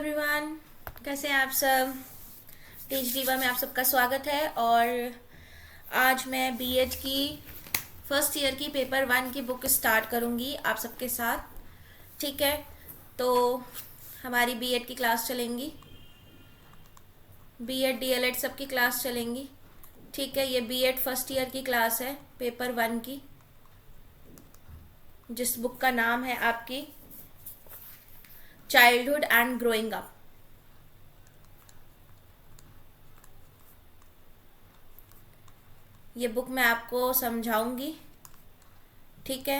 Everyone, कैसे हैं आप सब। टीच दीवा में आप सबका स्वागत है। और आज मैं बीएड की फर्स्ट ईयर की पेपर 1 की बुक स्टार्ट करूंगी आप सबके साथ। ठीक है, तो हमारी बीएड की क्लास चलेंगी, बीएड डीएलएड सबकी क्लास चलेंगी। ठीक है, ये बीएड फर्स्ट ईयर की क्लास है पेपर 1 की, जिस बुक का नाम है आपकी चाइल्डहुड एंड ग्रोइंग अप। ये बुक मैं आपको समझाऊंगी, ठीक है,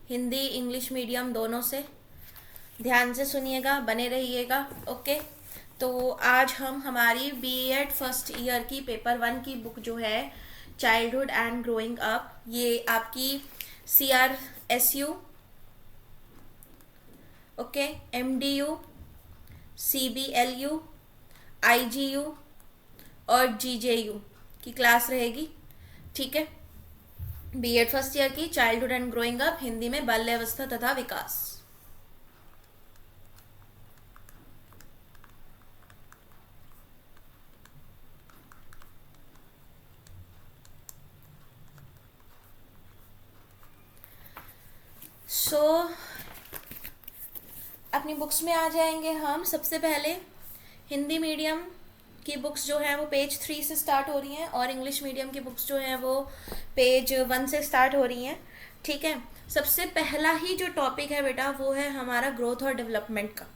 हिंदी इंग्लिश मीडियम दोनों से। ध्यान से सुनिएगा, बने रहिएगा। ओके, तो आज हम हमारी बीएड फर्स्ट ईयर की पेपर 1 की बुक जो है चाइल्डहुड एंड ग्रोइंग अप, ये आपकी CRSU, okay, MDU, CBLU, IGU और GJU की क्लास रहेगी। ठीक है, बीएड फर्स्ट ईयर की childhood and growing up, Hindi में बाल्यावस्था तथा विकास। अपनी बुक्स में आ जाएंगे हम। सबसे पहले हिंदी मीडियम की बुक्स जो है वो पेज 3 से स्टार्ट हो रही हैं और इंग्लिश मीडियम की बुक्स जो हैं वो पेज 1 से स्टार्ट हो रही हैं। ठीक है, सबसे पहला ही जो टॉपिक है बेटा वो है हमारा ग्रोथ और डेवलपमेंट का।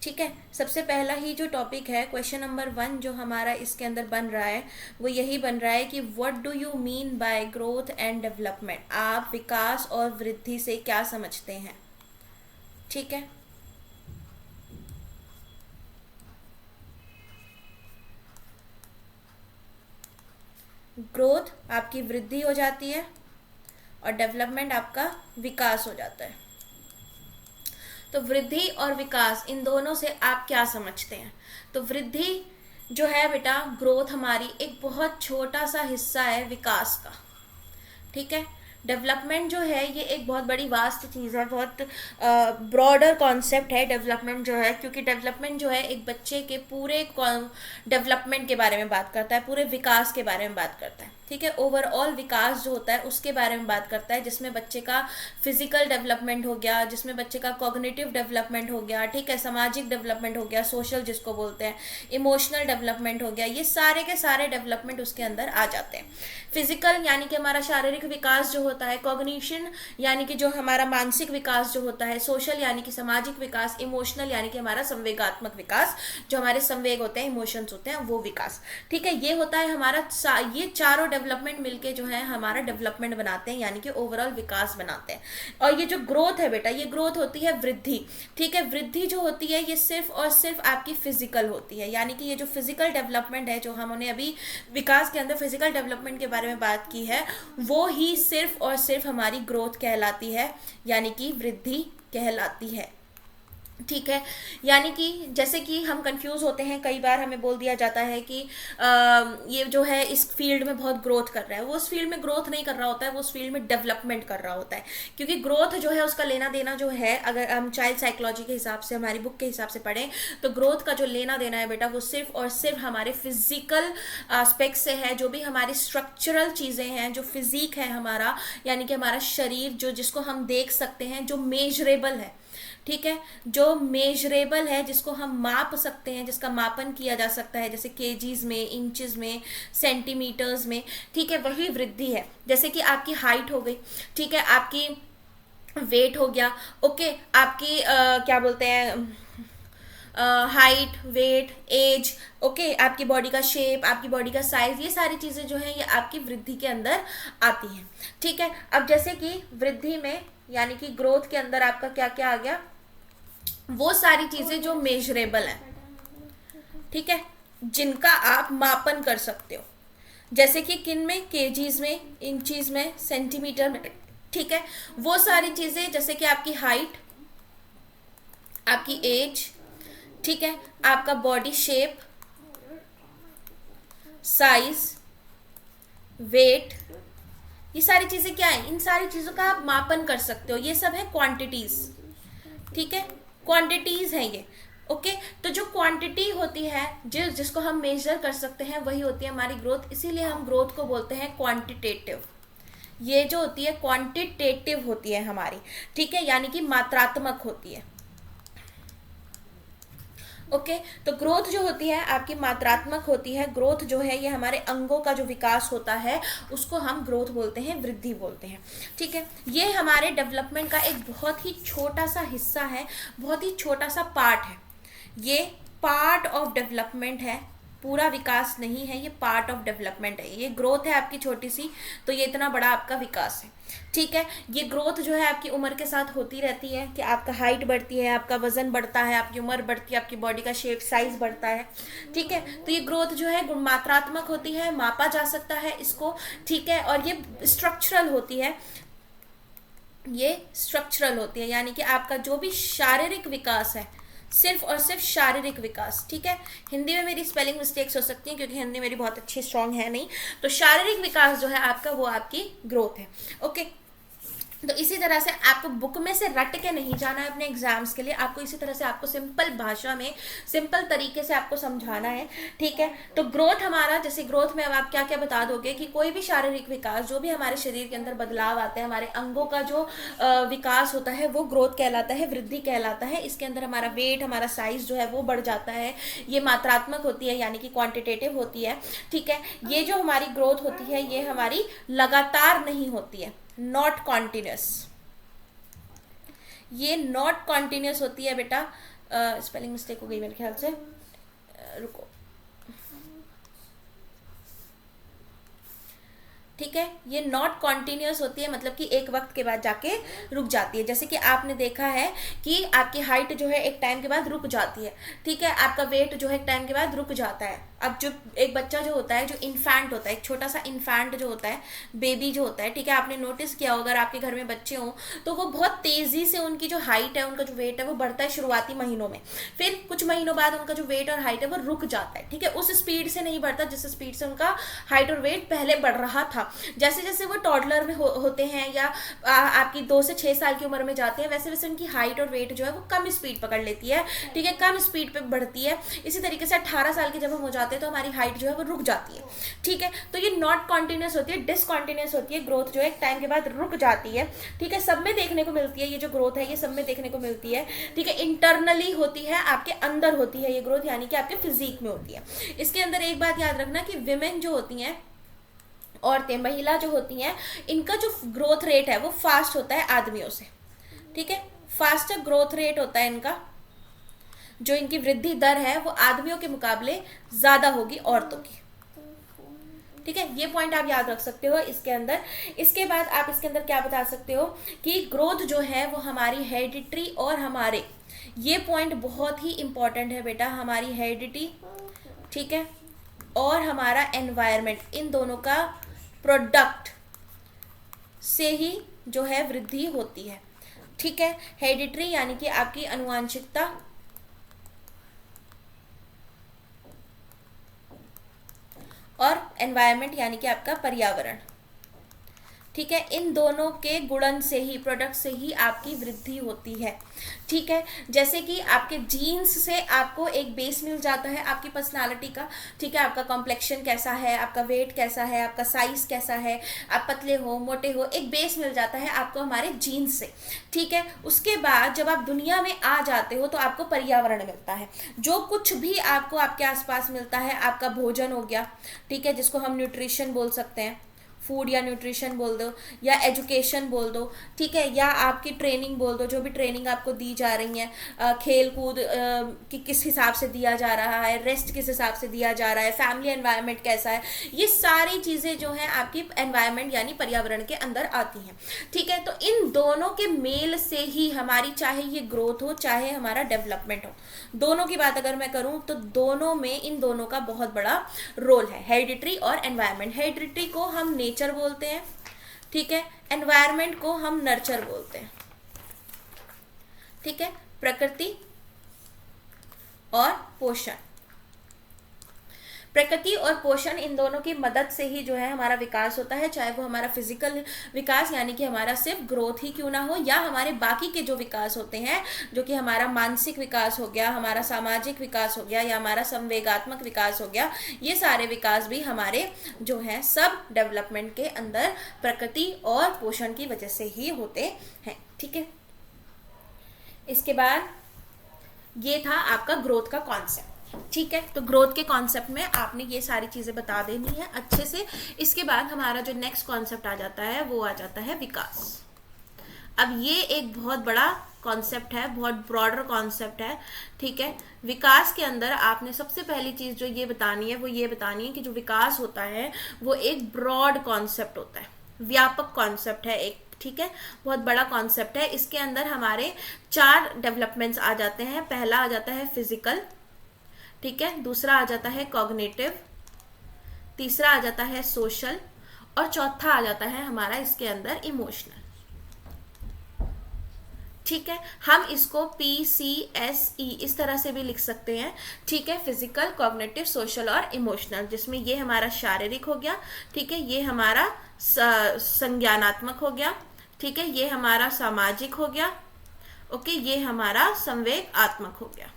ठीक है, सबसे पहला ही जो टॉपिक है, क्वेश्चन नंबर 1 जो हमारा इसके अंदर बन रहा है वो यही बन रहा है कि what do you mean by growth and development. आप विकास और वृद्धि से क्या समझते हैं। ठीक है, ग्रोथ आपकी वृद्धि हो जाती है और डेवलपमेंट आपका विकास हो जाता है। तो वृद्धि और विकास, इन दोनों से आप क्या समझते हैं। तो वृद्धि जो है बेटा, ग्रोथ हमारी एक बहुत छोटा सा हिस्सा है विकास का। ठीक है, डेवलपमेंट जो है ये एक बहुत बड़ी वास्ट चीज़ है, बहुत ब्रॉडर कॉन्सेप्ट है डेवलपमेंट जो है, क्योंकि डेवलपमेंट जो है एक बच्चे के पूरे डेवलपमेंट के बारे में बात करता है, पूरे विकास के बारे में बात करता है। ठीक है, ओवरऑल विकास जो होता है उसके बारे में बात करता है, जिसमें बच्चे का फिजिकल डेवलपमेंट हो गया, जिसमें बच्चे का कॉग्निटिव डेवलपमेंट हो गया, ठीक है, सामाजिक डेवलपमेंट हो गया, सोशल जिसको बोलते हैं, इमोशनल डेवलपमेंट हो गया, ये सारे के सारे डेवलपमेंट उसके अंदर आ जाते हैं। फिजिकल यानी कि हमारा शारीरिक विकास जो होता है, कॉग्निशन यानी कि जो हमारा मानसिक विकास जो होता है, सोशल यानी कि सामाजिक विकास, इमोशनल यानी कि हमारा संवेगात्मक विकास, जो हमारे संवेग होते हैं, इमोशंस होते हैं, वो विकास। ठीक है, ये होता है हमारा, ये चारों डेवलपमेंट मिलके जो है हमारा डेवलपमेंट बनाते हैं, यानी कि ओवरऑल विकास बनाते हैं। और ये जो ग्रोथ है बेटा, ये ग्रोथ होती है वृद्धि। ठीक है, वृद्धि जो होती है ये सिर्फ और सिर्फ आपकी फिजिकल होती है, यानी कि ये जो फिजिकल डेवलपमेंट है, जो हमने अभी विकास के अंदर फिजिकल डेवलपमेंट के बारे में बात की है, वो ही सिर्फ और सिर्फ हमारी ग्रोथ कहलाती है, यानी कि वृद्धि कहलाती है। ठीक है, यानी कि जैसे कि हम कंफ्यूज होते हैं, कई बार हमें बोल दिया जाता है कि ये जो है इस फील्ड में बहुत ग्रोथ कर रहा है, वो उस फील्ड में ग्रोथ नहीं कर रहा होता है, वो उस फील्ड में डेवलपमेंट कर रहा होता है। क्योंकि ग्रोथ जो है उसका लेना देना जो है, अगर हम चाइल्ड साइकोलॉजी के हिसाब से, हमारी बुक के हिसाब से पढ़ें, तो ग्रोथ का जो लेना देना है बेटा वो सिर्फ और सिर्फ हमारे फिजिकल एस्पेक्ट से है। जो भी हमारी स्ट्रक्चरल चीज़ें हैं, जो फिजिक है हमारा, यानी कि हमारा शरीर जो, जिसको हम देख सकते हैं, जो मेजरेबल है। ठीक है, जो मेजरेबल है, जिसको हम माप सकते हैं, जिसका मापन किया जा सकता है, जैसे केजीज में, इंचेस में, सेंटीमीटर्स में। ठीक है, वही वृद्धि है। जैसे कि आपकी हाइट हो गई, ठीक है, आपकी वेट हो गया, ओके, आपकी क्या बोलते हैं, हाइट, वेट, एज, ओके, आपकी बॉडी का शेप, आपकी बॉडी का साइज, ये सारी चीज़ें जो है ये आपकी वृद्धि के अंदर आती हैं। ठीक है, अब जैसे कि वृद्धि में यानी कि ग्रोथ के अंदर आपका क्या क्या आ गया, वो सारी चीजें जो मेजरेबल हैं, ठीक है, जिनका आप मापन कर सकते हो, जैसे कि किन में, केजीज में, इंचीज में, सेंटीमीटर में। ठीक है, वो सारी चीजें जैसे कि आपकी हाइट, आपकी एज, ठीक है, आपका बॉडी शेप, साइज, वेट, ये सारी चीजें क्या है, इन सारी चीजों का आप मापन कर सकते हो। ये सब है क्वांटिटीज। ठीक है, क्वांटिटीज हैं ये। ओके तो जो क्वांटिटी होती है जिसको हम मेजर कर सकते हैं वही होती है हमारी ग्रोथ, इसीलिए हम ग्रोथ को बोलते हैं क्वांटिटेटिव। ये जो होती है क्वांटिटेटिव होती है हमारी, ठीक है, यानी कि मात्रात्मक होती है। ओके तो ग्रोथ जो होती है आपकी मात्रात्मक होती है। ग्रोथ जो है ये हमारे अंगों का जो विकास होता है उसको हम ग्रोथ बोलते हैं, वृद्धि बोलते हैं, ठीक है। ये हमारे डेवलपमेंट का एक बहुत ही छोटा सा हिस्सा है, बहुत ही छोटा सा पार्ट है। ये पार्ट ऑफ डेवलपमेंट है, पूरा विकास नहीं है, ये पार्ट ऑफ डेवलपमेंट है। ये ग्रोथ है आपकी छोटी सी, तो ये इतना बड़ा आपका विकास है, ठीक है। ये ग्रोथ जो है आपकी उम्र के साथ होती रहती है कि आपका हाइट बढ़ती है, आपका वजन बढ़ता है, आपकी उम्र बढ़ती है, आपकी बॉडी का शेप साइज बढ़ता है, ठीक है। तो ये ग्रोथ जो है मात्रात्मक होती है, मापा जा सकता है इसको, ठीक है। और ये स्ट्रक्चरल होती है, ये स्ट्रक्चरल होती है, यानी कि आपका जो भी शारीरिक विकास है, सिर्फ और सिर्फ शारीरिक विकास, ठीक है। हिंदी में मेरी स्पेलिंग मिस्टेक्स हो सकती हैं क्योंकि हिंदी मेरी बहुत अच्छी स्ट्रांग है नहीं, तो शारीरिक विकास जो है आपका वो आपकी ग्रोथ है, ओके। तो इसी तरह से आपको बुक में से रट के नहीं जाना है अपने एग्जाम्स के लिए, आपको इसी तरह से आपको सिंपल भाषा में सिंपल तरीके से आपको समझाना है, ठीक है। तो ग्रोथ हमारा, जैसे ग्रोथ में अब आप क्या क्या बता दोगे कि कोई भी शारीरिक विकास, जो भी हमारे शरीर के अंदर बदलाव आते हैं, हमारे अंगों का जो विकास होता है वो ग्रोथ कहलाता है, वृद्धि कहलाता है। इसके अंदर हमारा वेट, हमारा साइज जो है वो बढ़ जाता है, ये मात्रात्मक होती है यानी कि क्वांटिटेटिव होती है, ठीक है। ये जो हमारी ग्रोथ होती है ये हमारी लगातार नहीं होती है, नॉट कॉन्टिन्यूस, ये नॉट कॉन्टिन्यूस होती है बेटा। स्पेलिंग मिस्टेक हो गई मेरे ख्याल से, रुको, ठीक है। ये नॉट कॉन्टिन्यूस होती है, मतलब कि एक वक्त के बाद जाके रुक जाती है। जैसे कि आपने देखा है कि आपकी हाइट जो है एक टाइम के बाद रुक जाती है, ठीक है, आपका वेट जो है एक टाइम के बाद रुक जाता है। अब जो एक बच्चा जो होता है, जो इन्फेंट होता है, एक छोटा सा इन्फेंट जो होता है, बेबी जो होता है, ठीक है, आपने नोटिस किया होगा अगर आपके घर में बच्चे हों तो वो बहुत तेजी से उनकी जो हाइट है, उनका जो वेट है वो बढ़ता है शुरुआती महीनों में, फिर कुछ महीनों बाद उनका जो वेट और हाइट है वो रुक जाता है, ठीक है। उस स्पीड से नहीं बढ़ता जिस स्पीड से उनका हाइट और वेट पहले बढ़ रहा था। जैसे जैसे वो टॉडलर में होते हैं या आपकी 2 से 6 साल की उम्र में जाते हैं, वैसे वैसे उनकी हाइट और वेट जो है वो कम स्पीड पकड़ लेती है, ठीक है, कम स्पीड पे बढ़ती है। इसी तरीके से 18 साल के जब हम हो जाते हैं तो हमारी हाइट जो है वो रुक जाती है, ठीक है। तो ये नॉट कॉन्टिन्यूस होती है, डिसकॉन्टिन्यूस होती है, ग्रोथ जो है एक टाइम के बाद रुक जाती है, ठीक है। सब में देखने को मिलती है ये जो ग्रोथ है, ये सब में देखने को मिलती है, ठीक है। इंटरनली होती है, आपके अंदर होती है ये ग्रोथ, यानी कि आपके फिजिक में होती है। इसके अंदर एक बात याद रखना कि विमेन जो होती हैं, औरतें, महिला जो होती हैं, इनका जो ग्रोथ रेट है वो फास्ट होता है आदमियों से, ठीक है, फास्टर ग्रोथ रेट होता है इनका, जो इनकी वृद्धि दर है वो आदमियों के मुकाबले ज्यादा होगी औरतों की, ठीक है। ये पॉइंट आप याद रख सकते हो इसके अंदर। इसके बाद आप इसके अंदर क्या बता सकते हो कि ग्रोथ जो है वो हमारी हेरिडिटी और हमारे, ये पॉइंट बहुत ही इंपॉर्टेंट है बेटा, हमारी हेरिडिटी, ठीक है, और हमारा एनवायरमेंट, इन दोनों का प्रोडक्ट से ही जो है वृद्धि होती है, ठीक है। हेरिडिटरी यानी कि आपकी अनुवांशिकता, और एनवायरनमेंट यानी कि आपका पर्यावरण, ठीक है। इन दोनों के गुणन से ही, प्रोडक्ट से ही आपकी वृद्धि होती है, ठीक है। जैसे कि आपके जीन्स से आपको एक बेस मिल जाता है आपकी पर्सनालिटी का, ठीक है, आपका कॉम्प्लेक्शन कैसा है, आपका वेट कैसा है, आपका साइज कैसा है, आप पतले हो मोटे हो, एक बेस मिल जाता है आपको हमारे जीन्स से, ठीक है। उसके बाद जब आप दुनिया में आ जाते हो तो आपको पर्यावरण मिलता है, जो कुछ भी आपको आपके आसपास मिलता है, आपका भोजन हो गया, ठीक है, जिसको हम न्यूट्रिशन बोल सकते हैं, फूड या न्यूट्रिशन बोल दो, या एजुकेशन बोल दो, ठीक है, या आपकी ट्रेनिंग बोल दो, जो भी ट्रेनिंग आपको दी जा रही है, खेल कूद कि किस हिसाब से दिया जा रहा है, रेस्ट किस हिसाब से दिया जा रहा है, फैमिली एनवायरनमेंट कैसा है, ये सारी चीज़ें जो हैं आपकी एनवायरनमेंट यानी पर्यावरण के अंदर आती हैं, ठीक है। तो इन दोनों के मेल से ही हमारी, चाहे ये ग्रोथ हो चाहे हमारा डेवलपमेंट हो, दोनों की बात अगर मैं करूं तो दोनों में, इन दोनों का बहुत बड़ा रोल है, हेरिडिटरी और एनवायरनमेंट। हेरिडिटरी को हम नेचर बोलते हैं, ठीक है, एनवायरनमेंट को हम नर्चर बोलते हैं, ठीक है, प्रकृति और पोषण। प्रकृति और पोषण इन दोनों की मदद से ही जो है हमारा विकास होता है, चाहे वो हमारा फिजिकल विकास यानी कि हमारा सिर्फ ग्रोथ ही क्यों ना हो, या हमारे बाकी के जो विकास होते हैं, जो कि हमारा मानसिक विकास हो गया, हमारा सामाजिक विकास हो गया, या हमारा संवेगात्मक विकास हो गया, ये सारे विकास भी हमारे जो है सब डेवलपमेंट के अंदर प्रकृति और पोषण की वजह से ही होते हैं। ठीक है, इसके बाद ये था आपका ग्रोथ का कॉन्सेप्ट। ठीक है, तो ग्रोथ के कॉन्सेप्ट में आपने ये सारी चीजें बता देनी है अच्छे से। इसके बाद हमारा जो नेक्स्ट कॉन्सेप्ट आ जाता है वो आ जाता है विकास। अब ये एक बहुत बड़ा कॉन्सेप्ट है, बहुत ब्रॉडर कॉन्सेप्ट है। ठीक है, विकास के अंदर आपने सबसे पहली चीज जो ये बतानी है वो ये बतानी है कि जो विकास होता है वो एक ब्रॉड कॉन्सेप्ट होता है, व्यापक कॉन्सेप्ट है एक। ठीक है, बहुत बड़ा कॉन्सेप्ट है। इसके अंदर हमारे 4 डेवलपमेंट्स आ जाते हैं। पहला आ जाता है फिजिकल, ठीक है, दूसरा आ जाता है कॉग्निटिव, तीसरा आ जाता है सोशल, और चौथा आ जाता है हमारा इसके अंदर इमोशनल। ठीक है, हम इसको PCSE इस तरह से भी लिख सकते हैं। ठीक है, फिजिकल, कॉग्निटिव, सोशल और इमोशनल, जिसमें ये हमारा शारीरिक हो गया, ठीक है, ये हमारा संज्ञानात्मक हो गया, ठीक है, ये हमारा सामाजिक हो गया, ओके, ये हमारा संवेगात्मक हो गया।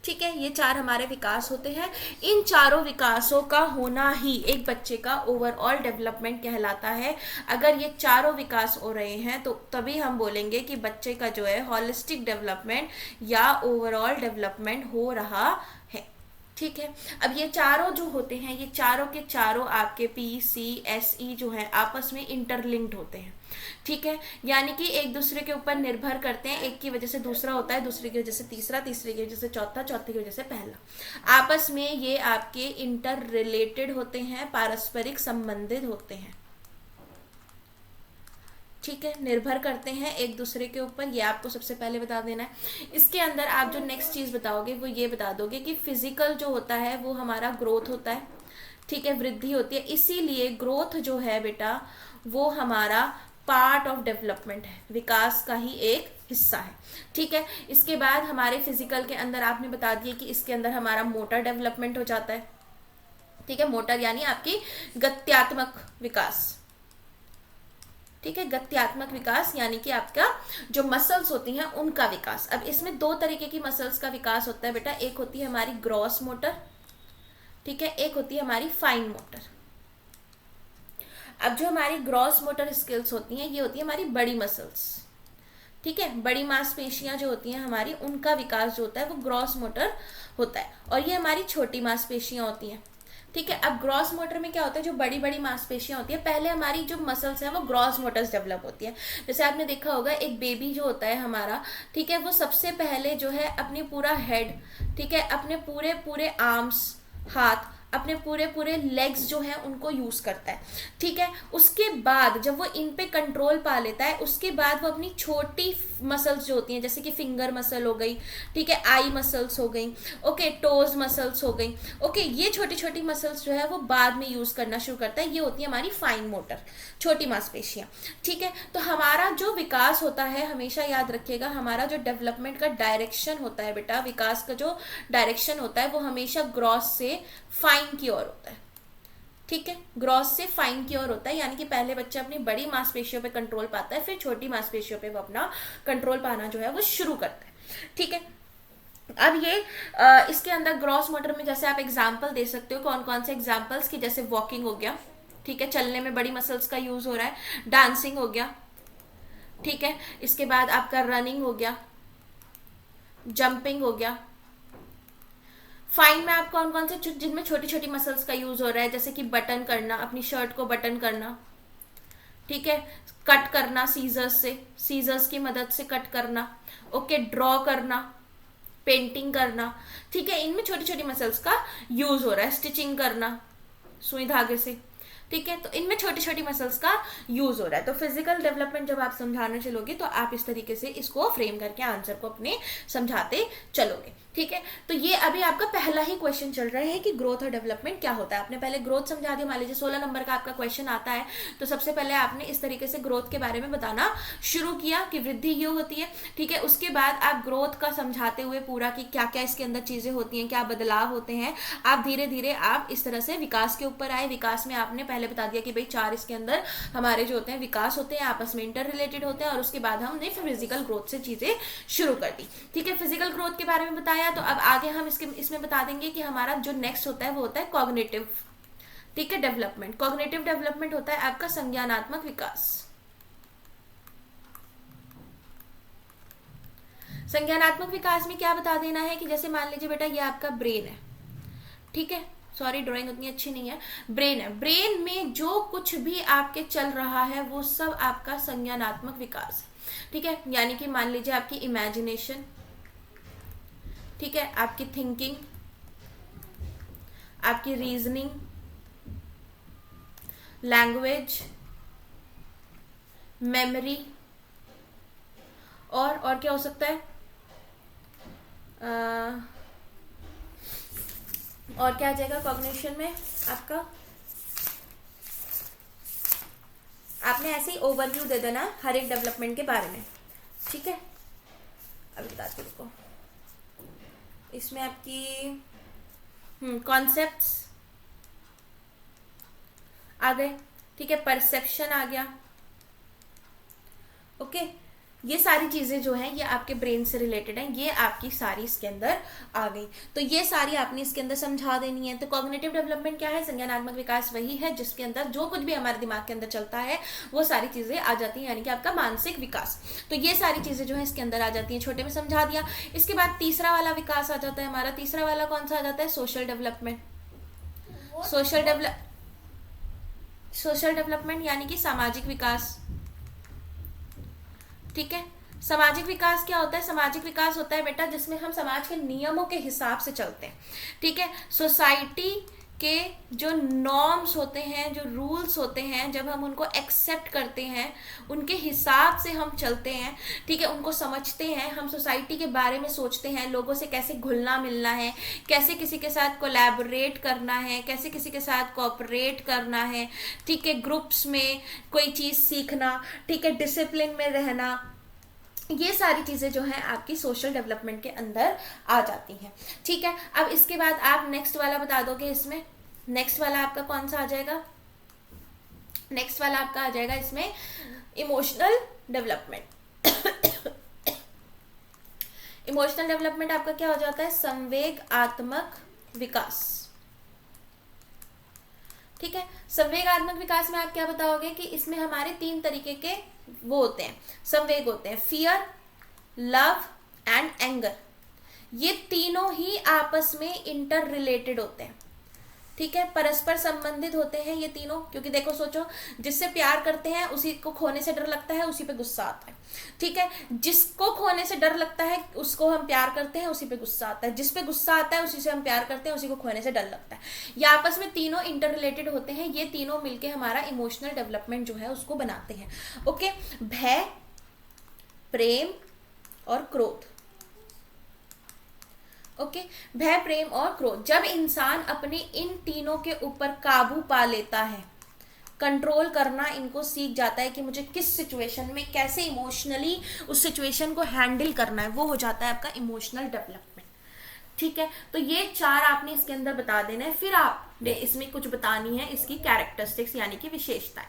ठीक है, ये 4 हमारे विकास होते हैं। इन चारों विकासों का होना ही एक बच्चे का ओवरऑल डेवलपमेंट कहलाता है। अगर ये चारों विकास हो रहे हैं तो तभी हम बोलेंगे कि बच्चे का जो है हॉलिस्टिक डेवलपमेंट या ओवरऑल डेवलपमेंट हो रहा है। ठीक है, अब ये चारों जो होते हैं, ये चारों के चारों आपके PCSE जो है आपस में इंटरलिंक्ड होते हैं। ठीक है, यानी कि एक दूसरे के ऊपर निर्भर करते हैं। एक की वजह से दूसरा होता है, दूसरे की वजह से तीसरा, तीसरे की वजह से चौथा, चौथे की वजह से पहला। आपस में ये आपके इंटर रिलेटेड होते हैं, पारस्परिक संबंधित होते हैं। ठीक है, निर्भर करते हैं एक दूसरे के ऊपर, ये आपको सबसे पहले बता देना है। इसके अंदर आप जो नेक्स्ट चीज बताओगे वो ये बता दोगे कि फिजिकल जो होता है वो हमारा ग्रोथ होता है। ठीक है, वृद्धि होती है, इसीलिए ग्रोथ जो है बेटा वो हमारा पार्ट ऑफ डेवलपमेंट है, विकास का ही एक हिस्सा है। ठीक है, इसके बाद हमारे फिजिकल के अंदर आपने बता दिया कि इसके अंदर हमारा मोटर डेवलपमेंट हो जाता है। ठीक है, मोटर यानी आपकी गत्यात्मक विकास। ठीक है, गत्यात्मक विकास यानी कि आपका जो मसल्स होती हैं उनका विकास। अब इसमें 2 तरीके की मसल्स का विकास होता है बेटा, एक होती है हमारी ग्रॉस मोटर, ठीक है, एक होती है हमारी फाइन मोटर। अब जो हमारी ग्रॉस मोटर स्किल्स होती हैं ये होती है हमारी बड़ी मसल्स। ठीक है, बड़ी मांसपेशियां जो होती हैं हमारी, उनका विकास जो होता है वो ग्रॉस मोटर होता है, और ये हमारी छोटी मांसपेशियां होती हैं। ठीक है, अब ग्रॉस मोटर में क्या होता है, जो बड़ी बड़ी मांसपेशियां होती है, पहले हमारी जो मसल्स हैं वो ग्रॉस मोटर्स डेवलप होती है। जैसे आपने देखा होगा एक बेबी जो होता है हमारा, ठीक है, वो सबसे पहले जो है अपनी पूरा हेड, ठीक है, अपने पूरे पूरे आर्म्स, हाथ, अपने पूरे पूरे लेग्स जो हैं उनको यूज करता है। ठीक है, उसके बाद जब वो इन पे कंट्रोल पा लेता है, उसके बाद वो अपनी छोटी मसल्स जो होती हैं, जैसे कि फिंगर मसल हो गई, ठीक है, आई मसल्स हो गई, ओके, टोज मसल्स हो गई, ओके, ये छोटी छोटी मसल्स जो है वो बाद में यूज करना शुरू करता है। ये होती है हमारी फाइन मोटर, छोटी मांसपेशियां। ठीक है, तो हमारा जो विकास होता है, हमेशा याद रखिएगा, हमारा जो डेवलपमेंट का डायरेक्शन होता है बेटा, विकास का जो डायरेक्शन होता है वो हमेशा ग्रॉस से फाइन की ओर होता है। ठीक है, ग्रॉस से फाइन की ओर होता है, यानी कि पहले बच्चा अपनी बड़ी मांसपेशियों पे कंट्रोल पाता है, फिर छोटी मांसपेशियों पे वो अपना कंट्रोल पाना जो है वो शुरू करता है। ठीक है, अब ये इसके अंदर ग्रॉस मोटर में जैसे आप एग्जांपल दे सकते हो, कौन कौन से एग्जांपल्स की, जैसे वॉकिंग हो गया, ठीक है, चलने में बड़ी मसल्स का यूज हो रहा है, डांसिंग हो गया, ठीक है, इसके बाद आपका रनिंग हो गया, जंपिंग हो गया। फाइन में आप कौन कौन से जिनमें छोटी छोटी मसल्स का यूज हो रहा है, जैसे कि बटन करना, अपनी शर्ट को बटन करना, ठीक है, कट करना सीजर्स से, सीजर्स की मदद से कट करना, ओके, ड्रॉ करना, पेंटिंग करना। ठीक है, इनमें छोटी छोटी मसल्स का यूज हो रहा है, स्टिचिंग करना सुई धागे से। ठीक है, तो इनमें छोटी छोटी मसल्स का यूज हो रहा है। तो फिजिकल डेवलपमेंट जब आप समझाने चलोगे तो आप इस तरीके से इसको फ्रेम करके आंसर को अपने समझाते चलोगे। ठीक है, तो ये अभी आपका पहला ही क्वेश्चन चल रहा है कि ग्रोथ और डेवलपमेंट क्या होता है। आपने पहले ग्रोथ समझा दिया, मान लीजिए 16 नंबर का आपका क्वेश्चन आता है तो सबसे पहले आपने इस तरीके से ग्रोथ के बारे में बताना शुरू किया कि वृद्धि ये होती है। ठीक है, उसके बाद आप ग्रोथ का समझाते हुए पूरा कि क्या क्या इसके अंदर चीजें होती हैं, क्या बदलाव होते हैं, आप धीरे धीरे आप इस तरह से विकास के ऊपर आए। विकास में आपने पहले बता दिया कि भाई 4 इसके अंदर हमारे जो होते हैं विकास होते हैं, आपस में इंटर रिलेटेड होते हैं, और उसके बाद हमने फिजिकल ग्रोथ से चीजें शुरू कर दी। ठीक है, फिजिकल ग्रोथ के बारे में बताया, तो अब आगे हम इसमें बता देंगे कि हमारा जो नेक्स्ट होता है वो होता है कॉग्निटिव, ठीक है, डेवलपमेंट। कॉग्निटिव डेवलपमेंट होता है आपका संज्ञानात्मक विकास। संज्ञानात्मक विकास में क्या बता देना है कि जैसे मान लीजिए बेटा ये आपका ब्रेन है, ठीक है, सॉरी ड्राइंग उतनी अच्छी नहीं है, ब्रेन है, ब्रेन में जो कुछ भी आपके चल रहा है वो सब आपका संज्ञानात्मक विकास है। ठीक है, यानी कि मान लीजिए आपकी इमेजिनेशन, ठीक है, आपकी थिंकिंग, आपकी रीजनिंग, लैंग्वेज, मेमोरी, और क्या हो सकता है, और क्या आ जाएगा कॉग्निशन में आपका, आपने ऐसे ही ओवरव्यू दे देना हर एक डेवलपमेंट के बारे में। ठीक है, अभी बताती हूँ इसको, इसमें आपकी कॉन्सेप्ट्स आ गए, ठीक है, परसेप्शन आ गया, ओके, ये सारी चीजें जो हैं ये आपके ब्रेन से रिलेटेड हैं, ये आपकी सारी इसके अंदर आ गई। तो ये सारी आपने इसके अंदर समझा देनी है। तो कॉग्निटिव डेवलपमेंट क्या है, संज्ञानात्मक विकास वही है जिसके अंदर जो कुछ भी हमारे दिमाग के अंदर चलता है वो सारी चीजें आ जाती हैं, यानी कि आपका मानसिक विकास। तो ये सारी चीजें जो है इसके अंदर आ जाती हैं, छोटे में समझा दिया। इसके बाद तीसरा वाला विकास आ जाता है हमारा, तीसरा वाला कौन सा आ जाता है, सोशल डेवलपमेंट। सोशल डेवलपमेंट यानी कि सामाजिक विकास। ठीक है, सामाजिक विकास क्या होता है, सामाजिक विकास होता है बेटा जिसमें हम समाज के नियमों के हिसाब से चलते हैं। ठीक है, सोसाइटी के जो नॉर्म्स होते हैं, जो रूल्स होते हैं, जब हम उनको एक्सेप्ट करते हैं, उनके हिसाब से हम चलते हैं। ठीक है, उनको समझते हैं, हम सोसाइटी के बारे में सोचते हैं, लोगों से कैसे घुलना मिलना है, कैसे किसी के साथ कोलैबोरेट करना है, कैसे किसी के साथ कोऑपरेट करना है। ठीक है, ग्रुप्स में कोई चीज़ सीखना, ठीक है, डिसिप्लिन में रहना, ये सारी चीज़ें जो हैं आपकी सोशल डेवलपमेंट के अंदर आ जाती हैं। ठीक है, अब इसके बाद आप नेक्स्ट वाला बता दोगे, इसमें नेक्स्ट वाला आपका कौन सा आ जाएगा, नेक्स्ट वाला आपका आ जाएगा इसमें इमोशनल डेवलपमेंट। इमोशनल डेवलपमेंट आपका क्या हो जाता है, संवेगात्मक विकास। ठीक है, संवेगात्मक विकास में आप क्या बताओगे कि इसमें हमारे 3 तरीके के वो होते हैं, संवेग होते हैं, फियर, लव एंड एंगर। ये तीनों ही आपस में इंटर रिलेटेड होते हैं। ठीक है, परस्पर संबंधित होते हैं ये तीनों, क्योंकि देखो सोचो, जिससे प्यार करते हैं उसी को खोने से डर लगता है, उसी पे गुस्सा आता है। ठीक है, जिसको खोने से डर लगता है उसको हम प्यार करते हैं, उसी पे गुस्सा आता है, जिस पे गुस्सा आता है उसी से हम प्यार करते हैं, उसी को खोने से डर लगता है। ये आपस में तीनों इंटर रिलेटेड होते हैं, ये तीनों मिलके हमारा इमोशनल डेवलपमेंट जो है उसको बनाते हैं। ओके, भय, प्रेम और क्रोध। ओके, भय, प्रेम और क्रोध, जब इंसान अपने इन तीनों के ऊपर काबू पा लेता है, कंट्रोल करना इनको सीख जाता है कि मुझे किस सिचुएशन में कैसे इमोशनली उस सिचुएशन को हैंडल करना है, वो हो जाता है आपका इमोशनल डेवलपमेंट। ठीक है, तो ये 4 आपने इसके अंदर बता देना है। फिर आपने इसमें कुछ बतानी है इसकी कैरेक्टरिस्टिक्स यानी कि विशेषताएं।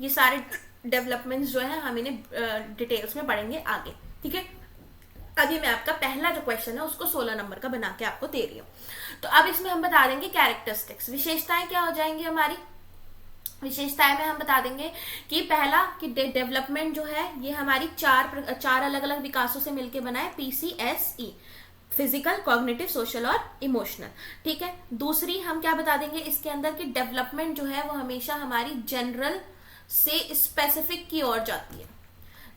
ये सारे डेवलपमेंट्स जो है हम इन्हें डिटेल्स में पढ़ेंगे आगे। ठीक है, अभी मैं आपका पहला जो क्वेश्चन है उसको 16 नंबर का बना के आपको दे रही हूँ। तो अब इसमें हम बता देंगे कैरेक्टरिस्टिक्स। विशेषताएं क्या हो जाएंगी हमारी, विशेषताएं में हम बता देंगे कि पहला कि डेवलपमेंट जो है ये हमारी 4 अलग अलग विकासों से मिलकर बना है, PCSE, फिजिकल, कॉग्निटिव, सोशल और इमोशनल। ठीक है, दूसरी हम क्या बता देंगे इसके अंदर कि डेवलपमेंट जो है वो हमेशा हमारी जनरल से स्पेसिफिक की ओर जाती है।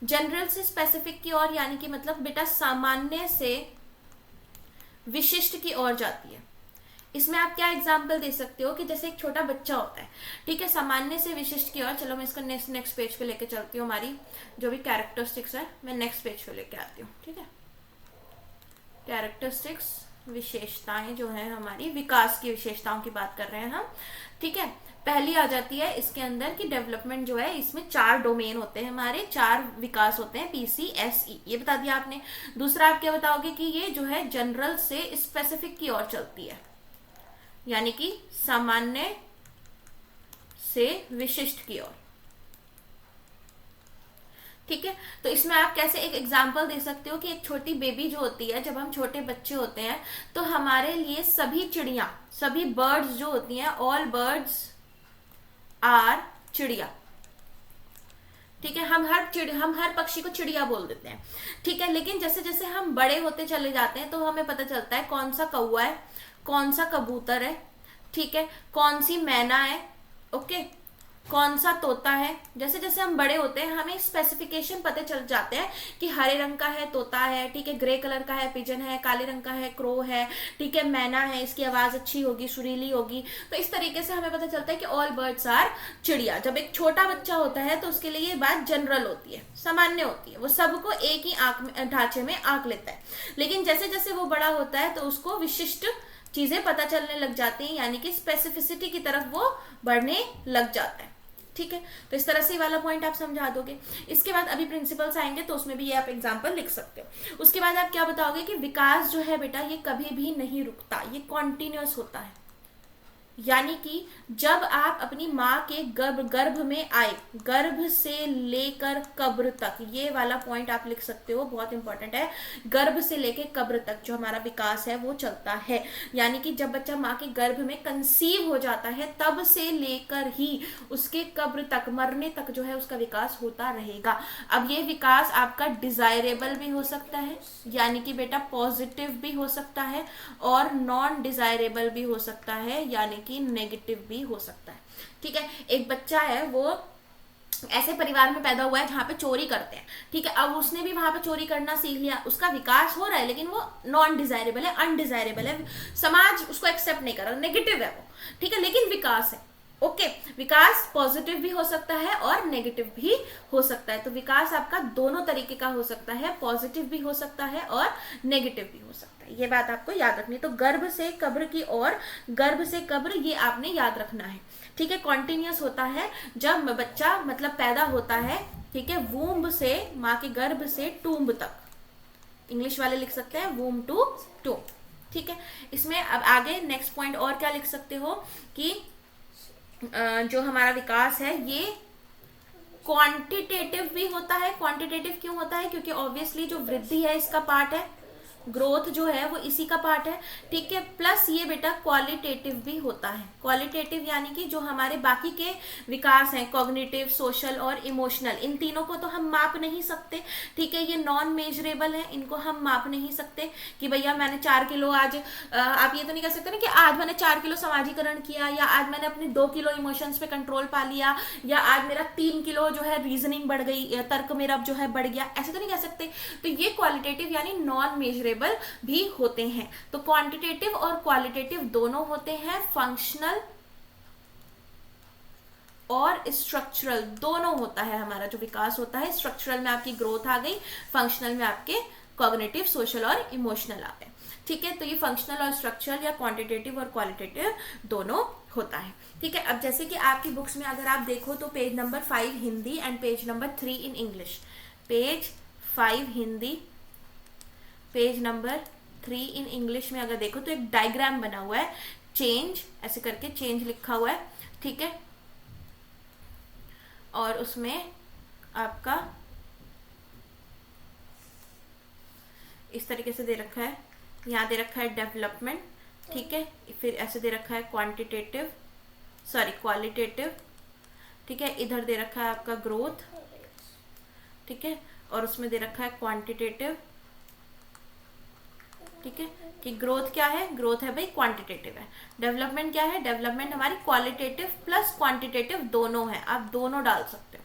जनरल से स्पेसिफिक की ओर यानी कि मतलब बेटा सामान्य से विशिष्ट की ओर जाती है। इसमें आप क्या एग्जाम्पल दे सकते हो कि जैसे एक छोटा बच्चा होता है, ठीक है, सामान्य से विशिष्ट की ओर। चलो मैं इसका नेक्स्ट पेज पे लेके चलती हूँ, हमारी जो भी कैरेक्टरिस्टिक्स है मैं नेक्स्ट पेज पे लेके आती हूँ, ठीक है। कैरेक्टरिस्टिक्स, विशेषताएं जो है हमारी, विकास की विशेषताओं की बात कर रहे हैं हम, ठीक है। पहली आ जाती है इसके अंदर कि डेवलपमेंट जो है, इसमें 4 डोमेन होते हैं हमारे, 4 विकास होते हैं, PCSE, ये बता दिया आपने। दूसरा आप क्या बताओगे कि ये जो है जनरल से स्पेसिफिक की ओर चलती है, यानी कि सामान्य से विशिष्ट की ओर, ठीक है। तो इसमें आप कैसे एक एग्जाम्पल दे सकते हो कि एक छोटी बेबी जो होती है, जब हम छोटे बच्चे होते हैं तो हमारे लिए सभी चिड़िया, सभी बर्ड्स जो होती हैं, ऑल बर्ड्स आर चिड़िया, ठीक है। हम हर पक्षी को चिड़िया बोल देते हैं, ठीक है। लेकिन जैसे जैसे हम बड़े होते चले जाते हैं तो हमें पता चलता है कौन सा कौवा है, कौन सा कबूतर है, ठीक है, कौन सी मैना है, ओके, कौन सा तोता है। जैसे जैसे हम बड़े होते हैं हमें स्पेसिफिकेशन पता चल जाते हैं कि हरे रंग का है तोता है, ठीक है, ग्रे कलर का है पिजन है, काले रंग का है क्रो है, ठीक है, मैना है, इसकी आवाज अच्छी होगी, सुरीली होगी। तो इस तरीके से हमें पता चलता है कि ऑल बर्ड्स आर चिड़िया। जब एक छोटा बच्चा होता है तो उसके लिए ये बात जनरल होती है, सामान्य होती है, वो सबको एक ही आंख में, ढांचे में आंक लेता है। लेकिन जैसे जैसे वो बड़ा होता है तो उसको विशिष्ट चीजें पता चलने लग जाती हैं, यानी कि स्पेसिफिसिटी की तरफ वो बढ़ने लग जाता है, ठीक है। तो इस तरह से वाला पॉइंट आप समझा दोगे। इसके बाद अभी प्रिंसिपल्स आएंगे तो उसमें भी ये आप एग्जांपल लिख सकते हो। उसके बाद आप क्या बताओगे कि विकास जो है बेटा ये कभी भी नहीं रुकता, ये कॉन्टिन्यूअस होता है। यानी कि जब आप अपनी माँ के गर्भ में आए, गर्भ से लेकर कब्र तक, ये वाला पॉइंट आप लिख सकते हो, बहुत इंपॉर्टेंट है। गर्भ से लेकर कब्र तक जो हमारा विकास है वो चलता है। यानी कि जब बच्चा माँ के गर्भ में कंसीव हो जाता है तब से लेकर ही उसके कब्र तक, मरने तक जो है उसका विकास होता रहेगा। अब ये विकास आपका डिजायरेबल भी हो सकता है, यानी कि बेटा पॉजिटिव भी हो सकता है, और नॉन डिजायरेबल भी हो सकता है, यानी कि नेगेटिव भी हो सकता है, ठीक है। एक बच्चा है वो ऐसे परिवार में पैदा हुआ है जहां पे चोरी करते हैं, ठीक है, अब उसने भी वहां पे चोरी करना सीख लिया, उसका विकास हो रहा है, लेकिन वो नॉन डिजायरेबल है, अनडिजायरेबल है, समाज उसको एक्सेप्ट नहीं कर रहा, नेगेटिव है वो, ठीक है, लेकिन विकास है, ओके। विकास पॉजिटिव भी हो सकता है और नेगेटिव भी हो सकता है। तो विकास आपका दोनों तरीके का हो सकता है, पॉजिटिव भी हो सकता है और नेगेटिव भी हो सकता है, ये बात आपको याद रखनी है। तो गर्भ से कब्र की ओर, गर्भ से कब्र, ये आपने याद रखना है, ठीक है। कॉन्टिन्यूअस होता है जब बच्चा मतलब पैदा होता है, ठीक है, वूम्ब से, माँ के गर्भ से टूम्ब तक, इंग्लिश वाले लिख सकते हैं वूम टू टूम्ब, ठीक है। इसमें अब आगे नेक्स्ट पॉइंट और क्या लिख सकते हो कि जो हमारा विकास है ये क्वांटिटेटिव भी होता है। क्वांटिटेटिव क्यों होता है? क्योंकि ऑब्वियसली जो वृद्धि है इसका पार्ट है, ग्रोथ जो है वो इसी का पार्ट है, ठीक है। प्लस ये बेटा क्वालिटेटिव भी होता है। क्वालिटेटिव यानी कि जो हमारे बाकी के विकास हैं, कॉग्निटिव, सोशल और इमोशनल, इन तीनों को तो हम माप नहीं सकते, ठीक है, ये नॉन मेजरेबल है, इनको हम माप नहीं सकते कि भैया मैंने 4 किलो आज, आप ये तो नहीं कह सकते ना कि आज मैंने 4 किलो समाजीकरण किया, या आज मैंने अपने 2 किलो इमोशंस पे कंट्रोल पा लिया, या आज मेरा 3 किलो जो है रीजनिंग बढ़ गई, तर्क मेरा जो है बढ़ गया, ऐसे तो नहीं कह सकते। तो ये क्वालिटेटिव यानी नॉन मेजरेबल भी होते हैं। तो क्वांटिटेटिव और क्वालिटेटिव दोनों होते हैं, फंक्शनल और स्ट्रक्चरल दोनों होता है हमारा जो विकास होता है। स्ट्रक्चरल में आपकी ग्रोथ आ गई, फंक्शनल में आपके कॉग्निटिव, सोशल और इमोशनल आ गए, ठीक है। तो ये फंक्शनल और स्ट्रक्चरल या क्वांटिटेटिव और क्वालिटेटिव दोनों होता है, ठीक है। अब जैसे कि आपकी बुक्स में अगर आप देखो तो page number 5 Hindi and page number 3 in English, page 5 Hindi, page number 3 in English में अगर देखो तो एक डायग्राम बना हुआ है, चेंज ऐसे करके चेंज लिखा हुआ है, ठीक है। और उसमें आपका इस तरीके से दे रखा है, यहाँ दे रखा है डेवलपमेंट, ठीक है, फिर ऐसे दे रखा है क्वांटिटेटिव, सॉरी क्वालिटेटिव, ठीक है, इधर दे रखा है आपका ग्रोथ, ठीक है, और उसमें दे रखा है क्वांटिटेटिव, ठीक है, कि ग्रोथ क्या है, ग्रोथ है भाई क्वांटिटेटिव है। डेवलपमेंट क्या है, डेवलपमेंट हमारी क्वालिटेटिव प्लस क्वांटिटेटिव दोनों है, आप दोनों डाल सकते हो,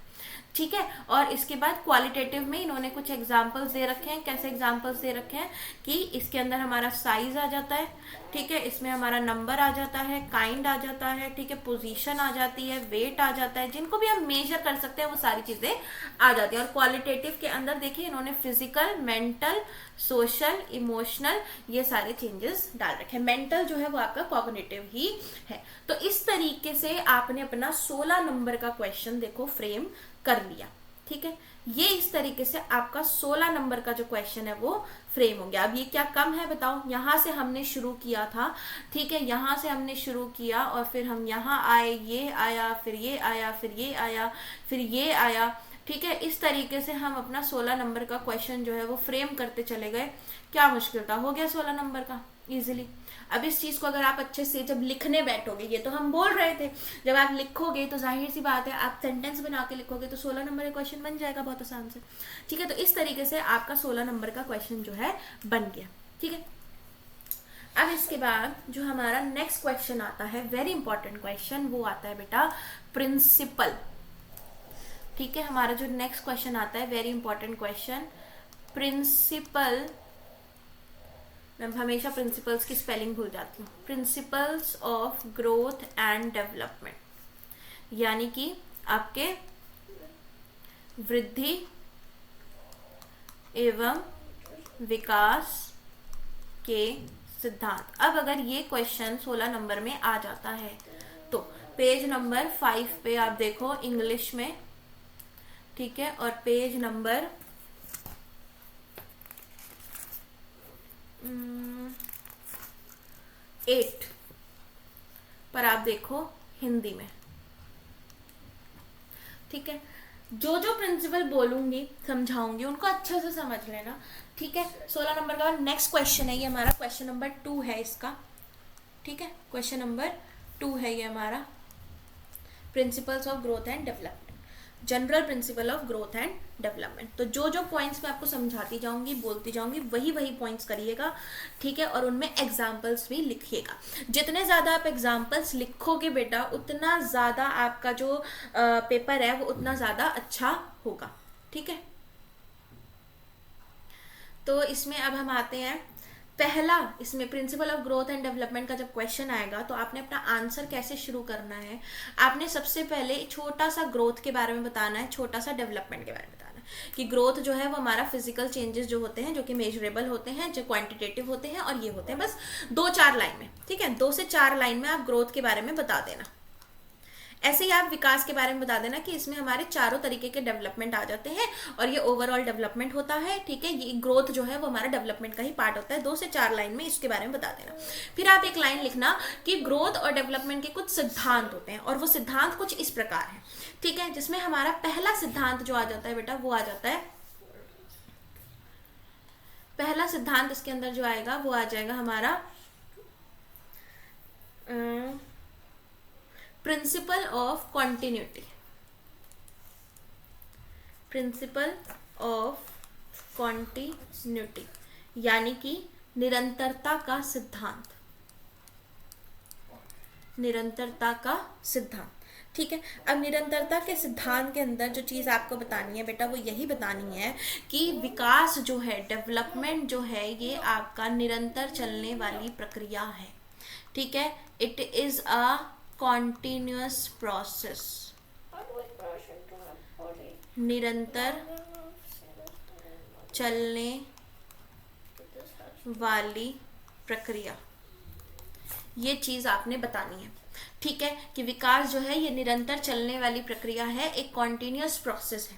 ठीक है। और इसके बाद क्वालिटेटिव में इन्होंने कुछ एग्जाम्पल्स दे रखे हैं। कैसे एग्जाम्पल्स दे रखे हैं कि इसके अंदर हमारा साइज आ जाता है, ठीक है, इसमें हमारा नंबर आ जाता है, काइंड आ जाता है, ठीक है, पोजीशन आ जाती है, वेट आ जाता है, जिनको भी हम मेजर कर सकते हैं वो सारी चीजें आ जाती है। और क्वालिटेटिव के अंदर देखिए इन्होंने फिजिकल, मेंटल, सोशल, इमोशनल, ये सारे चेंजेस डाल रखे हैं। मेंटल जो है वो आपका कॉग्निटिव ही है। तो इस तरीके से आपने अपना 16 नंबर का क्वेश्चन देखो फ्रेम कर लिया, ठीक है। ये इस तरीके से आपका 16 नंबर का जो क्वेश्चन है वो फ्रेम हो गया। अब ये क्या कम है बताओ, यहां से हमने शुरू किया था, ठीक है, यहां से हमने शुरू किया और फिर हम यहाँ आए, ये आया, फिर ये आया, फिर ये आया, फिर ये आया, ठीक है। इस तरीके से हम अपना 16 नंबर का क्वेश्चन जो है वो फ्रेम करते चले गए। क्या मुश्किल था, हो गया 16 नंबर का इजीली। अब इस चीज को अगर आप अच्छे से जब लिखने बैठोगे, ये तो हम बोल रहे थे, जब आप लिखोगे तो जाहिर सी बात है आप सेंटेंस बना के लिखोगे तो 16 नंबर का क्वेश्चन बन जाएगा बहुत आसान से, ठीक है। तो इस तरीके से आपका 16 नंबर का क्वेश्चन जो है बन गया, ठीक है। अब इसके बाद जो हमारा नेक्स्ट क्वेश्चन आता है, वेरी इंपॉर्टेंट क्वेश्चन, वो आता है बेटा प्रिंसिपल, ठीक है। हमारा जो नेक्स्ट क्वेश्चन आता है वेरी इंपॉर्टेंट क्वेश्चन, प्रिंसिपल, मैं हमेशा प्रिंसिपल्स की स्पेलिंग भूल जाती हूँ, principles of growth and development, यानी कि आपके वृद्धि एवं विकास के सिद्धांत। अब अगर ये क्वेश्चन 16 नंबर में आ जाता है तो पेज नंबर 5 पे आप देखो इंग्लिश में, ठीक है, और पेज नंबर 8 पर आप देखो हिंदी में, ठीक है। जो जो प्रिंसिपल बोलूंगी समझाऊंगी उनको अच्छे से समझ लेना, ठीक है। 16 नंबर का नेक्स्ट क्वेश्चन है, ये हमारा क्वेश्चन नंबर 2 है इसका, ठीक है, क्वेश्चन नंबर 2 है ये हमारा, principles of growth and development, general principle of growth and development. तो जो जो पॉइंट्स मैं आपको समझाती जाऊंगी, बोलती जाऊंगी, वही वही पॉइंट्स करिएगा, ठीक है। और उनमें एग्जाम्पल्स भी लिखिएगा। जितने ज़्यादा आप एग्जाम्पल्स लिखोगे बेटा उतना ज़्यादा आपका जो पेपर है वो उतना ज़्यादा अच्छा होगा, ठीक है। तो इसमें अब हम आते हैं, पहला इसमें principle of growth and development का जब क्वेश्चन आएगा तो आपने अपना आंसर कैसे शुरू करना है, आपने सबसे पहले छोटा सा ग्रोथ के बारे में बताना है, छोटा सा डेवलपमेंट के बारे में बताना है कि ग्रोथ जो है वो हमारा फिजिकल चेंजेस जो होते हैं, जो कि मेजरेबल होते हैं, जो क्वांटिटेटिव होते हैं, और ये होते हैं बस 2-4 लाइन में, ठीक है, 2 से 4 लाइन में आप ग्रोथ के बारे में बता देना। ऐसे ही आप विकास के बारे में बता देना कि इसमें हमारे चारों तरीके के डेवलपमेंट आ जाते हैं और ये ओवरऑल डेवलपमेंट होता है, ठीक है। ये ग्रोथ जो है वो हमारा डेवलपमेंट का ही पार्ट होता है। 2 से 4 लाइन में इसके बारे में बता देना। फिर आप एक लाइन लिखना कि ग्रोथ और डेवलपमेंट के कुछ सिद्धांत होते हैं और वो सिद्धांत कुछ इस प्रकार है, ठीक है। जिसमें हमारा पहला सिद्धांत जो आ जाता है बेटा वो आ जाता है, पहला सिद्धांत इसके अंदर जो आएगा वो आ जाएगा हमारा principle of continuity, principle of continuity, यानी कि निरंतरता का सिद्धांत, निरंतरता का सिद्धांत, ठीक है। अब निरंतरता के सिद्धांत के अंदर जो चीज़ आपको बतानी है बेटा वो यही बतानी है कि विकास जो है, डेवलपमेंट जो है, ये आपका निरंतर चलने वाली प्रक्रिया है, ठीक है। It is a continuous process, निरंतर चलने वाली प्रक्रिया, ये चीज आपने बतानी है, ठीक है, कि विकास जो है ये निरंतर चलने वाली प्रक्रिया है, एक कॉन्टिन्यूअस प्रोसेस है,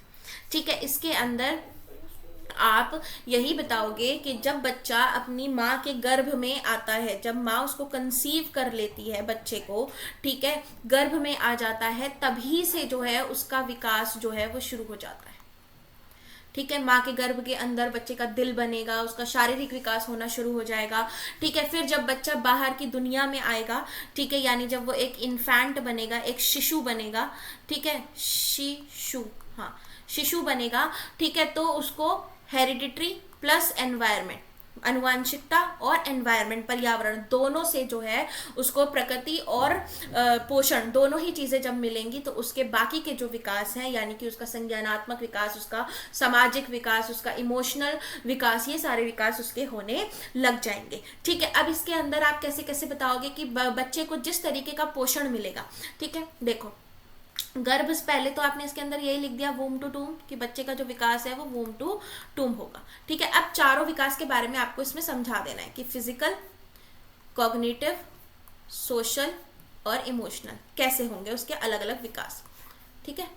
ठीक है। इसके अंदर आप यही बताओगे कि जब बच्चा अपनी माँ के गर्भ में आता है, जब माँ उसको कंसीव कर लेती है बच्चे को, ठीक है, गर्भ में आ जाता है, तभी से जो है उसका विकास जो है वो शुरू हो जाता है, ठीक है। माँ के गर्भ के अंदर बच्चे का दिल बनेगा, उसका शारीरिक विकास होना शुरू हो जाएगा, ठीक है। फिर जब बच्चा बाहर की दुनिया में आएगा, ठीक है, यानी जब वो एक इन्फेंट बनेगा, एक शिशु बनेगा, ठीक है, शिशु, हाँ, शिशु बनेगा, ठीक है, तो उसको हेरिडिटरी प्लस एनवायरनमेंट, अनुवांशिकता और एनवायरनमेंट, पर्यावरण, दोनों से जो है उसको प्रकृति और पोषण, दोनों ही चीजें जब मिलेंगी तो उसके बाकी के जो विकास हैं, यानी कि उसका संज्ञानात्मक विकास, उसका सामाजिक विकास, उसका इमोशनल विकास, ये सारे विकास उसके होने लग जाएंगे। ठीक है, अब इसके अंदर आप कैसे कैसे बताओगे कि बच्चे को जिस तरीके का पोषण मिलेगा। ठीक है, देखो गर्भ से पहले तो आपने इसके अंदर यही लिख दिया वूम टू टूम, कि बच्चे का जो विकास है वो वूम टू टूम होगा। ठीक है, अब चारों विकास के बारे में आपको इसमें समझा देना है कि फिजिकल, कॉग्निटिव, सोशल और इमोशनल कैसे होंगे उसके अलग अलग विकास। ठीक है,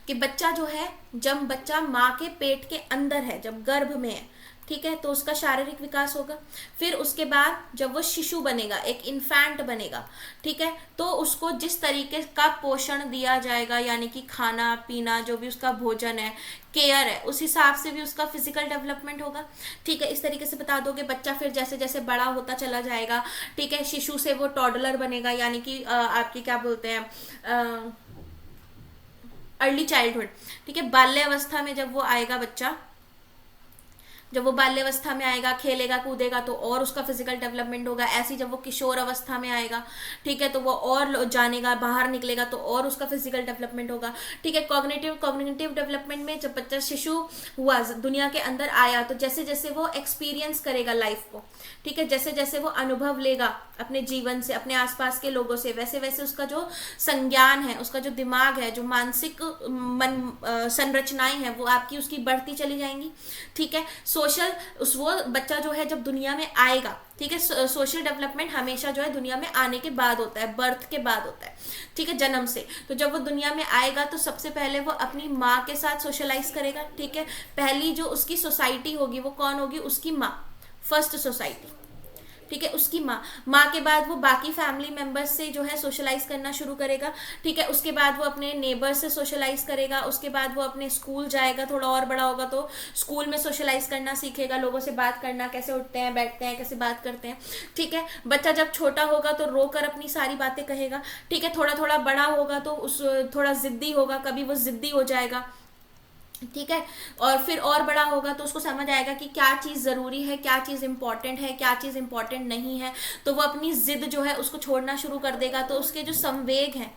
कि बच्चा जो है, जब बच्चा माँ के पेट के अंदर है, जब गर्भ में है, ठीक है, तो उसका शारीरिक विकास होगा। फिर उसके बाद जब वो शिशु बनेगा, एक इन्फेंट बनेगा, ठीक है, तो उसको जिस तरीके का पोषण दिया जाएगा, यानी कि खाना पीना, जो भी उसका भोजन है, केयर है, उस हिसाब से भी उसका फिजिकल डेवलपमेंट होगा। ठीक है, इस तरीके से बता दोगे। बच्चा फिर जैसे जैसे बड़ा होता चला जाएगा, ठीक है, शिशु से वो टॉडलर बनेगा, यानी कि आपकी क्या बोलते हैं, अर्ली चाइल्डहुड। ठीक है, बाल्यावस्था में जब वो आएगा बच्चा, जब वो बाल्यावस्था में आएगा, खेलेगा कूदेगा तो और उसका फिजिकल डेवलपमेंट होगा। ऐसी जब वो किशोर अवस्था में आएगा, ठीक है, तो वो और जानेगा, बाहर निकलेगा तो और उसका फिजिकल डेवलपमेंट होगा। ठीक है, कॉग्निटिव डेवलपमेंट में जब बच्चा शिशु हुआ, दुनिया के अंदर आया, तो जैसे जैसे वो एक्सपीरियंस करेगा लाइफ को, ठीक है, जैसे जैसे वो अनुभव लेगा अपने जीवन से, अपने आसपास के लोगों से, वैसे वैसे उसका जो संज्ञान है, उसका जो दिमाग है, जो मानसिक संरचनाएं हैं, वो आपकी उसकी बढ़ती चली जाएंगी। ठीक है, सोशल, वो बच्चा जो है जब दुनिया में आएगा, ठीक है, सोशल डेवलपमेंट हमेशा जो है दुनिया में आने के बाद होता है, बर्थ के बाद होता है। ठीक है, जन्म से। तो जब वो दुनिया में आएगा तो सबसे पहले वो अपनी माँ के साथ सोशलाइज करेगा। ठीक है, पहली जो उसकी सोसाइटी होगी वो कौन होगी, उसकी माँ, फर्स्ट सोसाइटी। ठीक है, उसकी माँ के बाद वो बाकी फैमिली मेंबर्स से जो है सोशलाइज करना शुरू करेगा। ठीक है, उसके बाद वो अपने नेबर से सोशलाइज करेगा। उसके बाद वो अपने स्कूल जाएगा, थोड़ा और बड़ा होगा तो स्कूल में सोशलाइज करना सीखेगा, लोगों से बात करना, कैसे उठते हैं, बैठते हैं, कैसे बात करते हैं। ठीक है, बच्चा जब छोटा होगा तो रोकर अपनी सारी बातें कहेगा। ठीक है, थोड़ा थोड़ा बड़ा होगा तो उस थोड़ा जिद्दी होगा, कभी वो जिद्दी हो जाएगा। ठीक है, और फिर और बड़ा होगा तो उसको समझ आएगा कि क्या चीज़ ज़रूरी है, क्या चीज़ इंपॉर्टेंट है, क्या चीज़ इंपॉर्टेंट नहीं है, तो वो अपनी जिद जो है उसको छोड़ना शुरू कर देगा। तो उसके जो संवेग हैं,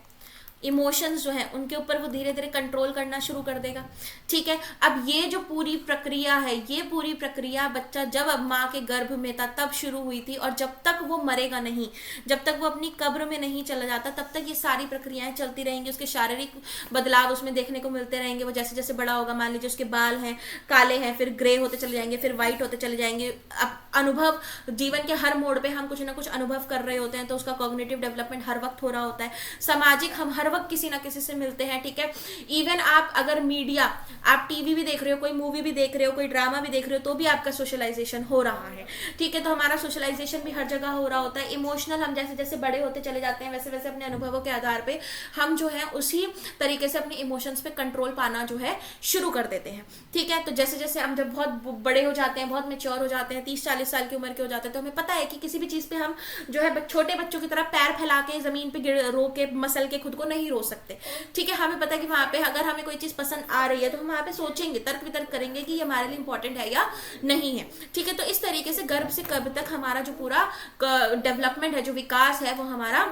इमोशंस जो है, उनके ऊपर वो धीरे धीरे कंट्रोल करना शुरू कर देगा। ठीक है, अब ये जो पूरी प्रक्रिया है, ये पूरी प्रक्रिया बच्चा जब अब माँ के गर्भ में था तब शुरू हुई थी, और जब तक वो मरेगा नहीं, जब तक वो अपनी कब्र में नहीं चला जाता, तब तक ये सारी प्रक्रियाएं चलती रहेंगी। उसके शारीरिक बदलाव उसमें देखने को मिलते रहेंगे। वो जैसे जैसे बड़ा होगा, मान लीजिए उसके बाल हैं काले हैं, फिर ग्रे होते चले जाएंगे, फिर व्हाइट होते चले जाएंगे। अब अनुभव, जीवन के हर मोड़ पे हम कुछ ना कुछ अनुभव कर रहे होते हैं, तो उसका कॉग्निटिव डेवलपमेंट हर वक्त हो रहा होता है। सामाजिक, हम हर वक्त किसी ना किसी से मिलते हैं। ठीक है, इवन आप अगर मीडिया, आप टीवी भी देख रहे हो, कोई मूवी भी देख रहे हो, कोई ड्रामा भी देख रहे हो, तो भी आपका सोशलाइजेशन हो रहा है। ठीक है, तो हमारा सोशलाइजेशन भी हर जगह हो रहा होता है। इमोशनल, हम जैसे जैसे बड़े होते चले जाते हैं, वैसे वैसे अपने अनुभवों के आधार पे हम जो है उसी तरीके से अपने इमोशंस पे कंट्रोल पाना जो है शुरू कर देते हैं। ठीक है, तो जैसे जैसे हम जब बहुत बड़े हो जाते हैं, बहुत मैच्योर हो जाते हैं, 30-40 साल की उम्र के हो जाते हैं, तो हमें पता है कि किसी भी चीज पे हम जो है छोटे बच्चों की तरह पैर फैला के जमीन पे रो के मसल के खुद को नहीं रो सकते। ठीक है, हमें पता है कि वहां पे अगर हमें कोई चीज पसंद आ रही है तो हम वहां पे सोचेंगे, तर्क वितर्क करेंगे कि ये हमारे लिए इंपॉर्टेंट है या नहीं है। ठीक है, तो इस तरीके से गर्भ से कब तक हमारा जो पूरा डेवलपमेंट है, जो विकास है, वो हमारा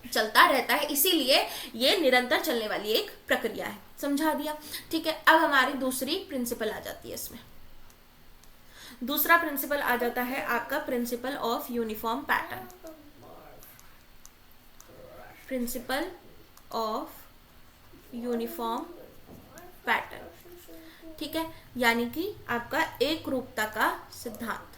चलता रहता है। इसीलिए ये निरंतर चलने वाली एक प्रक्रिया है। समझा दिया। ठीक है, अब हमारी दूसरी प्रिंसिपल आ जाती है। इसमें दूसरा प्रिंसिपल आ जाता है आपका principle of uniform pattern. Principle of uniform pattern. ठीक है, यानी कि आपका एक रूपता का सिद्धांत।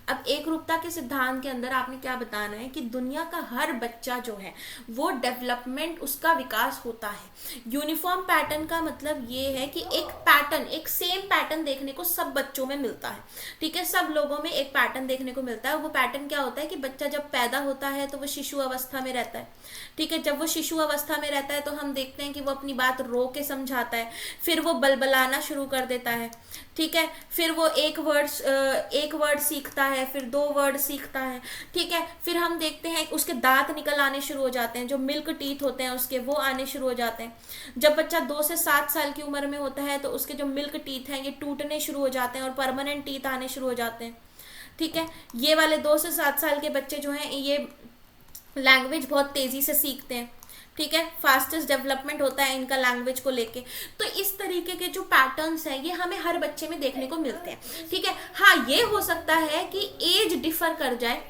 अब एक रूपता के सिद्धांत के अंदर आपने क्या बताना है कि दुनिया का हर बच्चा जो है वो डेवलपमेंट, उसका विकास होता है। यूनिफॉर्म पैटर्न का मतलब ये है कि एक पैटर्न, एक सेम पैटर्न देखने को सब बच्चों में मिलता है। ठीक है, सब लोगों में एक पैटर्न देखने को मिलता है। वो पैटर्न क्या होता है कि बच्चा जब पैदा होता है तो वो शिशु अवस्था में रहता है। ठीक है, जब वो शिशु अवस्था में रहता है तो हम देखते हैं कि वो अपनी बात रो के समझाता है, फिर वो बलबलाना शुरू कर देता है। ठीक है, फिर वो एक वर्ड सीखता है, फिर 2 वर्ड सीखता है, ठीक है, फिर हम देखते हैं उसके दांत निकल आने शुरू हो जाते हैं, जो मिल्क टीथ होते हैं उसके, वो आने शुरू हो जाते हैं। जब बच्चा 2 से 7 साल की उम्र में होता है तो उसके जो मिल्क टीथ हैं ये टूटने शुरू हो जाते हैं और परमानेंट टीथ आने शुरू हो जाते हैं। ठीक है, ये वाले 2 से 7 साल के बच्चे जो हैं ये लैंग्वेज बहुत तेज़ी से सीखते हैं। ठीक है, फास्टेस्ट डेवलपमेंट होता है इनका लैंग्वेज को लेके। तो इस तरीके के जो पैटर्न्स हैं ये हमें हर बच्चे में देखने को मिलते हैं। ठीक है, हाँ ये हो सकता है कि एज डिफर कर जाए,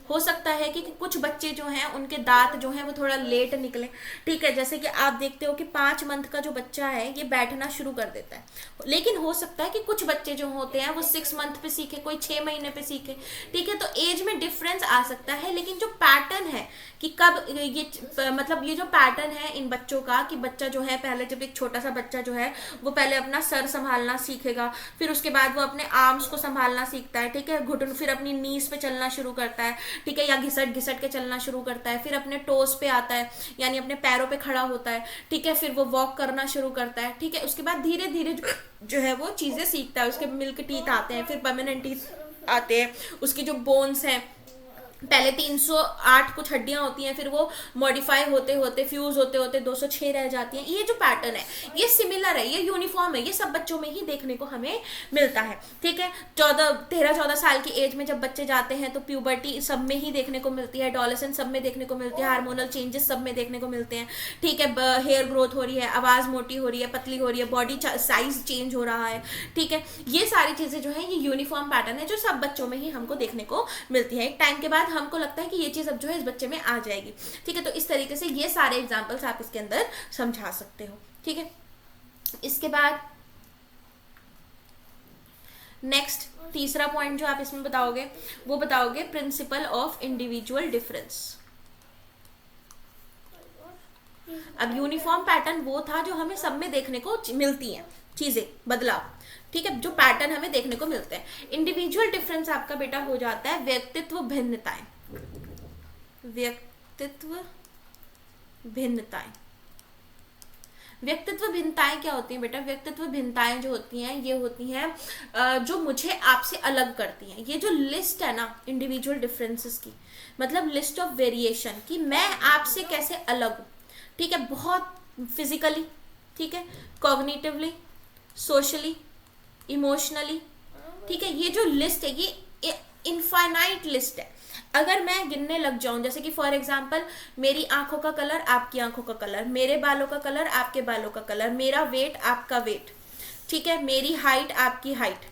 हो सकता है कि कुछ बच्चे जो हैं उनके दांत जो हैं वो थोड़ा लेट निकले। ठीक है, जैसे कि आप देखते हो कि 5 मंथ का जो बच्चा है ये बैठना शुरू कर देता है, लेकिन हो सकता है कि कुछ बच्चे जो होते हैं वो 6 मंथ पे सीखे, कोई 6 महीने पे सीखे। ठीक है, तो एज में डिफरेंस आ सकता है, लेकिन जो पैटर्न है कि कब ये मतलब ये जो पैटर्न है इन बच्चों का कि बच्चा जो है पहले, जब एक छोटा सा बच्चा जो है वो पहले अपना सर संभालना सीखेगा, फिर उसके बाद वो अपने आर्म्स को संभालना सीखता है। ठीक है, घुटन, फिर अपनी नीज पे चलना शुरू करता है। ठीक है, या घिसट घिसट के चलना शुरू करता है, फिर अपने टोस पे आता है यानी अपने पैरों पे खड़ा होता है। ठीक है, फिर वो वॉक करना शुरू करता है। ठीक है, उसके बाद धीरे धीरे जो है वो चीजें सीखता है, उसके मिल्क टीथ आते हैं, फिर परमानेंट टीथ आते हैं, उसकी जो बोन्स हैं पहले 308 कुछ हड्डियां होती हैं, फिर वो मॉडिफाई होते होते फ्यूज होते होते 206 रह जाती हैं। ये जो पैटर्न है ये सिमिलर है, ये यूनिफॉर्म है, ये सब बच्चों में ही देखने को हमें मिलता है। ठीक है, 13-14 साल की एज में जब बच्चे जाते हैं तो प्यूबर्टी सब में ही देखने को मिलती है, एडोलेसेंस सब में देखने को मिलती है, हार्मोनल चेंजेस सब में देखने को मिलते हैं। ठीक है, हेयर ग्रोथ हो रही है, आवाज मोटी हो रही है, पतली हो रही है, बॉडी साइज चेंज हो रहा है। ठीक है, ये सारी चीजें जो है ये यूनिफॉर्म पैटर्न है जो सब बच्चों में ही हमको देखने को मिलती है। एक टाइम के बाद हमको लगता है कि ये चीज अब जो है इस बच्चे में आ जाएगी। ठीक है, तो इस तरीके से ये सारे एग्जांपल्स आप इसके अंदर समझा सकते हो। ठीक है, इसके बाद नेक्स्ट तीसरा पॉइंट जो आप इसमें बताओगे वो बताओगे प्रिंसिपल ऑफ इंडिविजुअल डिफरेंस। अब यूनिफॉर्म पैटर्न वो था जो हमें सब में देखने को मिलती हैं चीजें, बदलाव। ठीक है, जो पैटर्न हमें देखने को मिलते हैं। इंडिविजुअल डिफरेंस आपका बेटा हो जाता है व्यक्तित्व भिन्नताएं। व्यक्तित्व भिन्नताएं, व्यक्तित्व भिन्नताएं क्या होती हैं बेटा? व्यक्तित्व भिन्नताएं जो होती हैं ये होती हैं जो मुझे आपसे अलग करती हैं। ये जो लिस्ट है ना इंडिविजुअल डिफरेंसेस की, मतलब लिस्ट ऑफ वेरिएशन कि मैं आपसे कैसे अलग हूं। ठीक है, बहुत फिजिकली, ठीक है, कॉग्निटिवली, सोशली, इमोशनली। ठीक है, ये जो लिस्ट है ये इनफाइनाइट लिस्ट है। अगर मैं गिनने लग जाऊं, जैसे कि फॉर एग्जांपल मेरी आंखों का कलर आपकी आंखों का कलर, मेरे बालों का कलर आपके बालों का कलर, मेरा वेट आपका वेट, ठीक है, मेरी हाइट आपकी हाइट,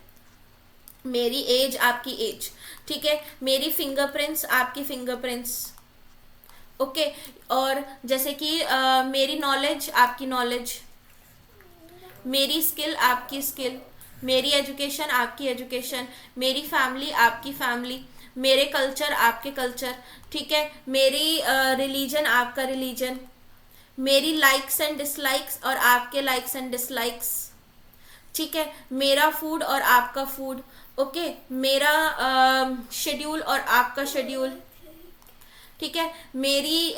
मेरी एज आपकी एज, ठीक है, मेरी फिंगरप्रिंट्स आपकी फिंगरप्रिंट्स, ओके। और जैसे कि मेरी नॉलेज आपकी नॉलेज, मेरी स्किल आपकी स्किल, मेरी एजुकेशन आपकी एजुकेशन, मेरी फैमिली आपकी फैमिली, मेरे कल्चर आपके कल्चर, ठीक है, मेरी रिलीजन आपका रिलीजन, मेरी लाइक्स एंड डिसलाइक्स और आपके लाइक्स एंड डिसलाइक्स, ठीक है, मेरा फूड और आपका फूड, ओके, मेरा शेड्यूल और आपका शेड्यूल, ठीक है, मेरी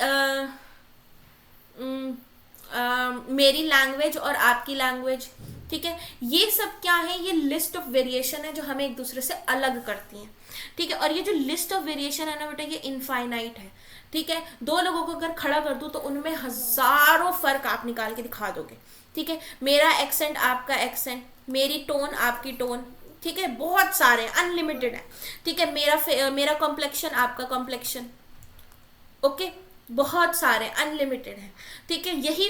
लैंग्वेज और आपकी लैंग्वेज, ठीक है। ये सब क्या है? ये लिस्ट ऑफ वेरिएशन है जो हमें एक दूसरे से अलग करती हैं, ठीक है। और ये जो लिस्ट ऑफ वेरिएशन है ना बेटा, ये इनफाइनाइट है, ठीक है। 2 लोगों को अगर खड़ा कर दूं तो उनमें हजारों फर्क आप निकाल के दिखा दोगे, ठीक है। मेरा एक्सेंट आपका एक्सेंट, मेरी टोन आपकी टोन, ठीक है, बहुत सारे अनलिमिटेड है, ठीक है। मेरा कॉम्प्लेक्शन आपका कॉम्प्लेक्शन, ओके, बहुत सारे अनलिमिटेड है, ठीक है। यही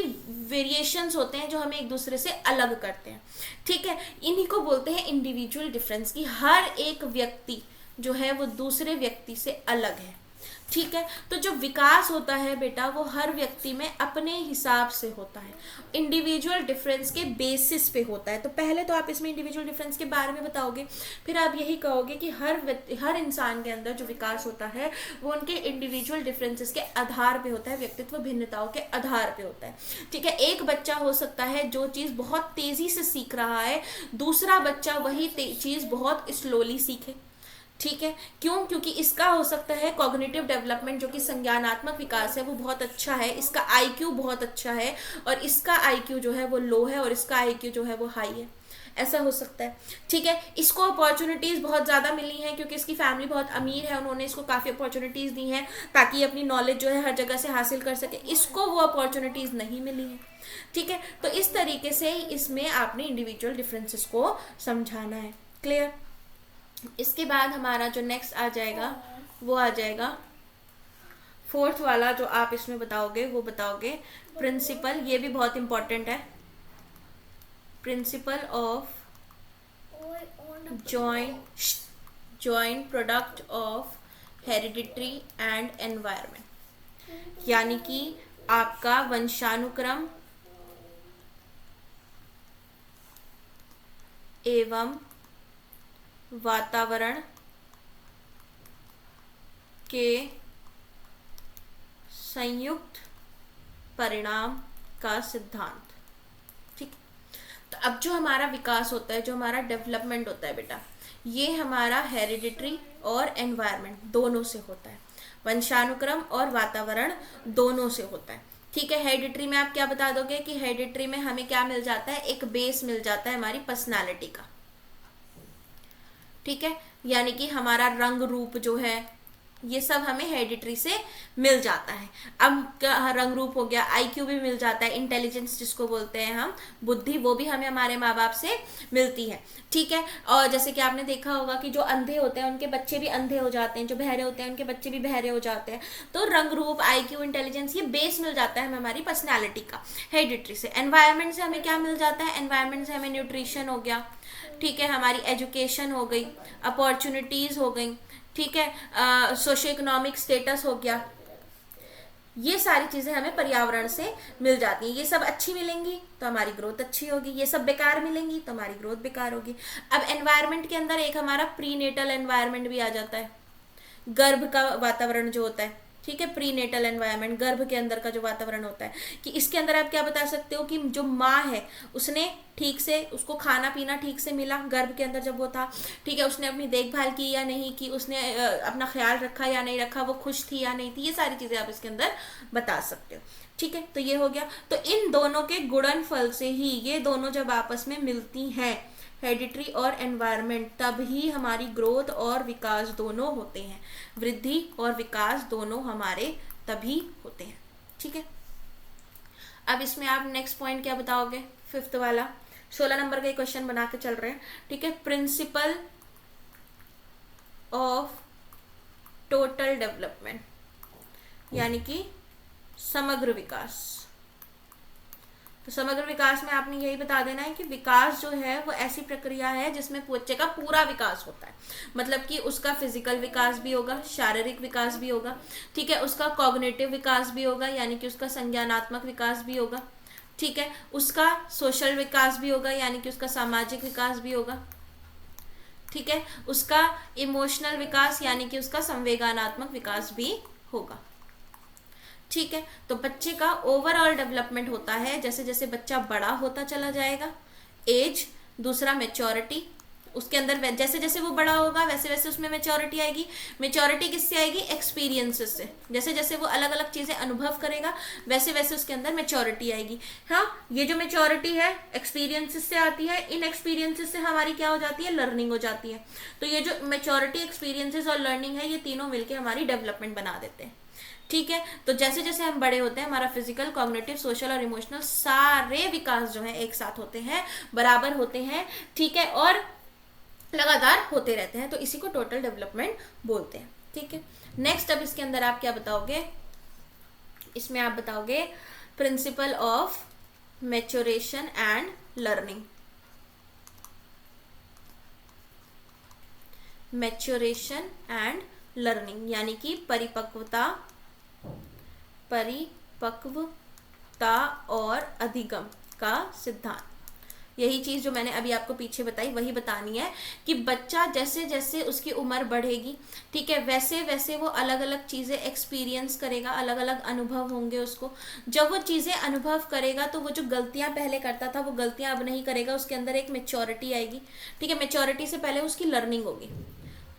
वेरिएशंस होते हैं जो हमें एक दूसरे से अलग करते हैं, ठीक है। इन्हीं को बोलते हैं इंडिविजुअल डिफरेंस, की हर एक व्यक्ति जो है वो दूसरे व्यक्ति से अलग है, ठीक है। तो जो विकास होता है बेटा वो हर व्यक्ति में अपने हिसाब से होता है, इंडिविजुअल डिफरेंस के बेसिस पे होता है। तो पहले तो आप इसमें इंडिविजुअल डिफरेंस के बारे में बताओगे, फिर आप यही कहोगे कि हर इंसान के अंदर जो विकास होता है वो उनके इंडिविजुअल डिफरेंसेस के आधार पे होता है, व्यक्तित्व भिन्नताओं के आधार पे होता है, ठीक है। एक बच्चा हो सकता है जो चीज़ बहुत तेज़ी से सीख रहा है, दूसरा बच्चा वही चीज़ बहुत स्लोली सीखे, ठीक है। क्यों? क्योंकि इसका हो सकता है कॉग्निटिव डेवलपमेंट जो कि संज्ञानात्मक विकास है वो बहुत अच्छा है, इसका आईक्यू बहुत अच्छा है, और इसका आईक्यू जो है वो लो है और इसका आईक्यू जो है वो हाई है। ऐसा हो सकता है। ठीक है, इसको अपॉर्चुनिटीज़ बहुत ज़्यादा मिली हैं क्योंकि इसकी फैमिली बहुत अमीर है, उन्होंने इसको काफ़ी अपॉर्चुनिटीज़ दी हैं ताकि ये अपनी नॉलेज जो है हर जगह से हासिल कर सके। इसको वो अपॉर्चुनिटीज़ नहीं मिली हैं। ठीक है, तो इस तरीके से इसमें आपने इंडिविजुअल डिफरेंसेस को समझाना है। क्लियर? इसके बाद हमारा जो नेक्स्ट आ जाएगा वो आ जाएगा फोर्थ वाला, जो आप इसमें बताओगे वो बताओगे प्रिंसिपल। ये भी बहुत इंपॉर्टेंट है, principle of joint product of hereditary and environment, यानी कि आपका वंशानुक्रम एवं वातावरण के संयुक्त परिणाम का सिद्धांत। ठीक, तो अब जो हमारा विकास होता है, जो हमारा डेवलपमेंट होता है बेटा, ये हमारा हेरिडिटरी और एनवायरनमेंट दोनों से होता है, वंशानुक्रम और वातावरण दोनों से होता है। ठीक है, हेरिडिटरी में आप क्या बता दोगे कि हेरिडिटरी में हमें क्या मिल जाता है, एक बेस मिल जाता है हमारी पर्सनालिटी का। ठीक है, यानी कि हमारा रंग रूप जो है ये सब हमें हेरिडिटरी से मिल जाता है। अब रंग रूप हो गया, आईक्यू भी मिल जाता है, इंटेलिजेंस जिसको बोलते हैं हम, बुद्धि, वो भी हमें हमारे माँ बाप से मिलती है। ठीक है, और जैसे कि आपने देखा होगा कि जो अंधे होते हैं उनके बच्चे भी अंधे हो जाते हैं, जो बहरे होते हैं उनके बच्चे भी बहरे हो जाते हैं। तो रंग रूप, आईक्यू, इंटेलिजेंस, ये बेस मिल जाता है हमें हमारी पर्सनैलिटी का हेरिडिटरी से। एनवायरमेंट से हमें क्या मिल जाता है, एनवायरमेंट से हमें न्यूट्रिशन हो गया, ठीक है, हमारी एजुकेशन हो गई, अपॉर्चुनिटीज हो गई, ठीक है, सोशो इकोनॉमिक स्टेटस हो गया, ये सारी चीजें हमें पर्यावरण से मिल जाती हैं। ये सब अच्छी मिलेंगी तो हमारी ग्रोथ अच्छी होगी, ये सब बेकार मिलेंगी तो हमारी ग्रोथ बेकार होगी। अब एनवायरनमेंट के अंदर एक हमारा प्रीनेटल एनवायरनमेंट भी आ जाता है, गर्भ का वातावरण जो होता है। ठीक है, प्रीनेटल एनवायरनमेंट, गर्भ के अंदर का जो वातावरण होता है, कि इसके अंदर आप क्या बता सकते हो कि जो माँ है उसने ठीक से, उसको खाना पीना ठीक से मिला गर्भ के अंदर जब वो था, ठीक है, उसने अपनी देखभाल की या नहीं की, उसने अपना ख्याल रखा या नहीं रखा, वो खुश थी या नहीं थी, ये सारी चीजें आप इसके अंदर बता सकते हो। ठीक है, तो ये हो गया। तो इन दोनों के गुणनफल से ही ये दोनों जब आपस में मिलती हैं, हेरिडिटरी और एनवायरनमेंट, तब ही हमारी ग्रोथ और विकास दोनों होते हैं, वृद्धि और विकास दोनों हमारे तभी होते हैं। ठीक है, अब इसमें आप नेक्स्ट पॉइंट क्या बताओगे, फिफ्थ वाला, 16 नंबर का क्वेश्चन बना के चल रहे हैं। ठीक है, प्रिंसिपल ऑफ टोटल डेवलपमेंट, यानी कि समग्र विकास। तो समग्र विकास में आपने यही बता देना है कि विकास जो है वो ऐसी प्रक्रिया है जिसमें बच्चे का पूरा विकास होता है, मतलब कि उसका फिजिकल विकास भी होगा, शारीरिक विकास भी होगा, ठीक है, उसका कॉग्निटिव विकास भी होगा, यानी कि उसका संज्ञानात्मक विकास भी होगा, ठीक है, उसका सोशल विकास भी होगा, यानी कि उसका सामाजिक विकास भी होगा, ठीक है, उसका इमोशनल विकास यानी कि उसका संवेदनात्मक विकास भी होगा। ठीक है, तो बच्चे का ओवरऑल डेवलपमेंट होता है जैसे जैसे बच्चा बड़ा होता चला जाएगा, एज, दूसरा मैच्योरिटी, उसके अंदर जैसे जैसे वो बड़ा होगा वैसे वैसे उसमें मैच्योरिटी आएगी। मैच्योरिटी किससे आएगी, एक्सपीरियंसेस से, जैसे जैसे वो अलग अलग चीजें अनुभव करेगा वैसे वैसे उसके अंदर मैच्योरिटी आएगी। हाँ, ये जो मैच्योरिटी है एक्सपीरियंसेस से आती है, इन एक्सपीरियंसेस से हमारी क्या हो जाती है, लर्निंग हो जाती है। तो ये जो मैच्योरिटी, एक्सपीरियंसेस और लर्निंग है, ये तीनों मिलकर हमारी डेवलपमेंट बना देते हैं। ठीक है, तो जैसे जैसे हम बड़े होते हैं हमारा फिजिकल, कॉग्निटिव, सोशल और इमोशनल सारे विकास जो है एक साथ होते हैं, बराबर होते हैं, ठीक है, और लगातार होते रहते हैं, तो इसी को टोटल डेवलपमेंट बोलते हैं। ठीक है, नेक्स्ट अब इसके अंदर आप क्या बताओगे, इसमें आप बताओगे principle of maturation and learning. Maturation and learning यानी कि परिपक्वता और अधिगम का सिद्धांत। यही चीज जो मैंने अभी आपको पीछे बताई वही बतानी है कि बच्चा जैसे जैसे उसकी उम्र बढ़ेगी, ठीक है, वैसे वैसे वो अलग अलग चीजें एक्सपीरियंस करेगा, अलग अलग अनुभव होंगे उसको। जब वो चीजें अनुभव करेगा तो वो जो गलतियां पहले करता था वो गलतियां अब नहीं करेगा, उसके अंदर एक मैच्योरिटी आएगी। ठीक है, मैच्योरिटी से पहले उसकी लर्निंग होगी।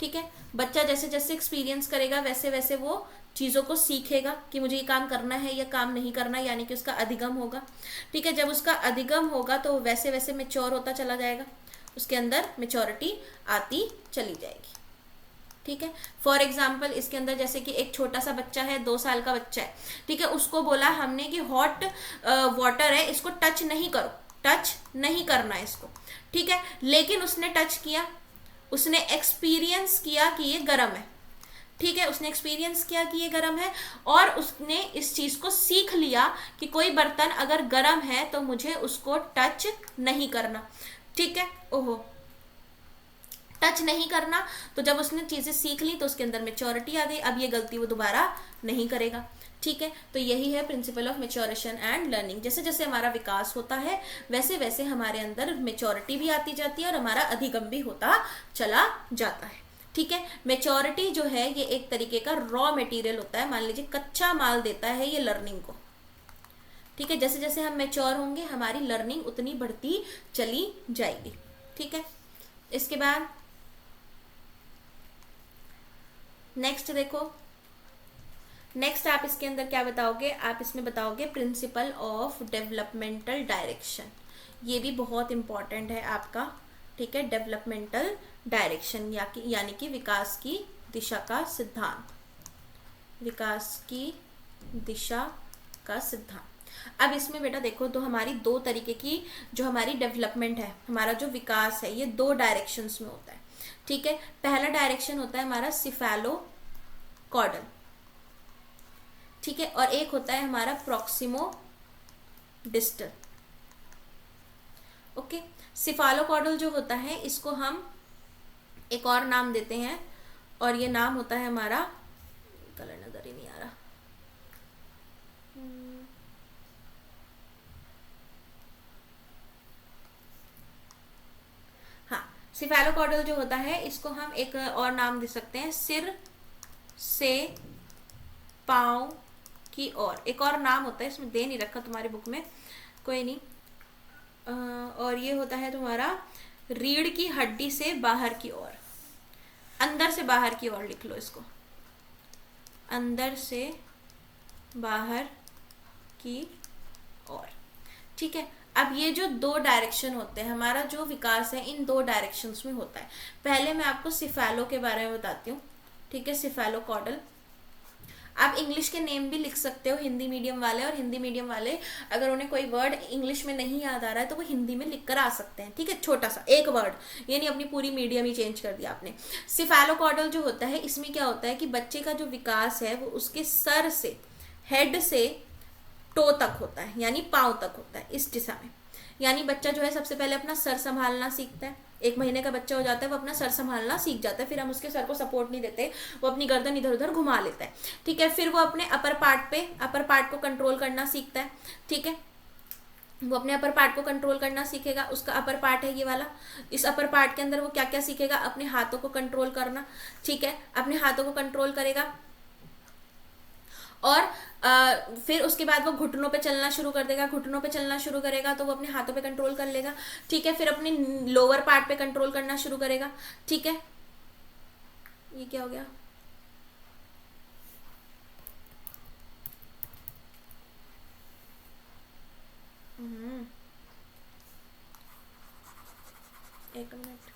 ठीक है, बच्चा जैसे जैसे एक्सपीरियंस करेगा वैसे वैसे वो चीज़ों को सीखेगा कि मुझे ये काम करना है या काम नहीं करना, यानी कि उसका अधिगम होगा। ठीक है, जब उसका अधिगम होगा तो वैसे वैसे मेच्योर होता चला जाएगा, उसके अंदर मेच्योरिटी आती चली जाएगी। ठीक है, फॉर एग्जाम्पल इसके अंदर जैसे कि एक छोटा सा बच्चा है, 2 साल का बच्चा है, ठीक है, उसको बोला हमने कि हॉट वाटर है, इसको टच नहीं करो, टच नहीं करना है इसको। ठीक है, लेकिन उसने टच किया, उसने एक्सपीरियंस किया कि ये गर्म है। ठीक है, उसने एक्सपीरियंस किया कि ये गर्म है और उसने इस चीज को सीख लिया कि कोई बर्तन अगर गर्म है तो मुझे उसको टच नहीं करना। ठीक है, ओहो, टच नहीं करना। तो जब उसने चीजें सीख ली तो उसके अंदर मेच्योरिटी आ गई, अब ये गलती वो दोबारा नहीं करेगा। ठीक है, तो यही है principle of maturation and learning. जैसे जैसे हमारा विकास होता है वैसे वैसे हमारे अंदर मेच्योरिटी भी आती जाती है और हमारा अधिगम भी होता चला जाता है। ठीक है, मेच्योरिटी जो है ये एक तरीके का रॉ मटेरियल होता है, मान लीजिए कच्चा माल देता है ये लर्निंग को। ठीक है, जैसे जैसे हम मेच्योर होंगे हमारी लर्निंग उतनी बढ़ती चली जाएगी। ठीक है, इसके बाद नेक्स्ट देखो, नेक्स्ट आप इसके अंदर क्या बताओगे, आप इसमें बताओगे प्रिंसिपल ऑफ डेवलपमेंटल डायरेक्शन। ये भी बहुत इंपॉर्टेंट है आपका। ठीक है, डेवलपमेंटल डायरेक्शन यानी कि विकास की दिशा का सिद्धांत, विकास की दिशा का सिद्धांत। अब इसमें बेटा देखो, तो हमारी 2 तरीके की जो हमारी डेवलपमेंट है, हमारा जो विकास है ये 2 डायरेक्शंस में होता है। ठीक है, पहला डायरेक्शन होता है हमारा सिफेलोकॉर्डल। ठीक है, और एक होता है हमारा प्रॉक्सिमो डिस्टल। ओके, सिफेलोकॉर्डल जो होता है इसको हम एक और नाम देते हैं और ये नाम होता है हमारा, कलर नजर ही नहीं आ रहा, हाँ, सिफेलोकॉर्डल जो होता है इसको हम एक और नाम दे सकते हैं, सिर से पांव की ओर। एक और नाम होता है, इसमें दे नहीं रखा तुम्हारी बुक में, कोई नहीं। और ये होता है तुम्हारा रीढ़ की हड्डी से बाहर की ओर, अंदर से बाहर की ओर लिख लो इसको, अंदर से बाहर की ओर। ठीक है, अब ये जो 2 डायरेक्शन होते हैं, हमारा जो विकास है इन 2 डायरेक्शंस में होता है। पहले मैं आपको सिफेलो के बारे में बताती हूँ। ठीक है, सिफेलोकॉर्डल, आप इंग्लिश के नेम भी लिख सकते हो, हिंदी मीडियम वाले, और हिंदी मीडियम वाले अगर उन्हें कोई वर्ड इंग्लिश में नहीं याद आ रहा है तो वो हिंदी में लिख कर आ सकते हैं। ठीक है, छोटा सा एक वर्ड, ये नहीं अपनी पूरी मीडियम ही चेंज कर दिया आपने। सिफेलोकॉर्डल जो होता है इसमें क्या होता है कि बच्चे का जो विकास है वो उसके सर से, हेड से टो तक होता है, यानी पांव तक होता है, इस दिशा में। यानी बच्चा जो है सबसे पहले अपना सर संभालना सीखता है, 1 महीने का बच्चा हो जाता है वो अपना सर संभालना सीख जाता है, फिर हम उसके सर को सपोर्ट नहीं देते, वो अपनी गर्दन इधर उधर घुमा लेता है। ठीक है, फिर वो अपने अपर पार्ट को कंट्रोल करना सीखता है। ठीक है, वो अपने अपर पार्ट को कंट्रोल करना सीखेगा, उसका अपर पार्ट है ये वाला। इस अपर पार्ट के अंदर वो क्या क्या सीखेगा, अपने हाथों को कंट्रोल करना। ठीक है, अपने हाथों को कंट्रोल करेगा और फिर उसके बाद वो घुटनों पे चलना शुरू कर देगा, घुटनों पे चलना शुरू करेगा तो वो अपने हाथों पे कंट्रोल कर लेगा। ठीक है, फिर अपने लोअर पार्ट पे कंट्रोल करना शुरू करेगा। ठीक है, ये क्या हो गया, एक मिनट,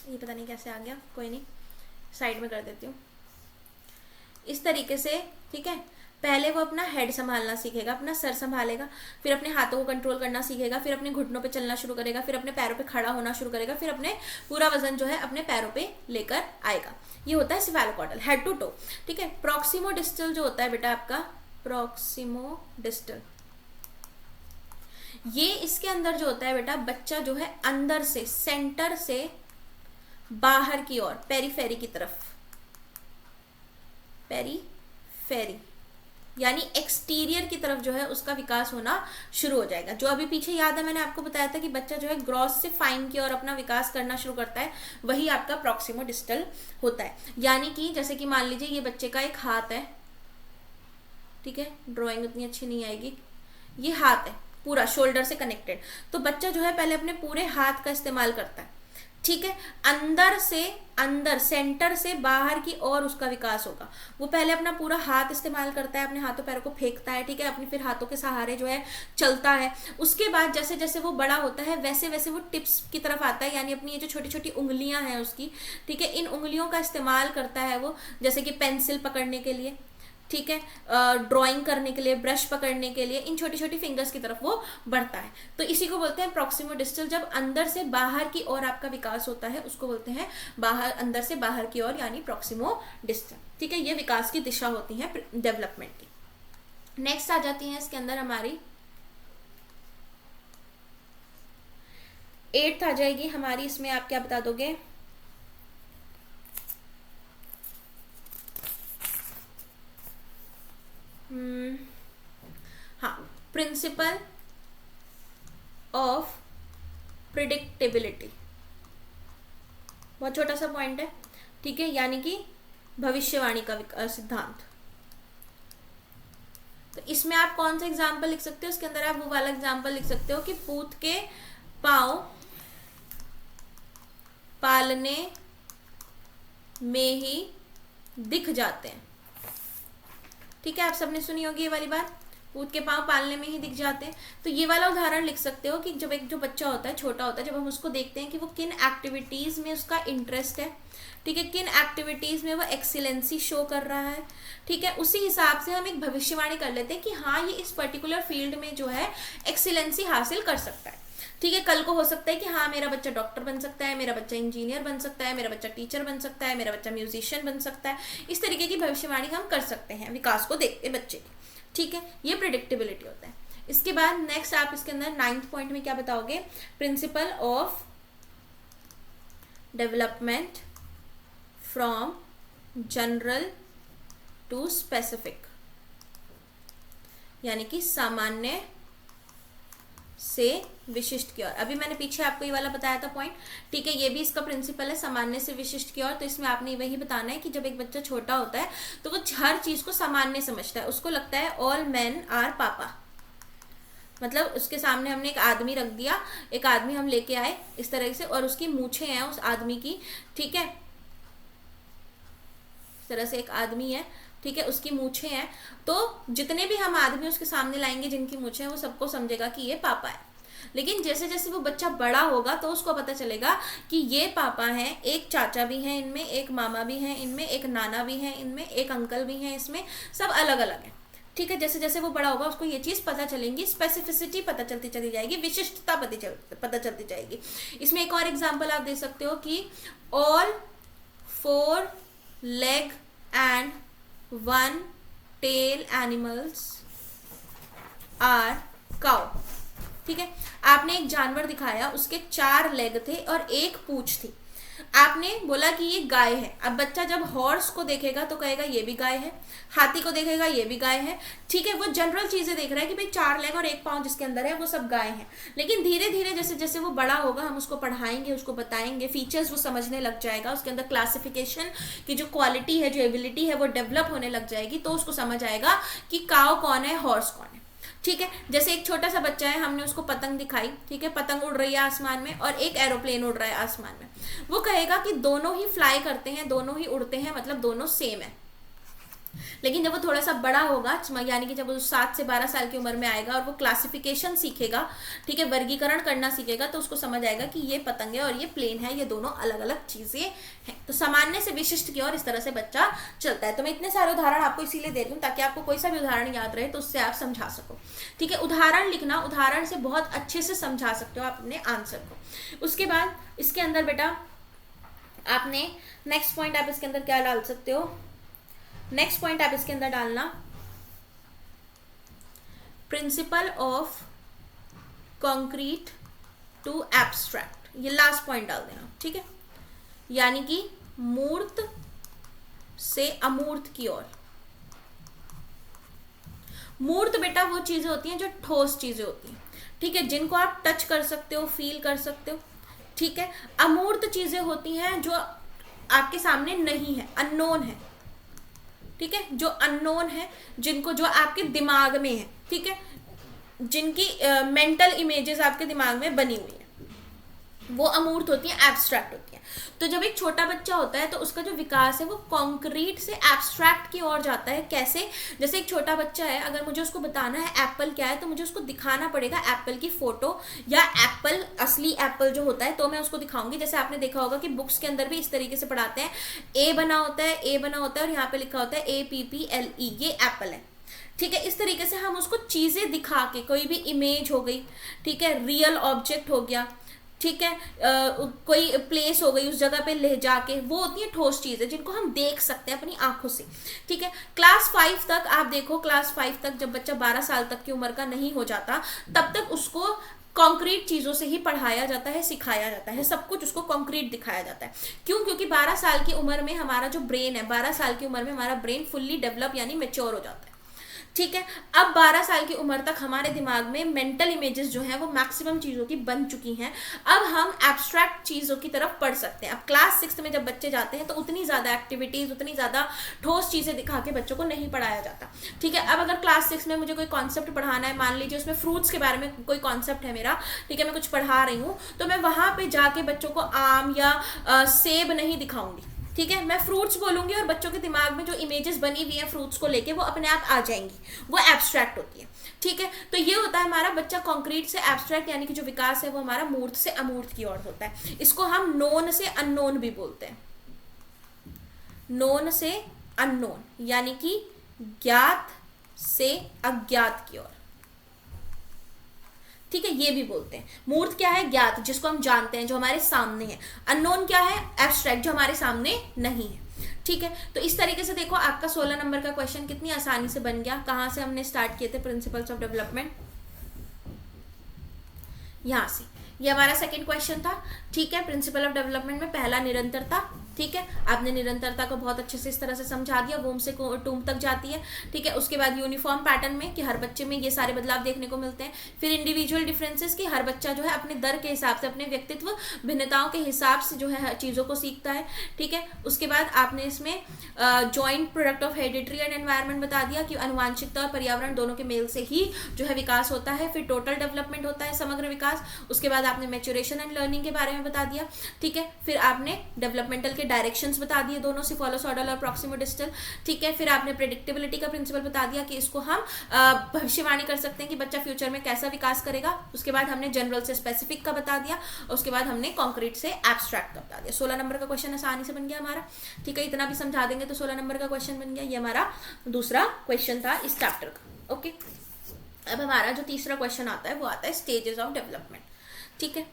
ये पता नहीं कैसे आ गया, कोई नहीं, साइड में कर देती हूँ इस तरीके से। ठीक है, पहले वो अपना हेड संभालना सीखेगा, अपना सर संभालेगा, फिर अपने हाथों को कंट्रोल करना सीखेगा, फिर अपने घुटनों पे चलना शुरू करेगा, फिर अपने पैरों पे खड़ा होना शुरू करेगा, फिर अपने पूरा वजन जो है अपने पैरों पे लेकर आएगा। ये होता है सिफेलोकॉर्डल, हेड टू टो। ठीक है, प्रॉक्सिमो डिस्टल जो होता है बेटा आपका, प्रॉक्सिमो डिस्टल, ये इसके अंदर जो होता है बेटा, बच्चा जो है अंदर से, सेंटर से बाहर की ओर, पेरीफेरी की तरफ, पेरीफेरी यानी एक्सटीरियर की तरफ जो है उसका विकास होना शुरू हो जाएगा। जो अभी पीछे याद है मैंने आपको बताया था कि बच्चा जो है ग्रॉस से फाइन की ओर अपना विकास करना शुरू करता है, वही आपका प्रॉक्सिमो डिस्टल होता है। यानी कि जैसे कि मान लीजिए ये बच्चे का एक हाथ है, ठीक है, ड्राइंग उतनी अच्छी नहीं आएगी, ये हाथ है पूरा शोल्डर से कनेक्टेड, तो बच्चा जो है पहले अपने पूरे हाथ का इस्तेमाल करता है। ठीक है। अंदर सेंटर से बाहर की ओर उसका विकास होगा। वो पहले अपना पूरा हाथ इस्तेमाल करता है, अपने हाथों पैरों को फेंकता है, ठीक है, अपनी फिर हाथों के सहारे जो है चलता है। उसके बाद जैसे जैसे वो बड़ा होता है वैसे वैसे वो टिप्स की तरफ आता है, यानी अपनी ये जो छोटी छोटी उंगलियां हैं उसकी, ठीक है, इन उंगलियों का इस्तेमाल करता है वो, जैसे कि पेंसिल पकड़ने के लिए, ठीक है, ड्राइंग करने के लिए, ब्रश पकड़ने के लिए, इन छोटी छोटी फिंगर्स की तरफ वो बढ़ता है। तो इसी को बोलते हैं प्रॉक्सिमो डिस्टल। जब अंदर से बाहर की ओर आपका विकास होता है उसको बोलते हैं अंदर से बाहर की ओर, यानी प्रॉक्सिमो डिस्टल, ठीक है। ये विकास की दिशा होती है डेवलपमेंट की। नेक्स्ट आ जाती है इसके अंदर हमारी 8th आ जाएगी हमारी। इसमें आप क्या बता दोगे? हाँ, प्रिंसिपल ऑफ प्रिडिक्टेबिलिटी। बहुत छोटा सा पॉइंट है, ठीक है, यानी कि भविष्यवाणी का सिद्धांत। तो इसमें आप कौन सा एग्जाम्पल लिख सकते हो? इसके अंदर आप वो वाला एग्जाम्पल लिख सकते हो कि पूत के पांव पालने में ही दिख जाते हैं, ठीक है। आप सबने सुनी होगी ये वाली बात, पूत के पांव पालने में ही दिख जाते हैं। तो ये वाला उदाहरण लिख सकते हो कि जब एक जो बच्चा होता है, छोटा होता है, जब हम उसको देखते हैं कि वो किन एक्टिविटीज में उसका इंटरेस्ट है, ठीक है, किन एक्टिविटीज में वो एक्सीलेंसी शो कर रहा है, ठीक है, उसी हिसाब से हम एक भविष्यवाणी कर लेते हैं कि हाँ ये इस पर्टिकुलर फील्ड में जो है एक्सीलेंसी हासिल कर सकता है, ठीक है। कल को हो सकता है कि हाँ मेरा बच्चा डॉक्टर बन सकता है, मेरा बच्चा इंजीनियर बन सकता है, मेरा बच्चा टीचर बन सकता है, मेरा बच्चा म्यूजिशियन बन सकता है। इस तरीके की भविष्यवाणी हम कर सकते हैं विकास को देखते बच्चे की, ठीक है। ये प्रिडिक्टेबिलिटी होता है। इसके बाद नेक्स्ट आप इसके अंदर 9th पॉइंट में क्या बताओगे? Principle of development from general to specific, यानी कि सामान्य से विशिष्ट की ओर। अभी मैंने पीछे आपको ये वाला बताया था पॉइंट, ठीक है, ये भी इसका प्रिंसिपल है, सामान्य से विशिष्ट की ओर। तो इसमें आपने वही बताना है कि जब एक बच्चा छोटा होता है तो वो हर चीज को सामान्य समझता है, उसको लगता है ऑल मैन आर पापा। मतलब उसके सामने हमने एक आदमी रख दिया, एक आदमी हम लेके आए इस तरह से, और उसकी मूछें हैं उस आदमी की, ठीक है, इस तरह से एक आदमी है, ठीक है, उसकी मूछें हैं। तो जितने भी हम आदमी उसके सामने लाएंगे जिनकी मूछें हैं, वो सबको समझेगा कि ये पापा है। लेकिन जैसे जैसे वो बच्चा बड़ा होगा तो उसको पता चलेगा कि ये पापा हैं, एक चाचा भी हैं इनमें, एक मामा भी हैं इनमें, एक नाना भी हैं इनमें, एक अंकल भी हैं इसमें, सब अलग अलग हैं, ठीक है। जैसे जैसे वो बड़ा होगा उसको ये चीज पता चलेंगी, स्पेसिफिसिटी पता चलती चली जाएगी, विशिष्टता पता चलती जाएगी। इसमें एक और एग्जाम्पल आप दे सकते हो कि all 4 leg and 1 tail animals are cow, ठीक है। आपने एक जानवर दिखाया, उसके 4 लेग थे और 1 पूंछ थी, आपने बोला कि ये गाय है। अब बच्चा जब हॉर्स को देखेगा तो कहेगा ये भी गाय है, हाथी को देखेगा ये भी गाय है, ठीक है। वो जनरल चीजें देख रहा है कि भाई 4 लेग और 1 पांव जिसके अंदर है वो सब गाय हैं। लेकिन धीरे धीरे जैसे जैसे वो बड़ा होगा हम उसको पढ़ाएंगे, उसको बताएंगे, फीचर्स वो समझने लग जाएगा, उसके अंदर क्लासिफिकेशन की जो क्वालिटी है, जो एबिलिटी है वो डेवलप होने लग जाएगी। तो उसको समझ आएगा कि काव कौन है, हॉर्स कौन है, ठीक है। जैसे एक छोटा सा बच्चा है, हमने उसको पतंग दिखाई, ठीक है, पतंग उड़ रही है आसमान में और एक एरोप्लेन उड़ रहा है आसमान में, वो कहेगा कि दोनों ही फ्लाई करते हैं, दोनों ही उड़ते हैं, मतलब दोनों सेम है। लेकिन जब वो थोड़ा सा बड़ा होगा, यानी कि जब वो 7 से 12 साल की उम्र में आएगा और वो क्लासिफिकेशन सीखेगा, ठीक है, वर्गीकरण करना सीखेगा, तो उसको समझ आएगा कि ये पतंग है और ये प्लेन है, ये दोनों अलग अलग चीजें हैं। तो सामान्य से विशिष्ट की ओर इस तरह से बच्चा चलता है। तो मैं इतने सारे उदाहरण आपको इसीलिए दे रही हूँ ताकि आपको कोई सा भी उदाहरण याद रहे तो उससे आप समझा सको, ठीक है। उदाहरण लिखना, उदाहरण से बहुत अच्छे से समझा सकते हो आप अपने आंसर को। उसके बाद इसके अंदर बेटा आपने नेक्स्ट पॉइंट आप इसके अंदर क्या डाल सकते हो? नेक्स्ट पॉइंट आप इसके अंदर डालना principle of concrete to abstract, ये लास्ट पॉइंट डाल देना, ठीक है, यानी कि मूर्त से अमूर्त की ओर। मूर्त बेटा वो चीजें होती हैं जो ठोस चीजें होती हैं, ठीक है, जिनको आप टच कर सकते हो, फील कर सकते हो, ठीक है। अमूर्त चीजें होती हैं जो आपके सामने नहीं है, अननोन है, ठीक है, जो अननोन है, जिनको जो आपके दिमाग में है, ठीक है, जिनकी मेंटल इमेजेस आपके दिमाग में बनी हुई है, वो अमूर्त होती है, एब्स्ट्रैक्ट होती है। तो जब एक छोटा बच्चा होता है तो उसका जो विकास है वो कॉन्क्रीट से एब्स्ट्रैक्ट की ओर जाता है। कैसे? जैसे एक छोटा बच्चा है, अगर मुझे उसको बताना है एप्पल क्या है, तो मुझे उसको दिखाना पड़ेगा एप्पल की फोटो या एप्पल, असली एप्पल जो होता है, तो मैं उसको दिखाऊंगी। जैसे आपने देखा होगा कि बुक्स के अंदर भी इस तरीके से पढ़ाते हैं, ए बना होता है, ए बना होता है और यहाँ पे लिखा होता है APPLE, ये एप्पल है। ठीक है, इस तरीके से हम उसको चीजें दिखा के, कोई भी इमेज हो गई, ठीक है, रियल ऑब्जेक्ट हो गया, ठीक है, कोई प्लेस हो गई, उस जगह पे ले जाके, वो होती है ठोस चीजें जिनको हम देख सकते हैं अपनी आंखों से। ठीक है, क्लास 5 तक आप देखो, क्लास 5 तक जब बच्चा 12 साल तक की उम्र का नहीं हो जाता, तब तक उसको कॉन्क्रीट चीजों से ही पढ़ाया जाता है, सिखाया जाता है, सब कुछ उसको कॉन्क्रीट दिखाया जाता है। क्यों? क्योंकि 12 साल की उम्र में हमारा जो ब्रेन है, 12 साल की उम्र में हमारा ब्रेन फुल्ली डेवलप यानी मेच्योर हो जाता है। ठीक है, अब 12 साल की उम्र तक हमारे दिमाग में मेंटल इमेजेस जो हैं वो मैक्सिमम चीज़ों की बन चुकी हैं। अब हम एब्स्ट्रैक्ट चीज़ों की तरफ पढ़ सकते हैं। अब क्लास 6 में जब बच्चे जाते हैं तो उतनी ज़्यादा एक्टिविटीज़, उतनी ज़्यादा ठोस चीज़ें दिखा के बच्चों को नहीं पढ़ाया जाता। ठीक है, अब अगर क्लास 6 में मुझे कोई कॉन्सेप्ट पढ़ाना है, मान लीजिए उसमें फ्रूट्स के बारे में कोई कॉन्सेप्ट है मेरा, ठीक है, मैं कुछ पढ़ा रही हूँ, तो मैं वहाँ पर जाके बच्चों को आम या सेब नहीं दिखाऊंगी। ठीक है, मैं फ्रूट्स बोलूंगी और बच्चों के दिमाग में जो इमेजेस बनी हुई है फ्रूट्स को लेके वो अपने आप आ जाएंगी, वो एब्स्ट्रैक्ट होती है। ठीक है, तो ये होता है हमारा बच्चा कॉन्क्रीट से एब्स्ट्रैक्ट यानी कि जो विकास है वो हमारा मूर्त से अमूर्त की ओर होता है। इसको हम नोन से अननोन भी बोलते हैं। नोन से अननोन यानी कि ज्ञात से अज्ञात की ओर। ठीक है, ये भी बोलते हैं। मूर्त क्या है? ज्ञात, जिसको हम जानते हैं, जो हमारे सामने है। अननोन क्या है? एब्स्ट्रैक्ट, जो हमारे सामने नहीं है। ठीक है, तो इस तरीके से देखो आपका 16 नंबर का क्वेश्चन कितनी आसानी से बन गया। कहां से हमने स्टार्ट किए थे? प्रिंसिपल्स ऑफ डेवलपमेंट, यहां से। ये हमारा सेकंड क्वेश्चन था। ठीक है, प्रिंसिपल ऑफ डेवलपमेंट में पहला निरंतरता। ठीक है, आपने निरंतरता को बहुत अच्छे से इस तरह से समझा दिया, वोम से टूम तक जाती है। ठीक है, उसके बाद यूनिफॉर्म पैटर्न में कि हर बच्चे में ये सारे बदलाव देखने को मिलते हैं। फिर इंडिविजुअल डिफरेंसेस की हर बच्चा जो है अपने दर के हिसाब से, अपने व्यक्तित्व भिन्नताओं के हिसाब से जो है चीज़ों को सीखता है। ठीक है, उसके बाद आपने इसमें joint product of hereditary and environment बता दिया कि अनुवांशिकता और पर्यावरण दोनों के मेल से ही जो है विकास होता है। फिर टोटल डेवलपमेंट होता है, समग्र विकास। उसके बाद आपने मैच्योरेशन एंड लर्निंग के बारे में बता दिया। ठीक है, फिर आपने डेवलपमेंटल डायरेक्शंस बता दिए दोनों से, फॉलो, सॉडल और प्रॉक्सिमो डिस्टल। ठीक है, फिर आपने प्रेडिक्टेबिलिटी का प्रिंसिपल बता दिया कि इसको हम भविष्यवाणी कर सकते हैं कि बच्चा फ्यूचर में कैसा विकास करेगा। उसके बाद हमने जनरल से स्पेसिफिक का बता दिया, उसके बाद हमने कॉन्क्रीट से एब्स्ट्रैक्ट का बता दिया। 16 नंबर का क्वेश्चन आसानी से बन गया हमारा। ठीक है, इतना भी समझा देंगे तो 16 नंबर का क्वेश्चन बन गया। ये हमारा दूसरा क्वेश्चन था इस चैप्टर का। ओके, अब हमारा जो तीसरा क्वेश्चन आता है वो आता है स्टेजेस ऑफ डेवलपमेंट। ठीक है,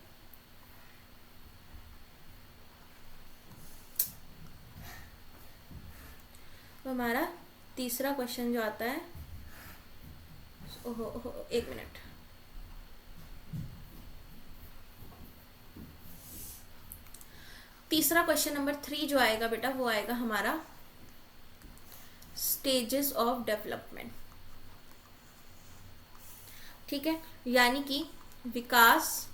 तो हमारा तीसरा क्वेश्चन जो आता है, ओहो एक मिनट, तीसरा क्वेश्चन नंबर 3 जो आएगा बेटा वो आएगा हमारा स्टेजेस ऑफ डेवलपमेंट। ठीक है, यानी कि विकास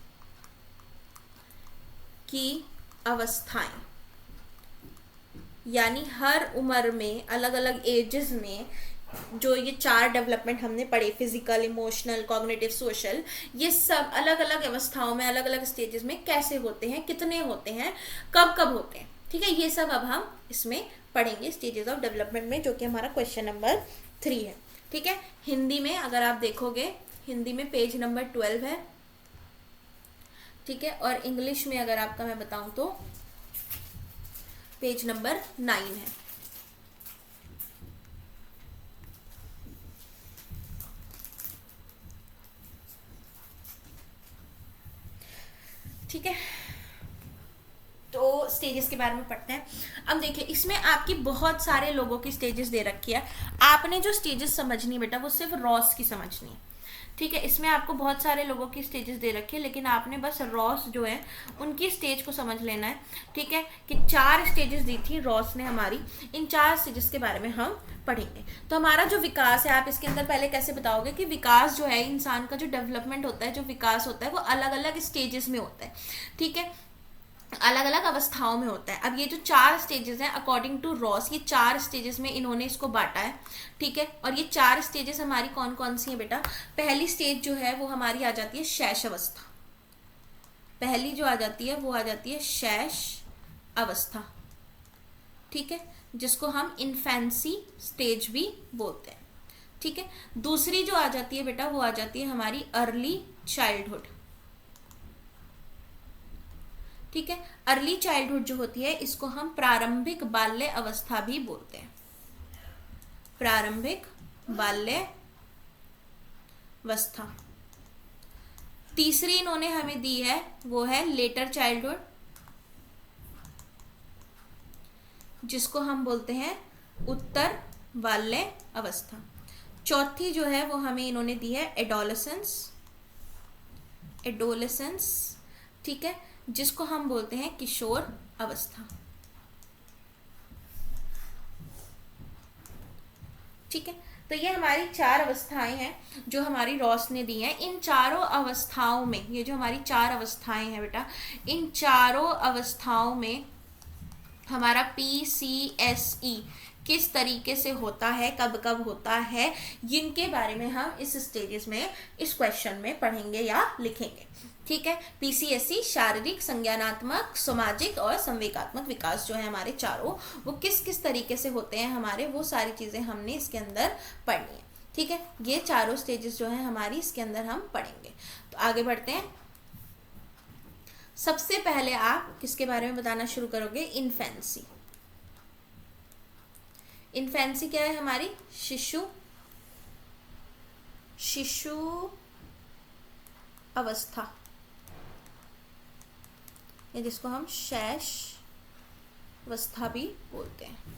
की अवस्थाएं, यानी हर उम्र में अलग अलग एजेस में जो ये 4 डेवलपमेंट हमने पढ़े, फिजिकल, इमोशनल, कॉग्निटिव, सोशल, ये सब अलग अलग अवस्थाओं में, अलग अलग स्टेजेस में कैसे होते हैं, कितने होते हैं, कब कब होते हैं। ठीक है, ये सब अब हम इसमें पढ़ेंगे स्टेजेस ऑफ डेवलपमेंट में, जो कि हमारा क्वेश्चन नंबर 3 है। ठीक है, हिंदी में अगर आप देखोगे, हिंदी में पेज नंबर 12 है। ठीक है, और इंग्लिश में अगर आपका मैं बताऊं तो पेज नंबर 9 है। ठीक है, तो स्टेजेस के बारे में पढ़ते हैं। अब देखिए, इसमें आपकी बहुत सारे लोगों की स्टेजेस दे रखी है। आपने जो स्टेजेस समझनी बेटा वो सिर्फ रॉस की समझनी है। ठीक है, इसमें आपको बहुत सारे लोगों की स्टेजेस दे रखी है, लेकिन आपने बस रॉस जो है उनकी स्टेज को समझ लेना है। ठीक है, कि 4 स्टेजेस दी थी रॉस ने हमारी, इन 4 स्टेजेस के बारे में हम पढ़ेंगे। तो हमारा जो विकास है, आप इसके अंदर पहले कैसे बताओगे कि विकास जो है, इंसान का जो डेवलपमेंट होता है, जो विकास होता है, वो अलग अलग स्टेजेस में होता है। ठीक है, अलग अलग अवस्थाओं में होता है। अब ये जो 4 स्टेजेस हैं अकॉर्डिंग टू रॉस, ये 4 स्टेजेस में इन्होंने इसको बांटा है। ठीक है, और ये 4 स्टेजेस हमारी कौन कौन सी है बेटा? पहली स्टेज जो है वो हमारी आ जाती है शैशव अवस्था। पहली जो आ जाती है वो आ जाती है शैश अवस्था, ठीक है, जिसको हम इन्फेंसी स्टेज भी बोलते हैं, ठीक है। दूसरी जो आ जाती है बेटा वो आ जाती है हमारी अर्ली चाइल्डहुड, ठीक है। अर्ली चाइल्डहुड जो होती है इसको हम प्रारंभिक बाल्य अवस्था भी बोलते हैं, प्रारंभिक बाल्य अवस्था। तीसरी इन्होंने हमें दी है वो है लेटर चाइल्डहुड, जिसको हम बोलते हैं उत्तर बाल्य अवस्था। चौथी जो है वो हमें इन्होंने दी है एडोलेसेंस, एडोलेसेंस, ठीक है, जिसको हम बोलते हैं किशोर अवस्था, ठीक है। तो ये हमारी 4 अवस्थाएं हैं जो हमारी रॉस ने दी हैं। इन चारों अवस्थाओं में, ये जो हमारी 4 अवस्थाएं हैं बेटा, इन चारों अवस्थाओं में हमारा PCSE किस तरीके से होता है, कब कब होता है, जिनके बारे में हम इस स्टेजेस में, इस क्वेश्चन में पढ़ेंगे या लिखेंगे, ठीक है। PCSE शारीरिक, संज्ञानात्मक, सामाजिक और संवेगात्मक विकास जो है हमारे चारों, वो किस किस तरीके से होते हैं हमारे, वो सारी चीज़ें हमने इसके अंदर पढ़नी है, ठीक है। ये चारों स्टेजेस जो है हमारी इसके अंदर हम पढ़ेंगे। तो आगे बढ़ते हैं। सबसे पहले आप किसके बारे में बताना शुरू करोगे? इन्फेंसी। इन्फेंसी क्या है हमारी? शिशु, शिशु अवस्था, या जिसको हम शैश अवस्था भी बोलते हैं,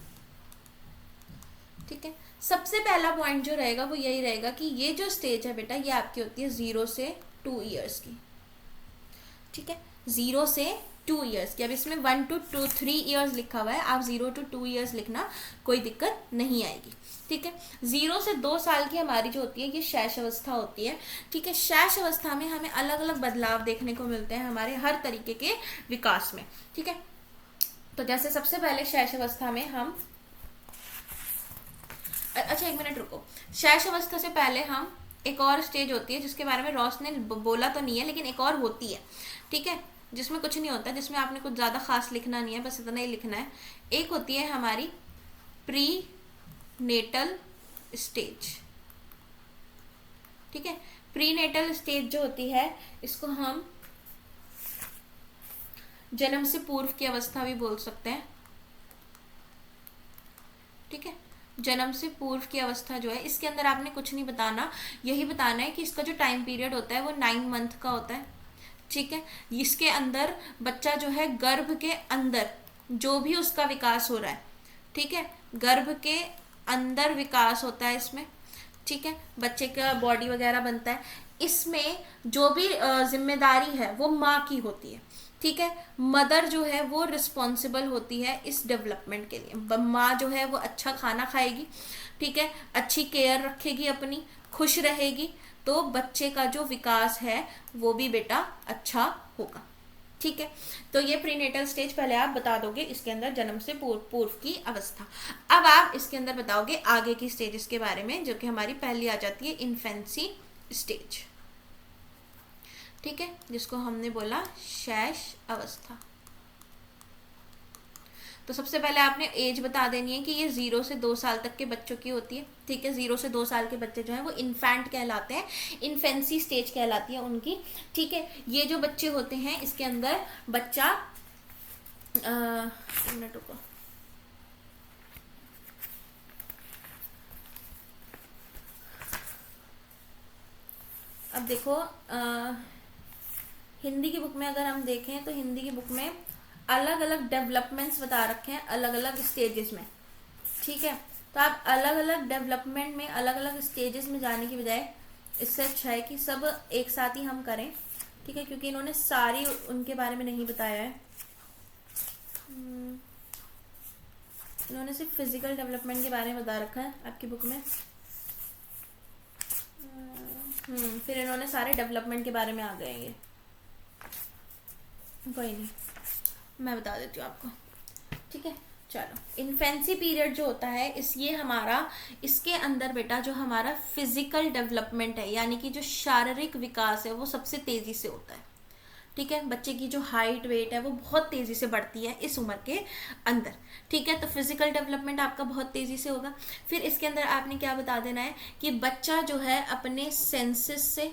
ठीक है। सबसे पहला पॉइंट जो रहेगा वो यही रहेगा कि ये जो स्टेज है बेटा, ये आपकी होती है 0 से 2 ईयर्स की, ठीक है, 0 से 2 ईयर्स की। अब इसमें 1 to 3 ईयर्स लिखा हुआ है, आप 0 to 2 ईयर्स लिखना, कोई दिक्कत नहीं आएगी, ठीक है। 0 से 2 साल की हमारी जो होती है ये शैश अवस्था होती है, ठीक है। शैश अवस्था में हमें अलग अलग बदलाव देखने को मिलते हैं हमारे हर तरीके के विकास में, ठीक है। तो जैसे सबसे पहले शैश अवस्था में हम, अच्छा 1 मिनट रुको, शैश अवस्था से पहले हम, एक और स्टेज होती है जिसके बारे में रॉस ने बोला तो नहीं है, लेकिन एक और होती है, ठीक है, जिसमें कुछ नहीं होता, जिसमें आपने कुछ ज़्यादा खास लिखना नहीं है, बस इतना ही लिखना है। एक होती है हमारी प्री नेटल स्टेज, ठीक है। प्री नेटल स्टेज जो होती है इसको हम जन्म से पूर्व की अवस्था भी बोल सकते हैं, ठीक है। जन्म से पूर्व की अवस्था जो है, इसके अंदर आपने कुछ नहीं बताना, यही बताना है कि इसका जो टाइम पीरियड होता है वो 9 मंथ का होता है, ठीक है। इसके अंदर बच्चा जो है गर्भ के अंदर जो भी उसका विकास हो रहा है, ठीक है, गर्भ के अंदर विकास होता है इसमें, ठीक है, बच्चे का बॉडी वगैरह बनता है, इसमें जो भी जिम्मेदारी है वो माँ की होती है, ठीक है। मदर जो है वो रिस्पॉन्सिबल होती है इस डेवलपमेंट के लिए। माँ जो है वो अच्छा खाना खाएगी, ठीक है, अच्छी केयर रखेगी अपनी, खुश रहेगी, तो बच्चे का जो विकास है वो भी बेटा अच्छा होगा, ठीक है। तो ये प्रीनेटल स्टेज पहले आप बता दोगे, इसके अंदर जन्म से पूर्व की अवस्था। अब आप इसके अंदर बताओगे आगे की स्टेजेस के बारे में, जो कि हमारी पहली आ जाती है इन्फेंसी स्टेज, ठीक है, जिसको हमने बोला शैश अवस्था। तो सबसे पहले आपने एज बता देनी है कि ये 0 से 2 साल तक के बच्चों की होती है, ठीक है। 0 से 2 साल के बच्चे जो हैं वो इन्फेंट कहलाते हैं, इन्फेंसी स्टेज कहलाती है उनकी, ठीक है। ये जो बच्चे होते हैं इसके अंदर बच्चा, एक मिनट रुको, अब देखो हिंदी की बुक में अगर हम देखें तो हिंदी की बुक में अलग अलग डेवलपमेंट्स बता रखे हैं अलग अलग स्टेजेस में, ठीक है। तो आप अलग अलग डेवलपमेंट में, अलग अलग स्टेजेस में जाने की बजाय इससे अच्छा है कि सब एक साथ ही हम करें, ठीक है, क्योंकि इन्होंने सारी उनके बारे में नहीं बताया है, इन्होंने सिर्फ फिजिकल डेवलपमेंट के बारे में बता रखा है आपकी बुक में, फिर इन्होंने सारे डेवलपमेंट के बारे में आ गए, ये कोई नहीं, मैं बता देती हूँ आपको, ठीक है। चलो, इन्फेंसी पीरियड जो होता है ये हमारा, इसके अंदर बेटा जो हमारा फिजिकल डेवलपमेंट है, यानी कि जो शारीरिक विकास है वो सबसे तेजी से होता है, ठीक है, बच्चे की जो हाइट वेट है वो बहुत तेज़ी से बढ़ती है इस उम्र के अंदर। ठीक है, तो फिजिकल डेवलपमेंट आपका बहुत तेज़ी से होगा। फिर इसके अंदर आपने क्या बता देना है कि बच्चा जो है अपने सेंसेस से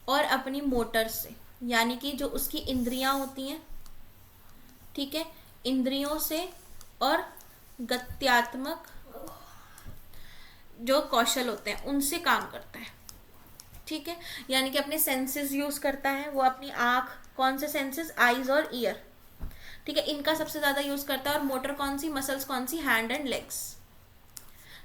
और अपनी मोटर से, यानी कि जो उसकी इंद्रियां होती हैं, ठीक है, इंद्रियों से और गत्यात्मक जो कौशल होते हैं उनसे काम करता है। ठीक है, यानी कि अपने सेंसेस यूज करता है वो, अपनी आंख, कौन से सेंसेस, आईज और ईयर, ठीक है, इनका सबसे ज्यादा यूज करता है। और मोटर कौन सी, मसल्स कौन सी, हैंड एंड लेग्स।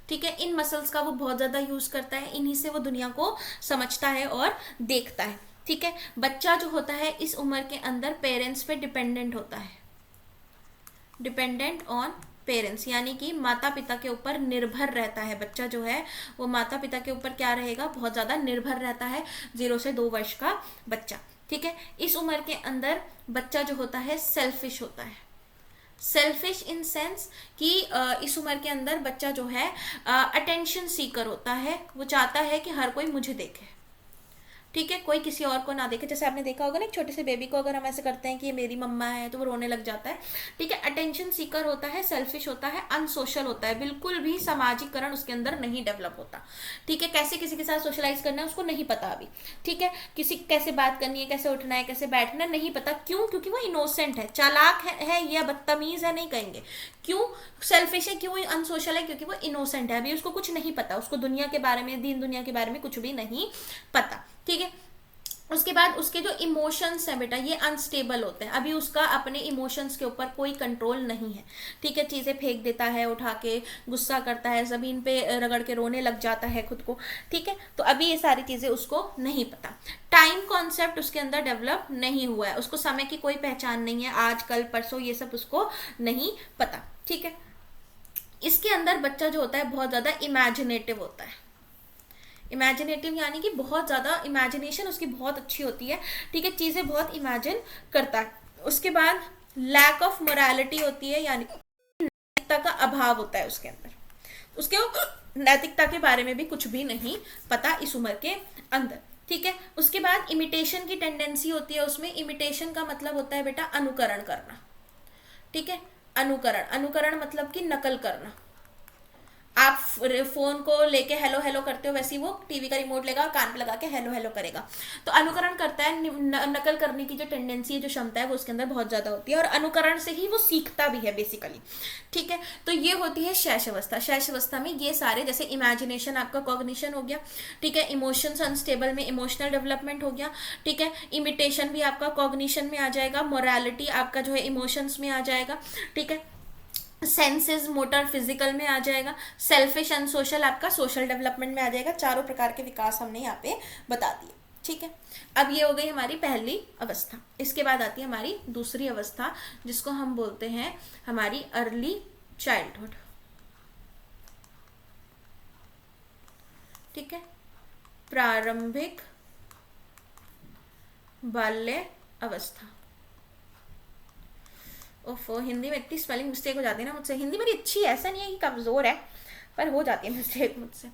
ठीक है, इन मसल्स का वो बहुत ज्यादा यूज करता है, इन्हीं से वो दुनिया को समझता है और देखता है। ठीक है, बच्चा जो होता है इस उम्र के अंदर पेरेंट्स पे डिपेंडेंट होता है, डिपेंडेंट ऑन पेरेंट्स, यानी कि माता पिता के ऊपर निर्भर रहता है। बच्चा जो है वो माता पिता के ऊपर क्या रहेगा, बहुत ज़्यादा निर्भर रहता है। 0 से 2 वर्ष का बच्चा। ठीक है, इस उम्र के अंदर बच्चा जो होता है सेल्फिश होता है। सेल्फिश इन सेंस कि इस उम्र के अंदर बच्चा जो है अटेंशन सीकर होता है, वो चाहता है कि हर कोई मुझे देखे। ठीक है, कोई किसी और को ना देखे। जैसे आपने देखा होगा ना, एक छोटे से बेबी को अगर हम ऐसे करते हैं कि ये मेरी मम्मा है, तो वो रोने लग जाता है। ठीक है, अटेंशन सीकर होता है, सेल्फिश होता है, अनसोशल होता है, बिल्कुल भी सामाजिकरण उसके अंदर नहीं डेवलप होता। ठीक है, कैसे किसी के साथ सोशलाइज करना है उसको नहीं पता अभी। ठीक है, किसी कैसे बात करनी है, कैसे उठना है, कैसे बैठना है, नहीं पता। क्यों? क्योंकि वो इनोसेंट है, चालाक है या बदतमीज है नहीं कहेंगे। क्यों सेल्फिश है, क्यों अनसोशल है? क्योंकि वो इनोसेंट है, अभी उसको कुछ नहीं पता, उसको दुनिया के बारे में, दीन दुनिया के बारे में कुछ भी नहीं पता। ठीक है, उसके बाद उसके जो इमोशंस हैं बेटा, ये अनस्टेबल होते हैं, अभी उसका अपने इमोशंस के ऊपर कोई कंट्रोल नहीं है। ठीक है, चीज़ें फेंक देता है उठा के, गुस्सा करता है, ज़मीन पे रगड़ के रोने लग जाता है खुद को। ठीक है, तो अभी ये सारी चीज़ें उसको नहीं पता। टाइम कॉन्सेप्ट उसके अंदर डेवलप नहीं हुआ है, उसको समय की कोई पहचान नहीं है, आज कल परसों ये सब उसको नहीं पता। ठीक है, इसके अंदर बच्चा जो होता है बहुत ज़्यादा इमेजिनेटिव होता है। इमेजिनेटिव यानी कि बहुत ज़्यादा इमेजिनेशन उसकी बहुत अच्छी होती है। ठीक है, चीज़ें बहुत इमेजिन करता है। उसके बाद लैक ऑफ मोरालिटी होती है, यानी नैतिकता का अभाव होता है उसके अंदर, उसके नैतिकता के बारे में भी कुछ भी नहीं पता इस उम्र के अंदर। ठीक है, उसके बाद इमिटेशन की टेंडेंसी होती है उसमें। इमिटेशन का मतलब होता है बेटा अनुकरण करना। ठीक है, अनुकरण, अनुकरण मतलब कि नकल करना। आप फोन को लेके हेलो हेलो करते हो, वैसे ही वो टीवी का रिमोट लेगा, कान पे लगा के हेलो हेलो करेगा। तो अनुकरण करता है, नकल करने की जो टेंडेंसी है, जो क्षमता है, वो उसके अंदर बहुत ज्यादा होती है, और अनुकरण से ही वो सीखता भी है बेसिकली। ठीक है, तो ये होती है शैश अवस्था। शैश अवस्था में ये सारे, जैसे इमेजिनेशन आपका कॉग्निशन हो गया। ठीक है, इमोशंस अनस्टेबल में इमोशनल डेवलपमेंट हो गया। ठीक है, इमिटेशन भी आपका कॉग्निशन में आ जाएगा, मोरालिटी आपका जो है इमोशंस में आ जाएगा। ठीक है, सेंसेस मोटर फिजिकल में आ जाएगा, सेल्फिश एंड सोशल आपका सोशल डेवलपमेंट में आ जाएगा। चारों प्रकार के विकास हमने यहाँ पे बता दिए। ठीक है, अब ये हो गई हमारी पहली अवस्था। इसके बाद आती है हमारी दूसरी अवस्था, जिसको हम बोलते हैं हमारी अर्ली चाइल्डहुड। ठीक है, प्रारंभिक बाल्य अवस्था। ओफो, हिंदी में इतनी स्पेलिंग मिस्टेक हो जाती है ना मुझसे। हिंदी मेरी अच्छी है, ऐसा नहीं है कि कमज़ोर है, पर हो जाती है मिस्टेक मुझसे।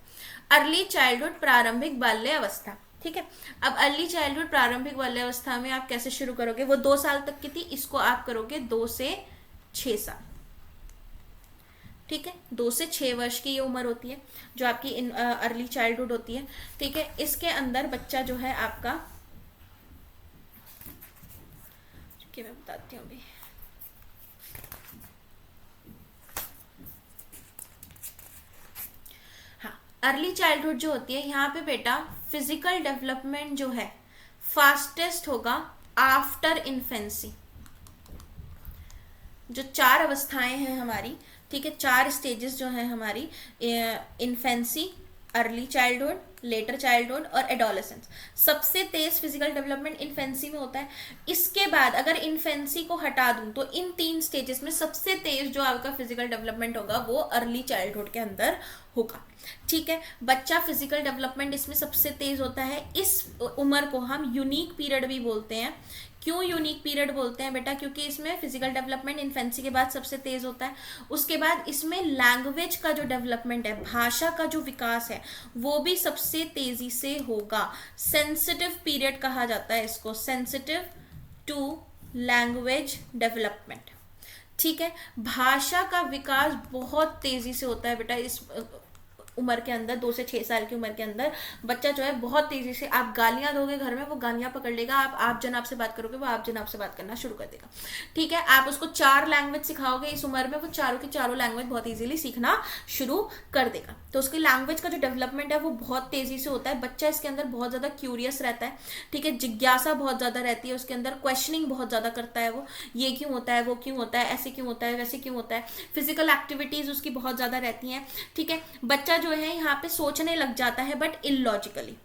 अर्ली चाइल्डहुड, प्रारंभिक बाल्य अवस्था। ठीक है, अब अर्ली चाइल्डहुड प्रारंभिक बाल्य अवस्था में आप कैसे शुरू करोगे? वो 2 साल तक की थी, इसको आप करोगे 2 से 6 साल। ठीक है, 2 से 6 वर्ष की ये उम्र होती है जो आपकी अर्ली चाइल्डहुड होती है। ठीक है, इसके अंदर बच्चा जो है आपका, मैं बताती हूँ अभी। अर्ली चाइल्डहुड जो होती है, यहाँ पे बेटा फिजिकल डेवलपमेंट जो है फास्टेस्ट होगा आफ्टर इन्फेंसी। जो 4 अवस्थाएं हैं हमारी, ठीक है, 4 स्टेजेस जो हैं हमारी, infancy, early childhood, letter childhood और एडोलेसेंस। सबसे तेज फिजिकल डेवलपमेंट इन्फेंसी में होता है। इसके बाद अगर इन्फेंसी को हटा दूं तो इन 3 स्टेजेस में सबसे तेज जो आपका फिजिकल डेवलपमेंट होगा वो अर्ली चाइल्डहुड के अंदर होगा। ठीक है, बच्चा फिजिकल डेवलपमेंट इसमें सबसे तेज होता है। इस उम्र को हम यूनिक पीरियड भी बोलते हैं। क्यों यूनिक पीरियड बोलते हैं बेटा? क्योंकि इसमें फिजिकल डेवलपमेंट इन्फेंसी के बाद सबसे तेज होता है। उसके बाद इसमें लैंग्वेज का जो डेवलपमेंट है, भाषा का जो विकास है, वो भी सबसे तेजी से होगा। सेंसिटिव पीरियड कहा जाता है इसको, सेंसिटिव टू लैंग्वेज डेवलपमेंट। ठीक है, भाषा का विकास बहुत तेजी से होता है बेटा इस उम्र के अंदर, 2 से 6 साल की उम्र के अंदर बच्चा जो है बहुत तेजी से, आप गालियां दोगे घर में वो गालियां पकड़ लेगा, आप जनाब से बात करोगे वो आप जनाब से बात करना शुरू कर देगा। ठीक है, आप उसको 4 लैंग्वेज सिखाओगे इस उम्र में, वो चारों की चारों लैंग्वेज बहुत इजीली सीखना शुरू कर देगा। तो उसकी लैंग्वेज का जो डेवलपमेंट है वो बहुत तेजी से होता है। बच्चा इसके अंदर बहुत ज्यादा क्यूरियस रहता है। ठीक है, जिज्ञासा बहुत ज्यादा रहती है उसके अंदर, क्वेश्चनिंग बहुत ज्यादा करता है वो, ये क्यों होता है, वो क्यों होता है, ऐसे क्यों होता है, वैसे क्यों होता है। फिजिकल एक्टिविटीज उसकी बहुत ज्यादा रहती हैं। ठीक है, बच्चा जो है यहाँ पे सोचने लग जाता है but illogically,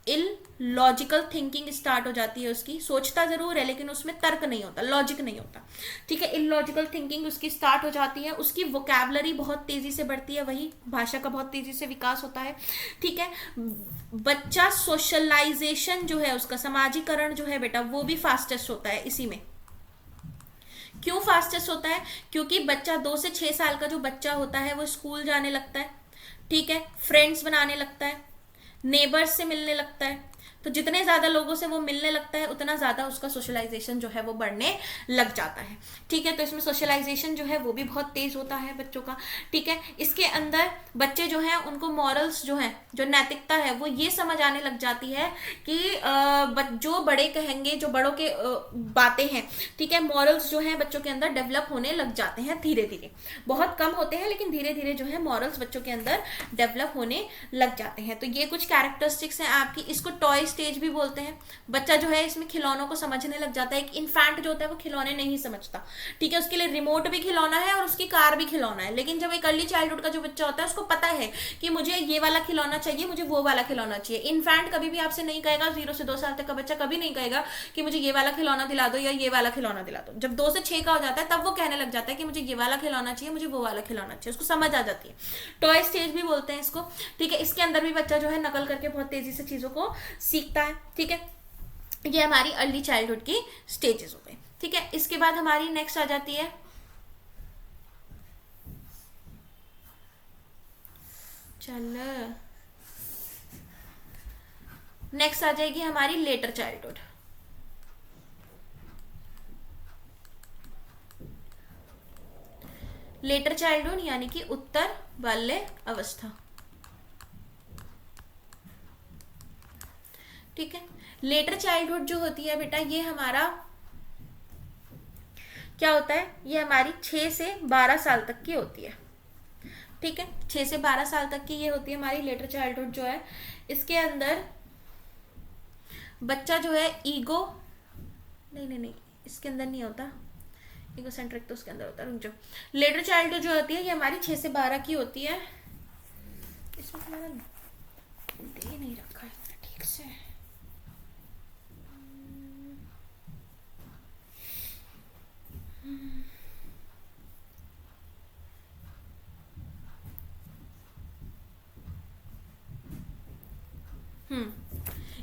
illogical thinking start हो जाती है उसकी। सोचता जरूर है लेकिन उसमें तर्क नहीं होता, लॉजिक नहीं होता। ठीक है, इलॉजिकल थिंकिंग उसकी स्टार्ट हो जाती है। उसकी वोकैबुलरी बहुत तेजी से बढ़ती है, वही भाषा का बहुत तेजी से विकास होता है। ठीक है, बच्चा सोशलाइजेशन जो है उसका, समाजीकरण जो है बेटा वो भी फास्टेस्ट होता है इसी में। क्यों फास्टेस्ट होता है? क्योंकि बच्चा 2 से 6 साल का जो बच्चा होता है वो स्कूल जाने लगता है। ठीक है, फ्रेंड्स बनाने लगता है, नेबर्स से मिलने लगता है। तो जितने ज्यादा लोगों से वो मिलने लगता है उतना ज्यादा उसका सोशलाइजेशन जो है वो बढ़ने लग जाता है। ठीक है, तो इसमें सोशलाइजेशन जो है वो भी बहुत तेज होता है बच्चों का। ठीक है, इसके अंदर बच्चे जो हैं उनको मॉरल्स जो है, जो नैतिकता है वो ये समझ आने लग जाती है कि जो बड़े कहेंगे, जो बड़ों के बातें हैं, ठीक है, मॉरल्स जो है बच्चों के अंदर डेवलप होने लग जाते हैं धीरे धीरे। बहुत कम होते हैं लेकिन धीरे धीरे जो है मॉरल्स बच्चों के अंदर डेवलप होने लग जाते हैं। तो ये कुछ कैरेक्टरिस्टिक्स हैं आपकी। इसको टॉय स्टेज भी बोलते हैं। बच्चा जो है इसमें खिलौनों को समझने लग जाता है। एक इन्फैंट जो होता है वो खिलौने नहीं समझता। ठीक है, उसके लिए रिमोट भी खिलौना है और उसकी कार भी खिलौना है। लेकिन जब एक अर्ली चाइल्डहुड का जो बच्चा होता है उसको पता है कि मुझे ये वाला खिलौना चाहिए, मुझे वो वाला खिलौना चाहिए। इन्फैंट कभी भी आपसे नहीं कहेगा, 0 से 2 साल तक का बच्चा कभी नहीं कहेगा कि मुझे ये वाला खिलौना दिला दो या ये वाला खिलौना दिला दो। जब 2 से 6 का हो जाता है तब वो कहने लग जाता है कि मुझे ये वाला खिलौना चाहिए, मुझे वो वाला खिलौना चाहिए। उसको समझ आ जाती है। टॉय स्टेज भी बोलते हैं इसको। ठीक है, इसके अंदर भी बच्चा जो है नकल करके बहुत तेजी से चीजों को सीखता है। ठीक है, ये हमारी अर्ली चाइल्डहुड की स्टेजेस हो गई। ठीक है, इसके बाद हमारी नेक्स्ट आ जाती है, चल नेक्स्ट आ जाएगी हमारी लेटर चाइल्डहुड। लेटर चाइल्डहुड यानी कि उत्तर बाल्य अवस्था। ठीक है, लेटर चाइल्डहुड जो होती है बेटा ये हमारा क्या होता है, ये हमारी 6 से 12 साल तक की होती है। ठीक है, 6 से 12 साल तक की ये होती है हमारी लेटर चाइल्डहुड जो है। इसके अंदर बच्चा जो है ईगो नहीं, इसके अंदर नहीं होता, ईगो सेंट्रिक तो उसके अंदर होता है। रुक जाओ, लेटर चाइल्डहुड जो होती है ये हमारी 6 से 12 की होती है। इसमें हमारा दे नहीं रखा है ठीक से।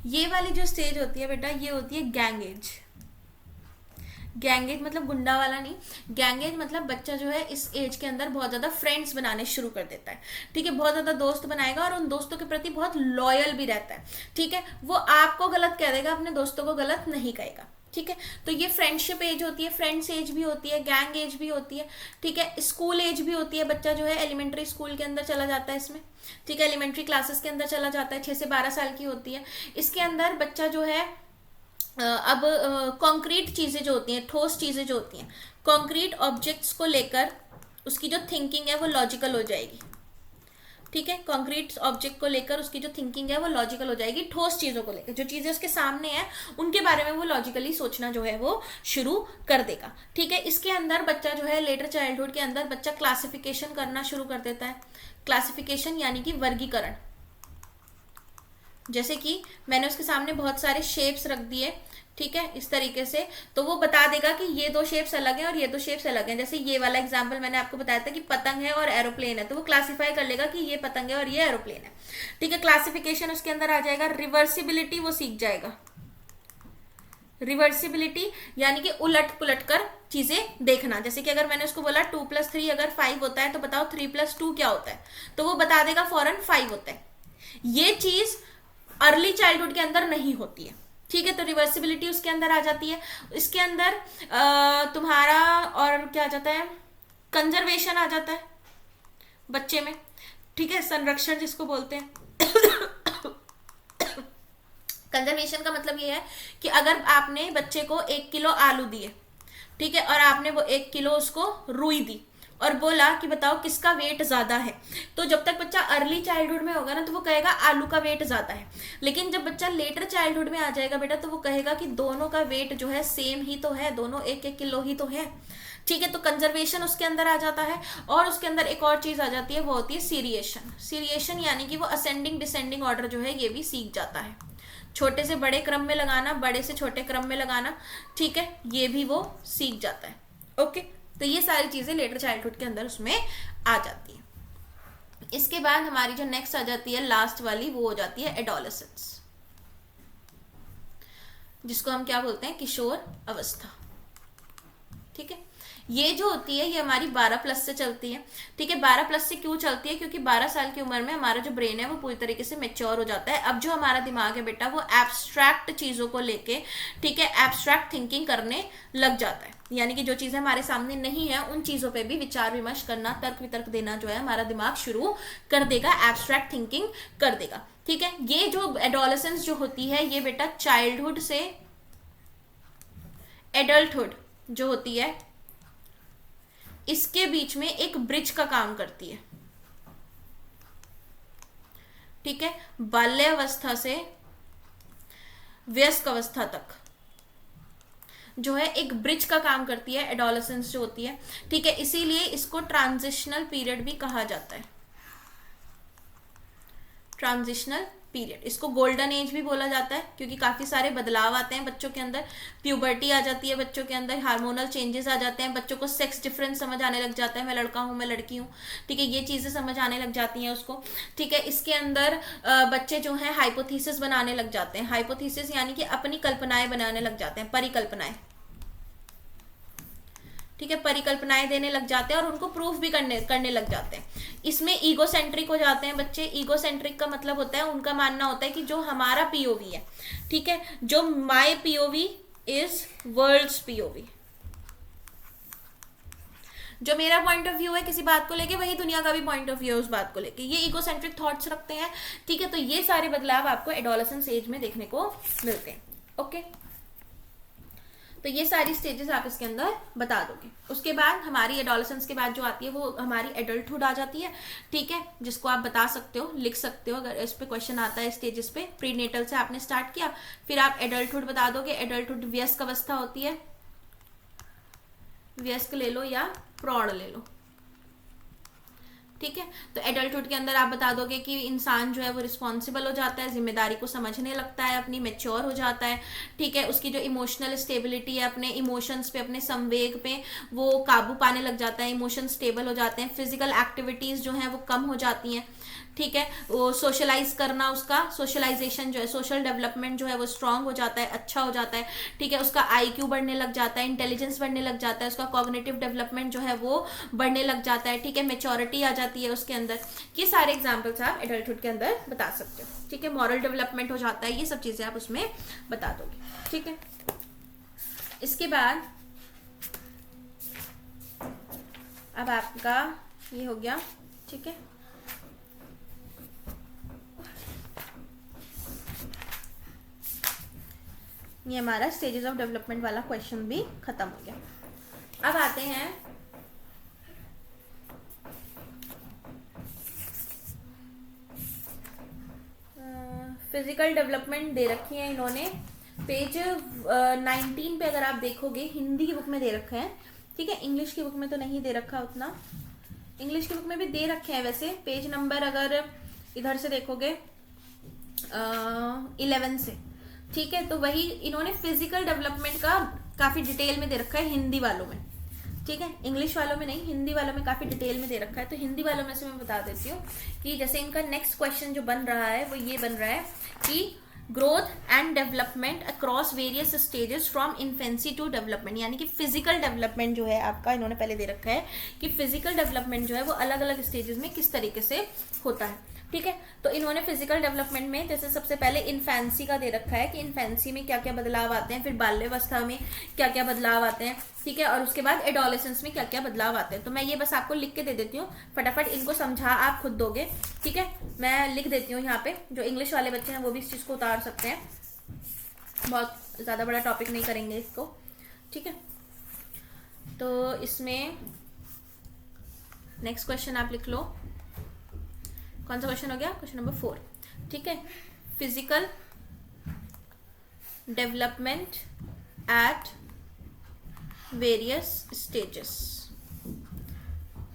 ये वाली जो स्टेज होती है बेटा ये होती है गैंग एज। गैंग एज मतलब गुंडा वाला नहीं, गैंग एज मतलब बच्चा जो है इस एज के अंदर बहुत ज्यादा फ्रेंड्स बनाने शुरू कर देता है। ठीक है, बहुत ज्यादा दोस्त बनाएगा और उन दोस्तों के प्रति बहुत लॉयल भी रहता है। ठीक है, वो आपको गलत कह देगा, अपने दोस्तों को गलत नहीं कहेगा। ठीक है, तो ये फ्रेंडशिप एज होती है, फ्रेंड्स एज भी होती है, गैंग एज भी होती है। ठीक है, स्कूल एज भी होती है। बच्चा जो है एलिमेंट्री स्कूल के अंदर चला जाता है इसमें। ठीक है, एलिमेंट्री क्लासेस के अंदर चला जाता है, 6 से 12 साल की होती है। इसके अंदर बच्चा जो है अब कॉन्क्रीट चीजें जो होती हैं, ठोस चीजें जो होती हैं, कॉन्क्रीट ऑब्जेक्ट्स को लेकर उसकी जो थिंकिंग है वो लॉजिकल हो जाएगी। ठीक है, कॉन्क्रीट ऑब्जेक्ट को लेकर उसकी जो थिंकिंग है वो लॉजिकल हो जाएगी। ठोस चीजों को लेकर जो चीजें उसके सामने हैं उनके बारे में वो लॉजिकली सोचना जो है वो शुरू कर देगा। ठीक है, इसके अंदर बच्चा जो है लेटर चाइल्डहुड के अंदर बच्चा क्लासिफिकेशन करना शुरू कर देता है। क्लासिफिकेशन यानी कि वर्गीकरण। जैसे कि मैंने उसके सामने बहुत सारे शेप्स रख दिए, ठीक है, इस तरीके से, तो वो बता देगा कि ये 2 शेप्स अलग हैं और ये 2 शेप्स अलग हैं। जैसे ये वाला एग्जांपल मैंने आपको बताया था कि पतंग है और एरोप्लेन है, तो वो क्लासिफाई कर लेगा कि ये पतंग है और ये एरोप्लेन है। ठीक है, क्लासिफिकेशन उसके अंदर आ जाएगा। रिवर्सिबिलिटी वो सीख जाएगा। रिवर्सिबिलिटी यानी कि उलट पुलट कर चीजें देखना। जैसे कि अगर मैंने उसको बोला 2 + 3 अगर 5 होता है तो बताओ 3 + 2 क्या होता है, तो वो बता देगा फौरन 5 होता है। ये चीज अर्ली चाइल्डहुड के अंदर नहीं होती है। ठीक है, तो रिवर्सिबिलिटी उसके अंदर आ जाती है। इसके अंदर तुम्हारा और क्या आ जाता है, कंजर्वेशन आ जाता है बच्चे में, ठीक है, संरक्षण जिसको बोलते हैं। कंजर्वेशन का मतलब ये है कि अगर आपने बच्चे को 1 किलो आलू दिए, ठीक है, और आपने वो 1 किलो उसको रुई दी और बोला कि बताओ किसका वेट ज्यादा है, तो जब तक बच्चा अर्ली चाइल्डहुड में होगा ना तो वो कहेगा आलू का वेट ज्यादा है। लेकिन जब बच्चा लेटर चाइल्डहुड में आ जाएगा बेटा तो वो कहेगा कि दोनों का वेट जो है सेम ही तो है, दोनों 1-1 किलो ही तो है, ठीक है। तो कंजर्वेशन उसके अंदर आ जाता है। और उसके अंदर एक और चीज आ जाती है, वो होती है सीरिएशन। सीरिएशन यानी कि वो असेंडिंग डिसेंडिंग ऑर्डर जो है ये भी सीख जाता है, छोटे से बड़े क्रम में लगाना, बड़े से छोटे क्रम में लगाना, ठीक है, ये भी वो सीख जाता है। ओके, तो ये सारी चीजें लेटर चाइल्डहुड के अंदर उसमें आ जाती है। इसके बाद हमारी जो नेक्स्ट आ जाती है लास्ट वाली, वो हो जाती है एडोलेसेंस, जिसको हम क्या बोलते हैं, किशोर अवस्था, ठीक है। ये जो होती है ये हमारी 12+ से चलती है, ठीक है। 12+ से क्यों चलती है, क्योंकि 12 साल की उम्र में हमारा जो ब्रेन है वो पूरी तरीके से मेच्योर हो जाता है। अब जो हमारा दिमाग है बेटा वो एब्स्ट्रैक्ट चीजों को लेके, ठीक है, एब्स्ट्रैक्ट थिंकिंग करने लग जाता है। यानी कि जो चीजें हमारे सामने नहीं है उन चीजों पे भी विचार विमर्श करना, तर्क वितर्क देना जो है हमारा दिमाग शुरू कर देगा, एब्स्ट्रैक्ट थिंकिंग कर देगा, ठीक है। ये जो एडोलेसेंस जो होती है ये बेटा चाइल्डहुड से एडल्टहुड जो होती है इसके बीच में एक ब्रिज का काम करती है, ठीक है। बाल्यावस्था से वयस्क अवस्था तक जो है एक ब्रिज का काम करती है एडोलेसेंस जो होती है, ठीक है। इसीलिए इसको ट्रांजिशनल पीरियड भी कहा जाता है, ट्रांजिशनल पीरियड। इसको गोल्डन एज भी बोला जाता है क्योंकि काफी सारे बदलाव आते हैं बच्चों के अंदर, प्यूबर्टी आ जाती है बच्चों के अंदर, हार्मोनल चेंजेस आ जाते हैं, बच्चों को सेक्स डिफरेंस समझ आने लग जाता है, मैं लड़का हूँ मैं लड़की हूँ, ठीक है, ये चीजें समझ आने लग जाती हैं उसको, ठीक है। इसके अंदर बच्चे जो हैं हाइपोथेसिस बनाने लग जाते हैं, हाइपोथेसिस यानी कि अपनी कल्पनाएं बनाने लग जाते हैं, परिकल्पनाएं, ठीक है, परिकल्पनाएं देने लग जाते हैं और उनको प्रूफ भी करने लग जाते हैं। इसमें ईगोसेंट्रिक हो जाते हैं बच्चे। ईगोसेंट्रिक का मतलब होता है उनका मानना होता है कि जो हमारा पीओवी है, ठीक है, जो my POV is world's POV, जो मेरा पॉइंट ऑफ व्यू है किसी बात को लेके वही दुनिया का भी पॉइंट ऑफ व्यू है उस बात को लेके, ये ईगोसेंट्रिक थॉट्स रखते हैं, ठीक है। तो ये सारे बदलाव आपको एडोलेसेंस एज में देखने को मिलते हैं। ओके, तो ये सारी स्टेजेस आप इसके अंदर बता दोगे। उसके बाद हमारी एडोलेसेंस के बाद जो आती है वो हमारी एडल्टहुड आ जाती है, ठीक है, जिसको आप बता सकते हो, लिख सकते हो अगर इस पे क्वेश्चन आता है स्टेजेस पे। प्रीनेटल से आपने स्टार्ट किया, फिर आप एडल्टहुड बता दोगे। एडल्टहुड वयस्क अवस्था होती है, वयस्क ले लो या प्रौढ़ ले लो, ठीक है। तो एडल्टहुड के अंदर आप बता दोगे कि इंसान जो है वो रिस्पॉन्सिबल हो जाता है, जिम्मेदारी को समझने लगता है, अपनी मैच्योर हो जाता है, ठीक है। उसकी जो इमोशनल स्टेबिलिटी है, अपने इमोशंस पे, अपने संवेग पे वो काबू पाने लग जाता है, इमोशन स्टेबल हो जाते हैं, फिजिकल एक्टिविटीज जो हैं वो कम हो जाती हैं, ठीक है। वो सोशलाइज करना, उसका सोशलाइजेशन जो है, सोशल डेवलपमेंट जो है वो स्ट्रांग हो जाता है, अच्छा हो जाता है, ठीक है। उसका IQ बढ़ने लग जाता है, इंटेलिजेंस बढ़ने लग जाता है, उसका कॉग्निटिव डेवलपमेंट जो है वो बढ़ने लग जाता है, ठीक है। मैच्योरिटी आ जाती है उसके अंदर। ये सारे एग्जाम्पल्स आप एडल्टहुड के अंदर बता सकते हो, ठीक है। मॉरल डेवलपमेंट हो जाता है, ये सब चीजें आप उसमें बता दोगे, ठीक है। इसके बाद अब आपका ये हो गया, ठीक है। ये हमारा स्टेजेस ऑफ डेवलपमेंट वाला क्वेश्चन भी खत्म हो गया। अब आते हैं फिजिकल डेवलपमेंट दे रखी है इन्होंने पेज 19 पे, अगर आप देखोगे हिंदी की बुक में दे रखा है, ठीक है। इंग्लिश की बुक में तो नहीं दे रखा उतना, इंग्लिश की बुक में भी दे रखे हैं वैसे। पेज नंबर अगर इधर से देखोगे 11 से, ठीक है, तो वही इन्होंने फिजिकल डेवलपमेंट का काफी डिटेल में दे रखा है हिंदी वालों में, ठीक है। इंग्लिश वालों में नहीं, हिंदी वालों में काफी डिटेल में दे रखा है। तो हिंदी वालों में से मैं बता देती हूँ कि जैसे इनका नेक्स्ट क्वेश्चन जो बन रहा है वो ये बन रहा है कि growth and development across various stages from infancy to development, यानी कि फिजिकल डेवलपमेंट जो है आपका, इन्होंने पहले दे रखा है कि फिजिकल डेवलपमेंट जो है वो अलग अलग स्टेजेस में किस तरीके से होता है। ठीक है, तो इन्होंने फिजिकल डेवलपमेंट में जैसे सबसे पहले इन्फेंसी का दे रखा है कि इन्फेंसी में क्या क्या बदलाव आते हैं, फिर बाल्यावस्था में क्या क्या बदलाव आते हैं, ठीक है, और उसके बाद एडोलेसेंस में क्या क्या बदलाव आते हैं। तो मैं ये बस आपको लिख के दे देती हूँ, फटाफट इनको समझा आप खुद दोगे। ठीक है, मैं लिख देती हूँ यहाँ पे, जो इंग्लिश वाले बच्चे हैं वो भी इस चीज़ को उतार सकते हैं, बहुत ज़्यादा बड़ा टॉपिक नहीं करेंगे इसको। ठीक है, तो इसमें नेक्स्ट क्वेश्चन आप लिख लो, कौन सा क्वेश्चन हो गया, क्वेश्चन नंबर 4। ठीक है, physical development at various stages.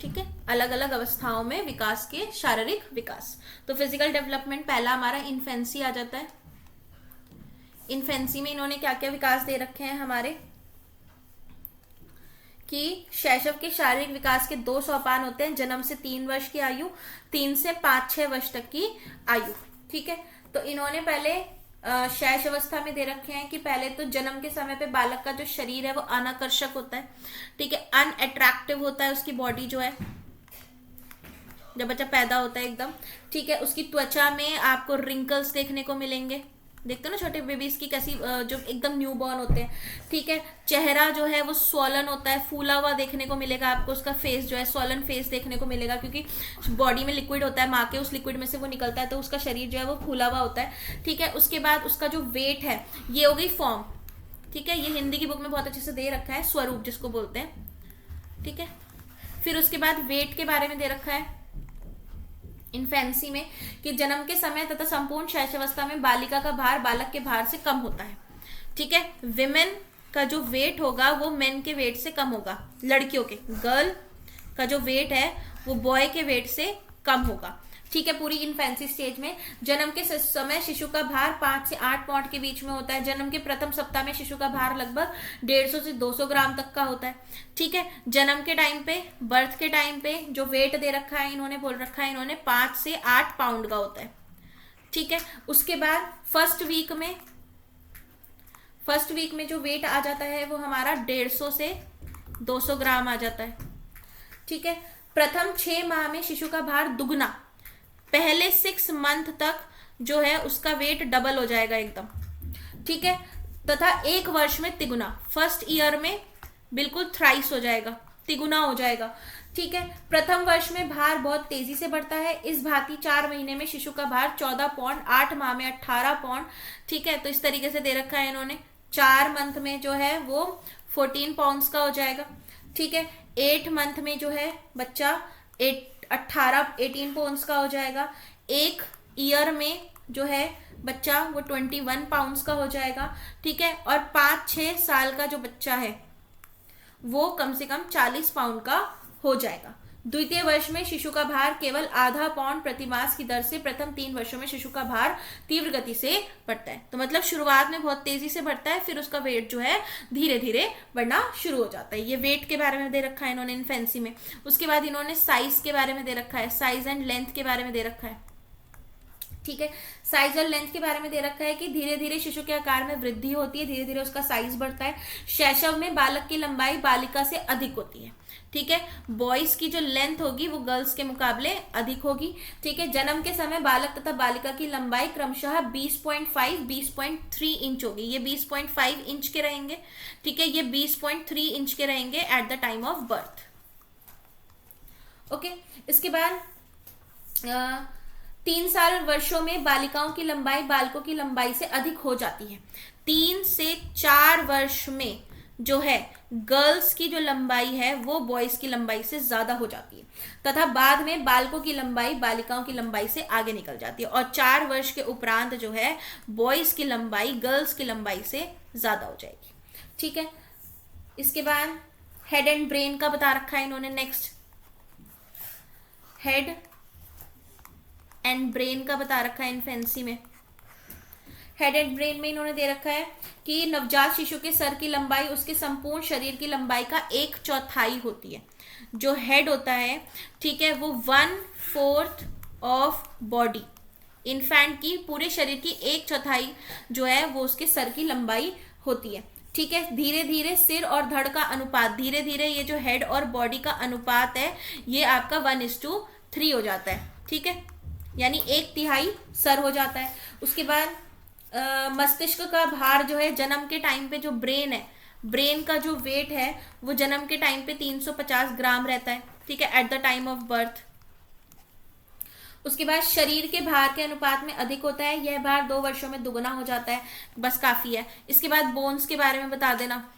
ठीक है, अलग अलग अवस्थाओं में विकास के शारीरिक विकास। तो फिजिकल डेवलपमेंट पहला हमारा इन्फेंसी आ जाता है। इन्फेंसी में इन्होंने क्या क्या विकास दे रखे हैं हमारे, कि शैशव के शारीरिक विकास के 2 सोपान होते हैं, जन्म से 3 वर्ष की आयु, 3 से 5-6 वर्ष तक की आयु। ठीक है, तो इन्होंने पहले शैश अवस्था में दे रखे हैं कि पहले तो जन्म के समय पे बालक का जो शरीर है वो अनाकर्षक होता है। ठीक है, अनअट्रैक्टिव होता है उसकी बॉडी जो है, जब बच्चा पैदा होता है एकदम। ठीक है, उसकी त्वचा में आपको रिंकल्स देखने को मिलेंगे, देखते हो ना छोटे बेबीज की कैसी, जो एकदम न्यू बॉर्न होते हैं। ठीक है, चेहरा जो है वो स्वॉलन होता है, फूला हुआ देखने को मिलेगा आपको, उसका फेस जो है स्वॉलन फेस देखने को मिलेगा, क्योंकि बॉडी में लिक्विड होता है, माँ के उस लिक्विड में से वो निकलता है, तो उसका शरीर जो है वो फूला हुआ होता है। ठीक है, उसके बाद उसका जो वेट है, ये हो गई फॉर्म। ठीक है, ये हिंदी की बुक में बहुत अच्छे से दे रखा है, स्वरूप जिसको बोलते हैं। ठीक है, फिर उसके बाद वेट के बारे में दे रखा है इन्फेंसी में कि जन्म के समय तथा संपूर्ण शैशवावस्था में बालिका का भार बालक के भार से कम होता है। ठीक है, विमेन का जो वेट होगा वो मेन के वेट से कम होगा, लड़कियों के, गर्ल का जो वेट है वो बॉय के वेट से कम होगा। ठीक है, पूरी इन्फेंसी स्टेज में जन्म के समय शिशु का भार 5 से 8 पाउंड के बीच में होता है। जन्म के प्रथम सप्ताह में शिशु का भार लगभग 150 से 200 ग्राम तक का होता है। ठीक है, जन्म के टाइम पे, बर्थ के टाइम पे जो वेट दे रखा है, इन्होंने बोल रखा है इन्होंने 5 से 8 पाउंड का होता है। ठीक है, उसके बाद फर्स्ट वीक में जो वेट आ जाता है वो हमारा 150 से 200 ग्राम आ जाता है। ठीक है, प्रथम 6 माह में शिशु का भार दुगना, पहले 6 मंथ तक जो है उसका वेट डबल हो जाएगा एकदम। ठीक है, तथा 1 वर्ष में तिगुना, फर्स्ट ईयर में बिल्कुल थ्राइस हो जाएगा, तिगुना हो जाएगा। ठीक है, प्रथम वर्ष में भार बहुत तेजी से बढ़ता है। इस भांति 4 महीने में शिशु का भार 14 पाउंड, 8 माह में 18 पाउंड। ठीक है, तो इस तरीके से दे रखा है इन्होंने। 4 मंथ में जो है वो 14 पाउंड्स का हो जाएगा। ठीक है, 8 मंथ में जो है बच्चा 18 पाउंड्स का हो जाएगा। 1 ईयर में जो है बच्चा वो 21 पाउंड्स का हो जाएगा। ठीक है, और 5-6 साल का जो बच्चा है वो कम से कम 40 पाउंड का हो जाएगा। द्वितीय वर्ष में शिशु का भार केवल आधा पाउंड प्रति मास की दर से प्रथम 3 वर्षों में शिशु का भार तीव्र गति से बढ़ता है। तो मतलब शुरुआत में बहुत तेजी से बढ़ता है, फिर उसका वेट जो है धीरे धीरे बढ़ना शुरू हो जाता है। ये वेट के बारे में दे रखा है इन्होंने इन्फेंसी में। उसके बाद इन्होंने साइज के बारे में दे रखा है, साइज एंड लेंथ के बारे में दे रखा है। ठीक है, साइज और लेंथ के बारे में दे रखा है कि धीरे धीरे शिशु के आकार में वृद्धि होती है, धीरे धीरे उसका साइज बढ़ता है। शैशव में बालक की लंबाई बालिका से अधिक होती है। ठीक है, बॉयज की जो लेंथ होगी वो गर्ल्स के मुकाबले अधिक होगी। ठीक है, जन्म के समय बालक तथा बालिका की लंबाई क्रमशः 20.5, 20.3 इंच होगी। ये 20.5 इंच के रहेंगे। ठीक है, ये 20.3 इंच के रहेंगे at the time of birth. Okay, इसके बाद 3 साल वर्षों में बालिकाओं की लंबाई बालकों की लंबाई से अधिक हो जाती है। 3 से 4 वर्ष में जो है गर्ल्स की जो लंबाई है वो बॉयज की लंबाई से ज्यादा हो जाती है, तथा बाद में बालकों की लंबाई बालिकाओं की लंबाई से आगे निकल जाती है। और 4 वर्ष के उपरांत जो है बॉयज की लंबाई गर्ल्स की लंबाई से ज्यादा हो जाएगी। ठीक है, इसके बाद हेड एंड ब्रेन का बता रखा है इन्होंने। नेक्स्ट हेड एंड ब्रेन का बता रखा है इन्फेंसी में। हेड एंड ब्रेन में इन्होंने दे रखा है कि नवजात शिशु के सर की लंबाई उसके संपूर्ण शरीर की लंबाई का 1/4 होती है। जो हेड होता है, ठीक है, वो 1/4 ऑफ बॉडी इन्फेंट की पूरे शरीर की 1/4 जो है वो उसके सर की लंबाई होती है। ठीक है, धीरे धीरे सिर और धड़ का अनुपात, धीरे धीरे ये जो हेड और बॉडी का अनुपात है ये आपका 1:3 हो जाता है। ठीक है, यानी 1/3 सर हो जाता है। उसके बाद मस्तिष्क का भार जो है जन्म के टाइम पे, जो ब्रेन है, ब्रेन का जो वेट है वो जन्म के टाइम पे 350 ग्राम रहता है। ठीक है, at the time of birth. उसके बाद शरीर के भार के अनुपात में अधिक होता है, यह भार 2 वर्षों में दुगना हो जाता है, बस काफी है। इसके बाद बोन्स के बारे में बता देना।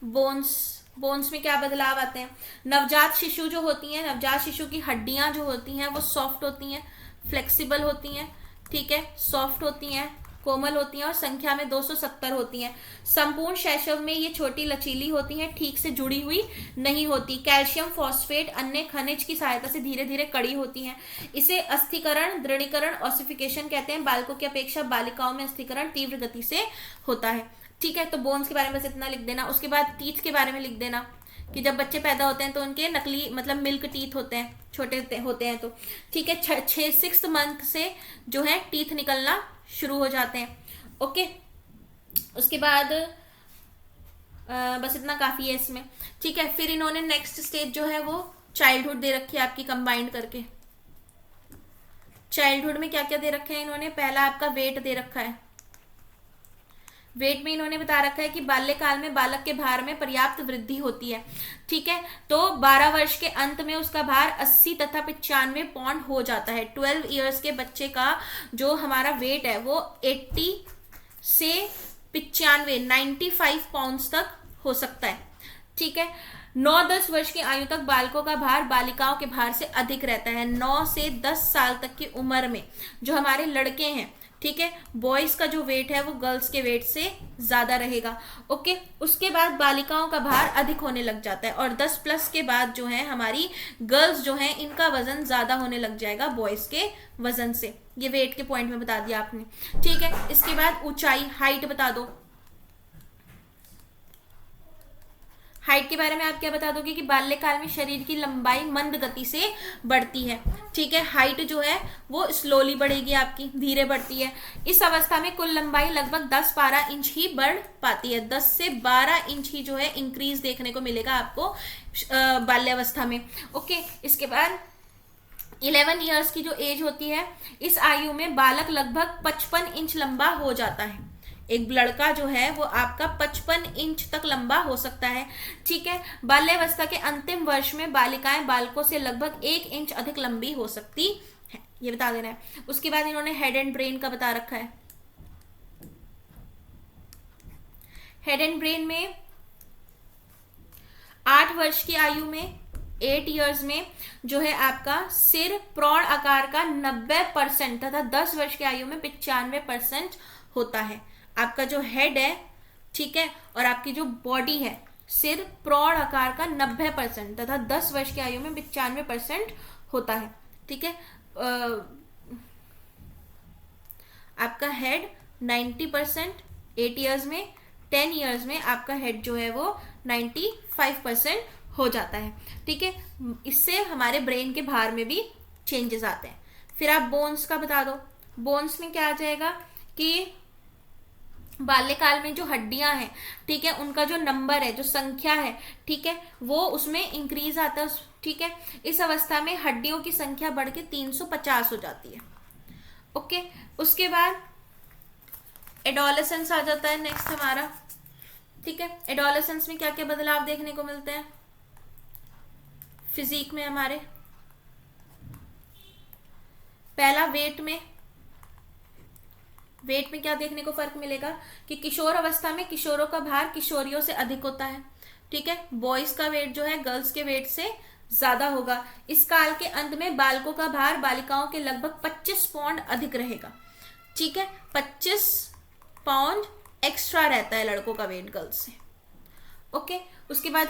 बोन्स में क्या बदलाव आते हैं? नवजात शिशु जो होती हैं, नवजात शिशु की हड्डियां जो होती हैं वो सॉफ्ट होती हैं, फ्लेक्सिबल होती हैं। ठीक है, सॉफ्ट होती हैं, कोमल होती हैं और संख्या में 270 होती हैं। संपूर्ण शैशव में ये छोटी लचीली होती हैं, ठीक से जुड़ी हुई नहीं होती। कैल्शियम फॉस्फेट अन्य खनिज की सहायता से धीरे धीरे कड़ी होती हैं। इसे अस्थिकरण, दृढ़ीकरण, ऑसिफिकेशन कहते हैं। बालकों की अपेक्षा बालिकाओं में अस्थिकरण तीव्र गति से होता है। ठीक है, तो बोन्स के बारे में बस इतना लिख देना। उसके बाद टीथ के बारे में लिख देना कि जब बच्चे पैदा होते हैं तो उनके नकली मतलब मिल्क टीथ होते हैं, छोटे होते हैं। तो ठीक है, 6 मंथ से जो है टीथ निकलना शुरू हो जाते हैं। ओके, उसके बाद बस इतना काफी है इसमें। ठीक है, फिर इन्होंने नेक्स्ट स्टेज जो है वो चाइल्डहुड दे रखी है आपकी कंबाइंड करके। चाइल्डहुड में क्या क्या दे रखा है इन्होंने? पहला आपका वेट दे रखा है। वेट में इन्होंने बता रखा है कि बाल्यकाल में बालक के भार में पर्याप्त वृद्धि होती है। ठीक है, तो 12 वर्ष के अंत में उसका भार 80 तथा 95 पाउंड हो जाता है। 12 इयर्स के बच्चे का जो हमारा वेट है वो 80 से 95 पाउंड्स तक हो सकता है। ठीक है, 9-10 वर्ष की आयु तक बालकों का भार बालिकाओं के भार से अधिक रहता है। 9 से 10 साल तक की उम्र में जो हमारे लड़के हैं, ठीक है, बॉयज का जो वेट है वो गर्ल्स के वेट से ज्यादा रहेगा। ओके, उसके बाद बालिकाओं का भार अधिक होने लग जाता है और 10 प्लस के बाद जो है हमारी गर्ल्स जो है इनका वजन ज्यादा होने लग जाएगा बॉयज के वजन से। ये वेट के पॉइंट में बता दिया आपने। ठीक है, इसके बाद ऊंचाई, हाइट बता दो। हाइट के बारे में आप क्या बता दोगे कि बाल्यकाल में शरीर की लंबाई मंद गति से बढ़ती है। ठीक है, हाइट जो है वो स्लोली बढ़ेगी, आपकी धीरे बढ़ती है। इस अवस्था में कुल लंबाई लगभग 10-12 इंच ही बढ़ पाती है। 10 से 12 इंच ही जो है इंक्रीज देखने को मिलेगा आपको बाल्यावस्था में। ओके, इसके बाद 11 इयर्स की जो एज होती है, इस आयु में बालक लगभग 55 इंच लंबा हो जाता है। एक लड़का जो है वो आपका 55 इंच तक लंबा हो सकता है। ठीक है, बाल्यावस्था के अंतिम वर्ष में बालिकाएं बालकों से लगभग 1 इंच अधिक लंबी हो सकती है, ये बता देना है। उसके बाद इन्होंने हेड एंड ब्रेन का बता रखा है। हेड एंड ब्रेन में 8 वर्ष की आयु में, 8 इयर्स में जो है आपका सिर प्रौढ़ आकार का 90% तथा 10 वर्ष की आयु में 95% होता है। आपका जो हेड है, ठीक है, और आपकी जो बॉडी है, सिर प्रौढ़ आकार का 90% तथा 10 वर्ष की आयु में 95% होता है। ठीक है, आपका हेड 90% 8 इयर्स में, 10 इयर्स में आपका हेड जो है वो 95% हो जाता है। ठीक है, इससे हमारे ब्रेन के भार में भी चेंजेस आते हैं। फिर आप बोन्स का बता दो। बोन्स में क्या आ जाएगा कि बाल्यकाल में जो हड्डियां हैं, ठीक है, उनका जो नंबर है, जो संख्या है, ठीक है, वो उसमें इंक्रीज आता है। ठीक है, इस अवस्था में हड्डियों की संख्या बढ़ के 350 हो जाती है। ओके, उसके बाद एडोलेसेंस आ जाता है नेक्स्ट हमारा। ठीक है, एडोलेसेंस में क्या क्या बदलाव देखने को मिलते हैं फिजिक में हमारे? पहला वेट में क्या देखने को फर्क मिलेगा कि किशोर अवस्था में किशोरों का भार किशोरियों से अधिक होता है। ठीक है, बॉयज का वेट जो है गर्ल्स के वेट से ज्यादा होगा। इस काल के अंत में बालकों का भार बालिकाओं के लगभग 25 पाउंड अधिक रहेगा। ठीक है, 25 पाउंड एक्स्ट्रा रहता है लड़कों का वेट गर्ल्स से। ओके, उसके बाद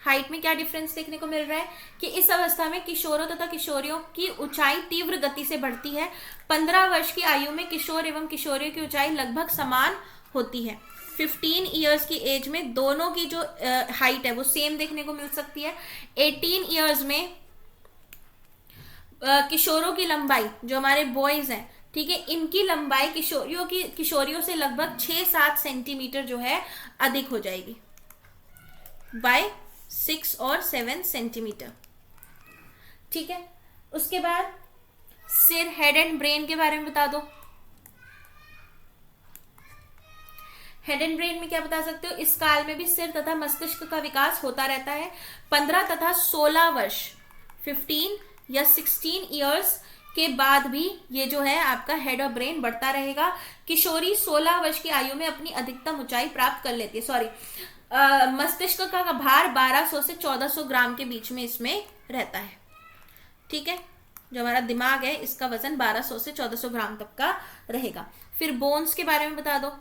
हाइट में क्या डिफरेंस देखने को मिल रहा है कि इस अवस्था में किशोरों तथा किशोरियों की ऊंचाई तीव्र गति से बढ़ती है। 15 वर्ष की आयु में किशोर एवं किशोरियों की ऊंचाई लगभग समान होती है। 15 इयर्स की एज में दोनों की जो हाइट है वो सेम देखने को मिल सकती है। 18 इयर्स में किशोरों की लंबाई, जो हमारे बॉयज हैं, ठीक है, इनकी लंबाई किशोरियों से लगभग 6-7 सेंटीमीटर जो है अधिक हो जाएगी, बाय 6 और 7 सेंटीमीटर। ठीक है, उसके बाद सिर, हेड एंड ब्रेन के बारे में बता दो। हेड एंड ब्रेन में क्या बता सकते हो? इस काल में भी सिर तथा मस्तिष्क का विकास होता रहता है। 15 तथा 16 वर्ष, 15 या 16 इयर्स के बाद भी ये जो है आपका हेड और ब्रेन बढ़ता रहेगा। किशोरी 16 वर्ष की आयु में अपनी अधिकतम ऊंचाई प्राप्त कर लेती है। सॉरी, मस्तिष्क का भार 1200 से 1400 ग्राम के बीच में इसमें रहता है। ठीक है, जो हमारा दिमाग है इसका वजन 1200 से 1400 ग्राम तक का रहेगा। फिर बोन्स के बारे में बता दो।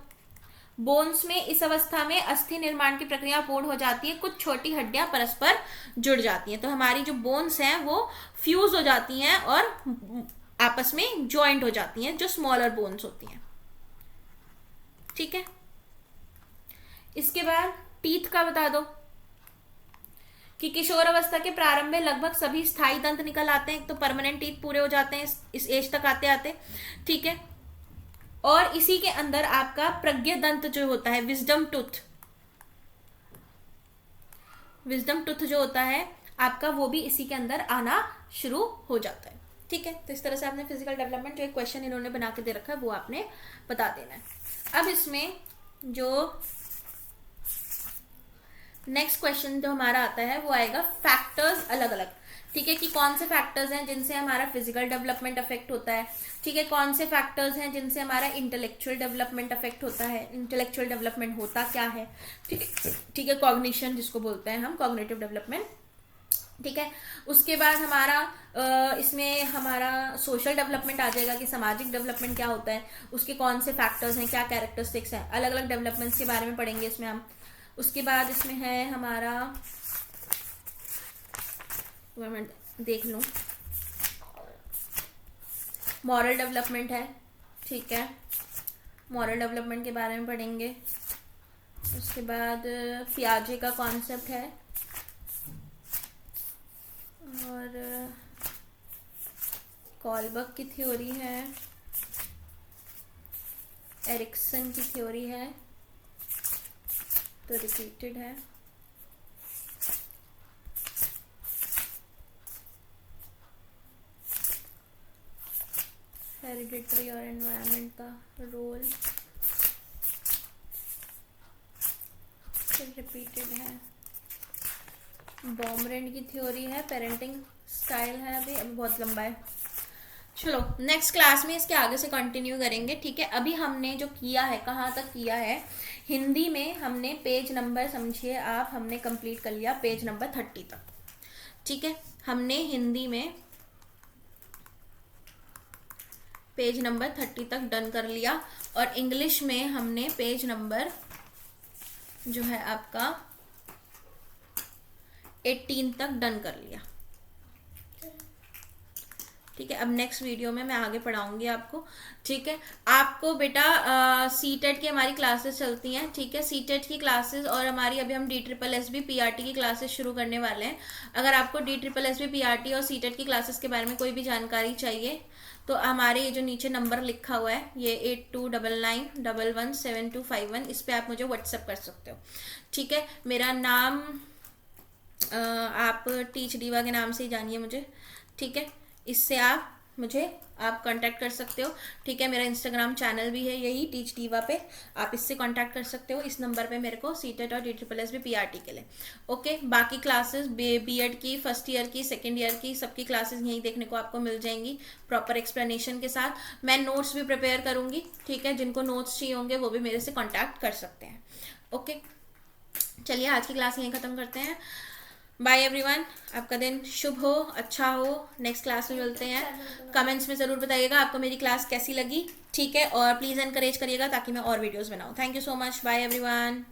बोन्स में इस अवस्था में अस्थि निर्माण की प्रक्रिया पूर्ण हो जाती है, कुछ छोटी हड्डियां परस्पर जुड़ जाती हैं। तो हमारी जो बोन्स हैं वो फ्यूज हो जाती हैं और आपस में ज्वाइंट हो जाती हैं, जो स्मॉलर बोन्स होती हैं। ठीक है, इसके बाद टीथ का बता दो कि किशोर अवस्था के प्रारंभ में लगभग सभी स्थायी दंत निकल आते हैं, तो परमानेंट टीथ पूरे हो जाते हैं इस एज तक आते आते। ठीक है, और इसी के अंदर आपका प्रज्ञ दंत जो होता है, विजडम टूथ जो होता है आपका, वो भी इसी के अंदर आना शुरू हो जाता है। ठीक है, तो इस तरह से आपने फिजिकल डेवलपमेंट, जो एक क्वेश्चन इन्होंने बना के दे रखा है, वो आपने बता देना है। अब इसमें जो नेक्स्ट क्वेश्चन जो हमारा आता है वो आएगा फैक्टर्स अलग अलग। ठीक है, कि कौन से फैक्टर्स हैं जिनसे हमारा फिजिकल डेवलपमेंट अफेक्ट होता है। ठीक है, कौन से फैक्टर्स हैं जिनसे हमारा इंटेलेक्चुअल डेवलपमेंट अफेक्ट होता है। इंटेलेक्चुअल डेवलपमेंट होता क्या है? ठीक है, कॉग्निशन जिसको बोलते हैं हम, कॉग्निटिव डेवलपमेंट। ठीक है, उसके बाद हमारा इसमें हमारा सोशल डेवलपमेंट आ जाएगा कि सामाजिक डेवलपमेंट क्या होता है, उसके कौन से फैक्टर्स हैं, क्या कैरेक्टरिस्टिक्स हैं, अलग अलग डेवलपमेंट्स के बारे में पढ़ेंगे इसमें हम। उसके बाद इसमें है हमारा, मैं देख लूँ, मॉरल डेवलपमेंट है। ठीक है, मॉरल डेवलपमेंट के बारे में पढ़ेंगे। उसके बाद पियाजे का कॉन्सेप्ट है, और कॉलबर्ग की थ्योरी है, एरिक्सन की थ्योरी है, तो रिपीटेड है। हेरिडिटरी और एनवायरनमेंट का रोल रिपीटेड है। बॉमरेंड की थ्योरी है, पेरेंटिंग स्टाइल है। अभी बहुत लंबा है, चलो नेक्स्ट क्लास में इसके आगे से कंटिन्यू करेंगे। ठीक है, अभी हमने जो किया है, कहाँ तक किया है, हिंदी में हमने पेज नंबर, समझिए आप, हमने कंप्लीट कर लिया पेज नंबर 30 तक। ठीक है, हमने हिंदी में पेज नंबर 30 तक डन कर लिया, और इंग्लिश में हमने पेज नंबर जो है आपका 18 तक डन कर लिया। ठीक है, अब नेक्स्ट वीडियो में मैं आगे पढ़ाऊंगी आपको। ठीक है, आपको बेटा सीटेट की हमारी क्लासेस चलती हैं। ठीक है, सीटेट की क्लासेस, और हमारी अभी हम DSSB PRT की क्लासेस शुरू करने वाले हैं। अगर आपको DSSB PRT और सीटेट की क्लासेस के बारे में कोई भी जानकारी चाहिए, तो हमारे ये जो नीचे नंबर लिखा हुआ है, ये 8299117251, इस पर आप मुझे व्हाट्सअप कर सकते हो। ठीक है, मेरा नाम आप टीच डीवा के नाम से ही जानिए मुझे। ठीक है, इससे आप कांटेक्ट कर सकते हो। ठीक है, मेरा इंस्टाग्राम चैनल भी है यही टीच डीवा पे, आप इससे कांटेक्ट कर सकते हो इस नंबर पे मेरे को, सीटेट और DSSB PRT के लिए। ओके, बाकी क्लासेस बीएड की, फर्स्ट ईयर की, सेकंड ईयर की, सबकी क्लासेस यहीं देखने को आपको मिल जाएंगी प्रॉपर एक्सप्लेनेशन के साथ। मैं नोट्स भी प्रिपेयर करूँगी। ठीक है, जिनको नोट्स चाहिए होंगे वो भी मेरे से कॉन्टैक्ट कर सकते हैं। ओके, चलिए आज की क्लास यहीं ख़त्म करते हैं। बाय एवरीवन, आपका दिन शुभ हो, अच्छा हो। नेक्स्ट क्लास में मिलते हैं। कमेंट्स में ज़रूर बताइएगा आपको मेरी क्लास कैसी लगी। ठीक है, और प्लीज़ एनकरेज करिएगा ताकि मैं और वीडियोस बनाऊँ। Thank you so much, bye everyone.